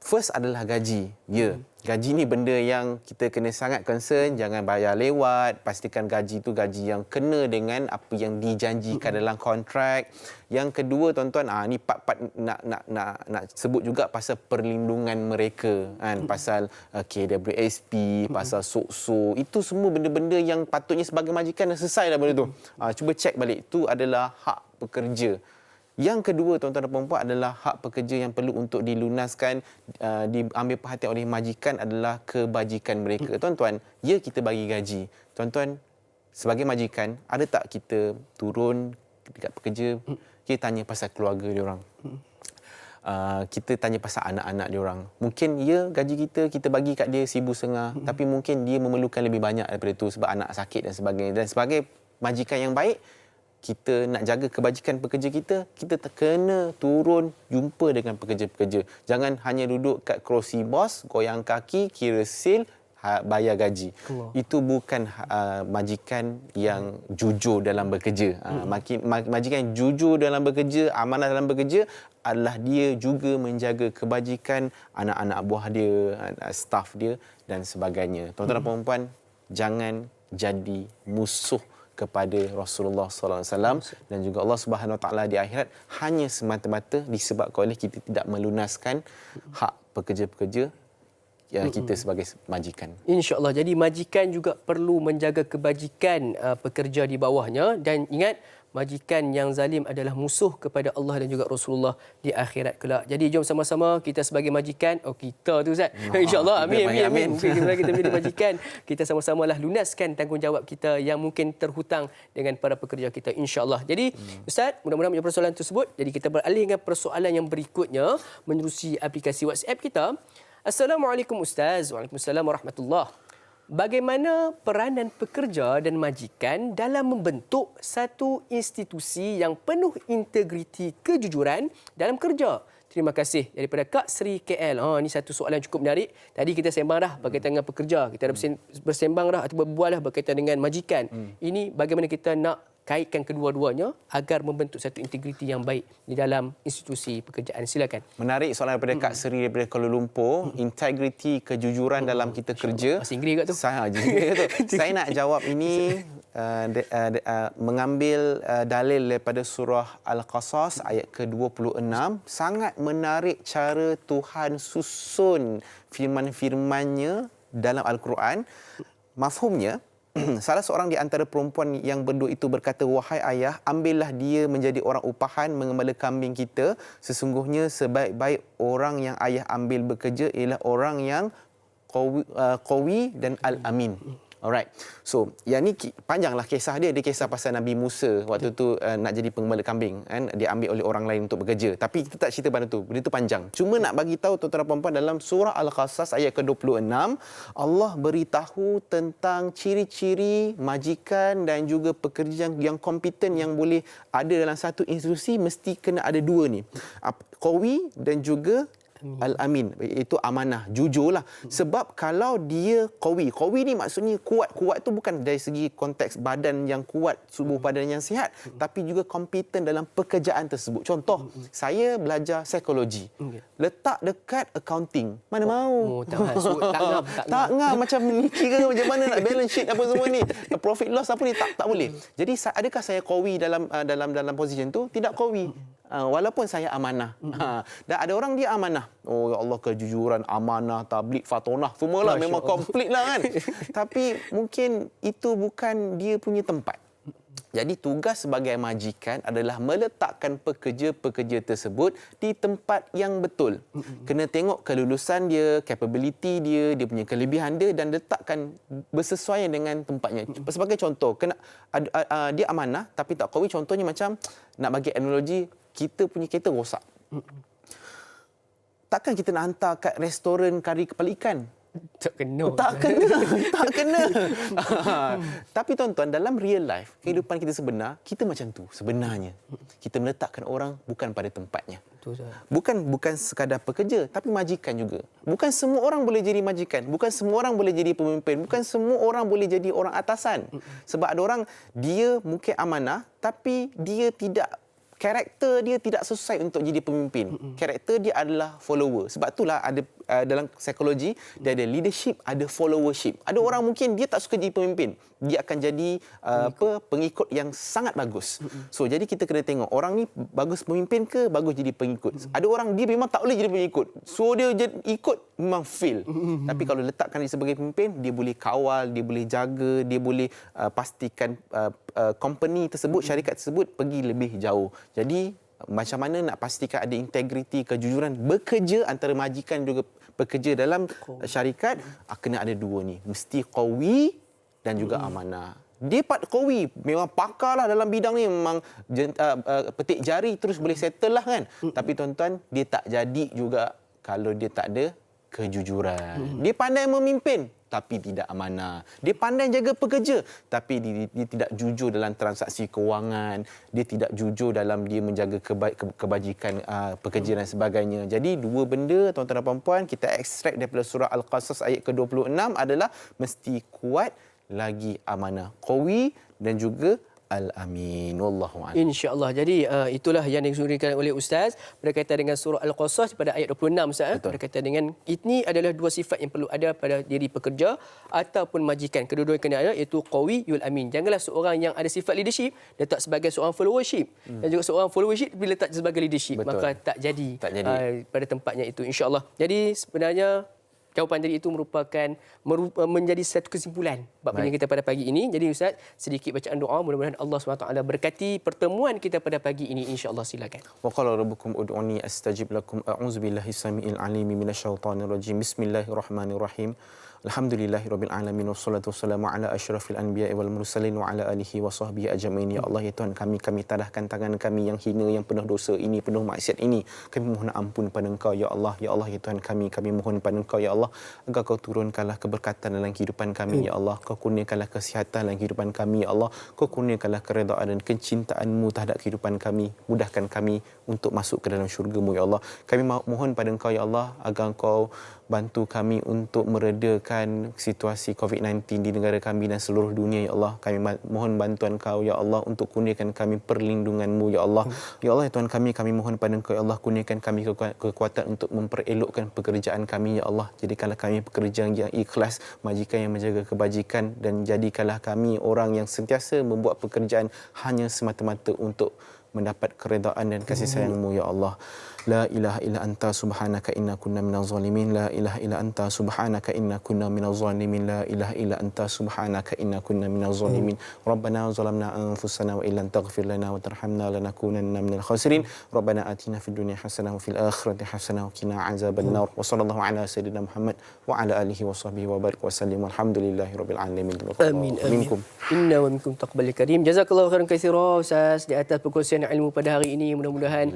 First adalah gaji. Gaji ni benda yang kita kena sangat concern. Jangan bayar lewat. Pastikan gaji tu gaji yang kena dengan apa yang dijanjikan dalam kontrak. Yang kedua, tuan-tuan, ni part-part nak sebut juga pasal perlindungan mereka, kan? Pasal KWSP, pasal SOKSO. Itu semua benda-benda yang patutnya sebagai majikan dah selesai dah benda tu. Cuba cek balik. Itu adalah hak pekerja. Yang kedua, tuan-tuan dan puan-puan, adalah hak pekerja yang perlu untuk dilunaskan, diambil perhatian oleh majikan adalah kebajikan mereka. Tuan-tuan, kita bagi gaji. Tuan-tuan, sebagai majikan, ada tak kita turun dekat pekerja, kita tanya pasal keluarga dia orang. Kita tanya pasal anak-anak dia orang. Mungkin gaji kita bagi kat dia 1,500, tapi mungkin dia memerlukan lebih banyak daripada itu sebab anak sakit dan sebagainya. Dan sebagai majikan yang baik, kita nak jaga kebajikan pekerja kita kena turun jumpa dengan pekerja-pekerja. Jangan hanya duduk kat kerusi bos, goyang kaki, kira sil, bayar gaji. Itu bukan majikan yang jujur dalam bekerja. Majikan yang jujur dalam bekerja, amanah dalam bekerja adalah dia juga menjaga kebajikan anak-anak buah dia, staf dia dan sebagainya. Tuan-tuan dan puan-puan, jangan jadi musuh kepada Rasulullah sallallahu alaihi wasallam dan juga Allah Subhanahu Wa Taala di akhirat hanya semata-mata disebabkan oleh kita tidak melunaskan hak pekerja-pekerja kita sebagai majikan. InsyaAllah. Jadi majikan juga perlu menjaga kebajikan pekerja di bawahnya, dan ingat, majikan yang zalim adalah musuh kepada Allah dan juga Rasulullah di akhirat kelak. Jadi jom sama-sama kita sebagai majikan, kita tu Ustaz. InsyaAllah. Amin. Kita menjadi majikan, kita sama-samalah lunaskan tanggungjawab kita yang mungkin terhutang dengan para pekerja kita, insyaAllah. Jadi Ustaz, mudah-mudahan menjawab persoalan tersebut. Jadi kita beralih dengan persoalan yang berikutnya menerusi aplikasi WhatsApp kita. Assalamualaikum Ustaz. Waalaikumsalam warahmatullahi. Bagaimana peranan pekerja dan majikan dalam membentuk satu institusi yang penuh integriti kejujuran dalam kerja? Terima kasih. Daripada Kak Sri KL. Ini satu soalan cukup menarik. Tadi kita sembang dah berkaitan dengan pekerja. Kita dah bersembang dah atau berbual dah berkaitan dengan majikan. Ini bagaimana kita nak kaitkan kedua-duanya agar membentuk satu integriti yang baik di dalam institusi pekerjaan. Silakan. Menarik soalan daripada Kak Seri daripada Kuala Lumpur. Integriti, kejujuran dalam kita kerja. Bahasa Inggeris kat tu. Saya nak jawab ini mengambil dalil daripada surah Al-Qasas ayat ke-26. Sangat menarik cara Tuhan susun firman-firmannya dalam Al-Quran. Mafhumnya, salah seorang di antara perempuan yang berdua itu berkata, "Wahai ayah, ambillah dia menjadi orang upahan mengembala kambing kita. Sesungguhnya sebaik-baik orang yang ayah ambil bekerja ialah orang yang qawi dan al-amin." Alright. So, yang ni panjanglah kisah dia. Dia kisah pasal Nabi Musa waktu tu nak jadi pengembala kambing, kan? Dia ambil oleh orang lain untuk bekerja. Tapi kita tak cerita pada tu. Benda tu panjang. Cuma nak bagi tahu tuan-tuan dan puan-puan, dalam surah Al-Qasas ayat ke-26, Allah beritahu tentang ciri-ciri majikan dan juga pekerja yang kompeten yang boleh ada dalam satu institusi. Mesti kena ada dua ni. Qawi dan juga Al-Amin, itu amanah, jujurlah. Sebab kalau dia qawi ni maksudnya kuat. Kuat tu bukan dari segi konteks badan yang kuat, tubuh badan yang sihat, tapi juga kompeten dalam pekerjaan tersebut. Contoh, saya belajar psikologi. Letak dekat accounting. Mana mau? Tak ngam macam ni kira macam mana nak balance sheet apa semua ni. Profit loss apa ni tak boleh. Jadi adakah saya qawi dalam position tu? Tidak qawi. Walaupun saya amanah. Dan ada orang dia amanah. Oh ya Allah, kejujuran, amanah, tabligh, fatonah, semualah memang komplit lah kan. Tapi mungkin itu bukan dia punya tempat. Jadi tugas sebagai majikan adalah meletakkan pekerja-pekerja tersebut di tempat yang betul. Kena tengok kelulusan dia, capability dia, dia punya kelebihan dia, dan letakkan bersesuaian dengan tempatnya. Sebagai contoh, dia amanah tapi tak qawi. Contohnya macam, nak bagi analogi, kita punya kereta rosak. Takkan kita nak hantar kat restoran kari kepala ikan? Tak kena. Tapi tuan-tuan, dalam real life, kehidupan kita sebenar, kita macam tu sebenarnya. Kita meletakkan orang bukan pada tempatnya. Bukan sekadar pekerja, tapi majikan juga. Bukan semua orang boleh jadi majikan. Bukan semua orang boleh jadi pemimpin. Bukan semua orang boleh jadi orang atasan. Sebab ada orang, dia mungkin amanah, tapi dia tidak, karakter dia tidak sesuai untuk jadi pemimpin. Karakter dia adalah follower. Sebab itulah ada dalam psikologi, dia ada leadership, ada followership. Ada orang mungkin dia tak suka jadi pemimpin. Dia akan jadi pengikut yang sangat bagus. So, jadi kita kena tengok orang ni bagus pemimpin ke bagus jadi pengikut. Ada orang dia memang tak boleh jadi pengikut. So, dia ikut memang fail. Tapi kalau letakkan dia sebagai pemimpin, dia boleh kawal, dia boleh jaga, dia boleh pastikan company tersebut, syarikat tersebut pergi lebih jauh. Jadi macam mana nak pastikan ada integriti, kejujuran bekerja antara majikan juga pekerja dalam syarikat? Kena ada dua ni. Mesti qawi dan juga amanah. Dia qawi, memang pakar lah dalam bidang ni, memang petik jari terus boleh settle lah kan. Tapi tuan-tuan, dia tak jadi juga kalau dia tak ada kejujuran. Dia pandai memimpin tapi tidak amanah. Dia pandai jaga pekerja tapi dia tidak jujur dalam transaksi kewangan, dia tidak jujur dalam dia menjaga kebajikan pekerja dan sebagainya. Jadi dua benda tuan-tuan dan puan-puan kita ekstrak daripada surah Al-Qasas ayat ke-26 adalah mesti kuat lagi amanah, qawi dan juga Al-Amin. Wallahu a'lam. InsyaAllah. Jadi itulah yang disurikan oleh Ustaz berkaitan dengan surah Al-Qasas pada ayat 26 Ustaz. Berkaitan dengan ini adalah dua sifat yang perlu ada pada diri pekerja ataupun majikan. Kedua-duanya kena ada iaitu qawi yul amin. Janganlah seorang yang ada sifat leadership letak sebagai seorang followership dan juga seorang followership bila letak sebagai leadership. Betul. Maka tak jadi, pada tempatnya itu insya-Allah. Jadi sebenarnya jawapan tadi itu merupakan menjadi satu kesimpulan bab yang kita pada pagi ini. Jadi Ustaz, sedikit bacaan doa, mudah-mudahan Allah SWT berkati pertemuan kita pada pagi ini insya-Allah. Silakan. Wa qala rabbukum ud'uni astajib lakum. A'udzubillahi samiil alim minasyaitonir rajim. Bismillahirrahmanirrahim. Alhamdulillahirabbil alamin wassalatu wassalamu ala asyrafil anbiya'i wal mursalin wa ala alihi wa sahbihi ajmain. Ya Allah, ya Tuhan kami tadahkan tangan kami yang hina, yang penuh dosa ini, penuh maksiat ini. Kami mohon ampun pada Engkau ya Allah. Ya Allah, ya Tuhan kami mohon pada Engkau ya Allah agar Kau turunkanlah keberkatan dalam kehidupan kami ya Allah. Kau kurniakanlah kesihatan dalam kehidupan kami ya Allah. Kau kurniakanlah keredaan dan kecintaan-Mu terhadap kehidupan kami. Mudahkan kami untuk masuk ke dalam syurga-Mu ya Allah. Kami mohon pada Engkau ya Allah agar Kau bantu kami untuk meredakan situasi COVID-19 di negara kami dan seluruh dunia ya Allah. Kami mohon bantuan Kau ya Allah untuk kurniakan kami perlindungan-Mu ya Allah. Ya Allah, ya Tuhan kami mohon pada Engkau ya Allah, kurniakan kami kekuatan untuk memperelokkan pekerjaan kami ya Allah. Jadikanlah kami pekerja yang ikhlas, majikan yang menjaga kebajikan, dan jadikanlah kami orang yang sentiasa membuat pekerjaan hanya semata-mata untuk mendapat keredaan dan kasih sayang-Mu ya Allah. La ilaha illa anta subhanaka inna kunna minaz zalimin. La ilaha illa anta subhanaka inna kunna minaz zalimin. La ilaha illa anta subhanaka inna kunna minaz zalimin. Rabbana zalamna anfusana wa illam taghfir lana wa tarhamna lanakunanna minal khasirin. Rabbana atina fid dunya hasanah wa fil akhirati hasanah wa qina azabannar. Wa sallallahu ala sayyidina Muhammad wa ala alihi wa sahbihi wa barik wa sallim. Walhamdulillahirabbil alamin. Amin. Inna wa minkum taqabbal karim. Jazakallahu khairan katsira Ustaz di atas perkongsian ilmu pada hari ini. Mudah-mudahan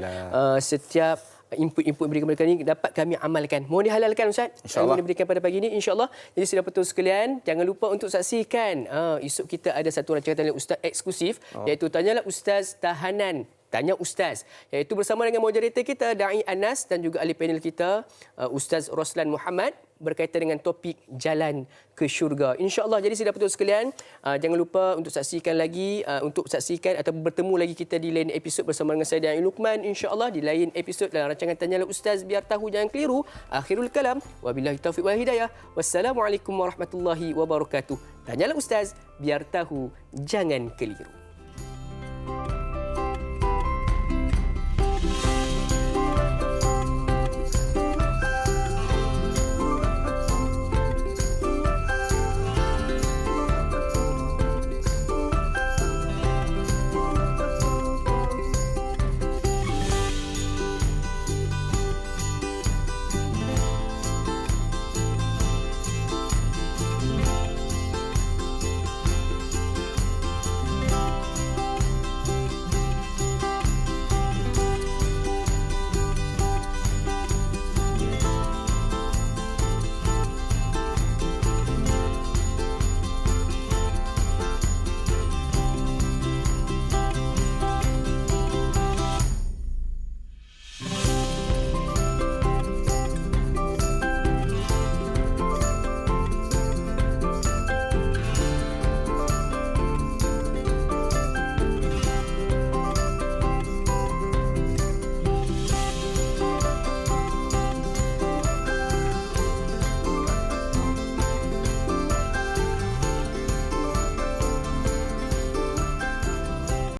setiap input-input yang diberikan ini dapat kami amalkan. Mohon dihalalkan Ustaz. InsyaAllah. Yang diberikan pada pagi ini insya-Allah. Jadi sudah betul sekalian, jangan lupa untuk saksikan esok kita ada satu rancangan tanya Ustaz eksklusif iaitu Tanyalah Ustaz Tahanan. Tanya Ustaz, iaitu bersama dengan moderator kita Da'i Anas dan juga ahli panel kita Ustaz Roslan Muhammad berkaitan dengan topik jalan ke syurga. InsyaAllah. Jadi sudah betul sekalian, jangan lupa untuk saksikan lagi, atau bertemu lagi kita di lain episod bersama dengan saya dan Luqman insyaAllah di lain episod dalam rancangan Tanyalah Ustaz, biar tahu jangan keliru. Akhirul kalam, wabillahi taufiq wal hidayah. Wassalamualaikum warahmatullahi wabarakatuh. Tanyalah Ustaz, biar tahu jangan keliru.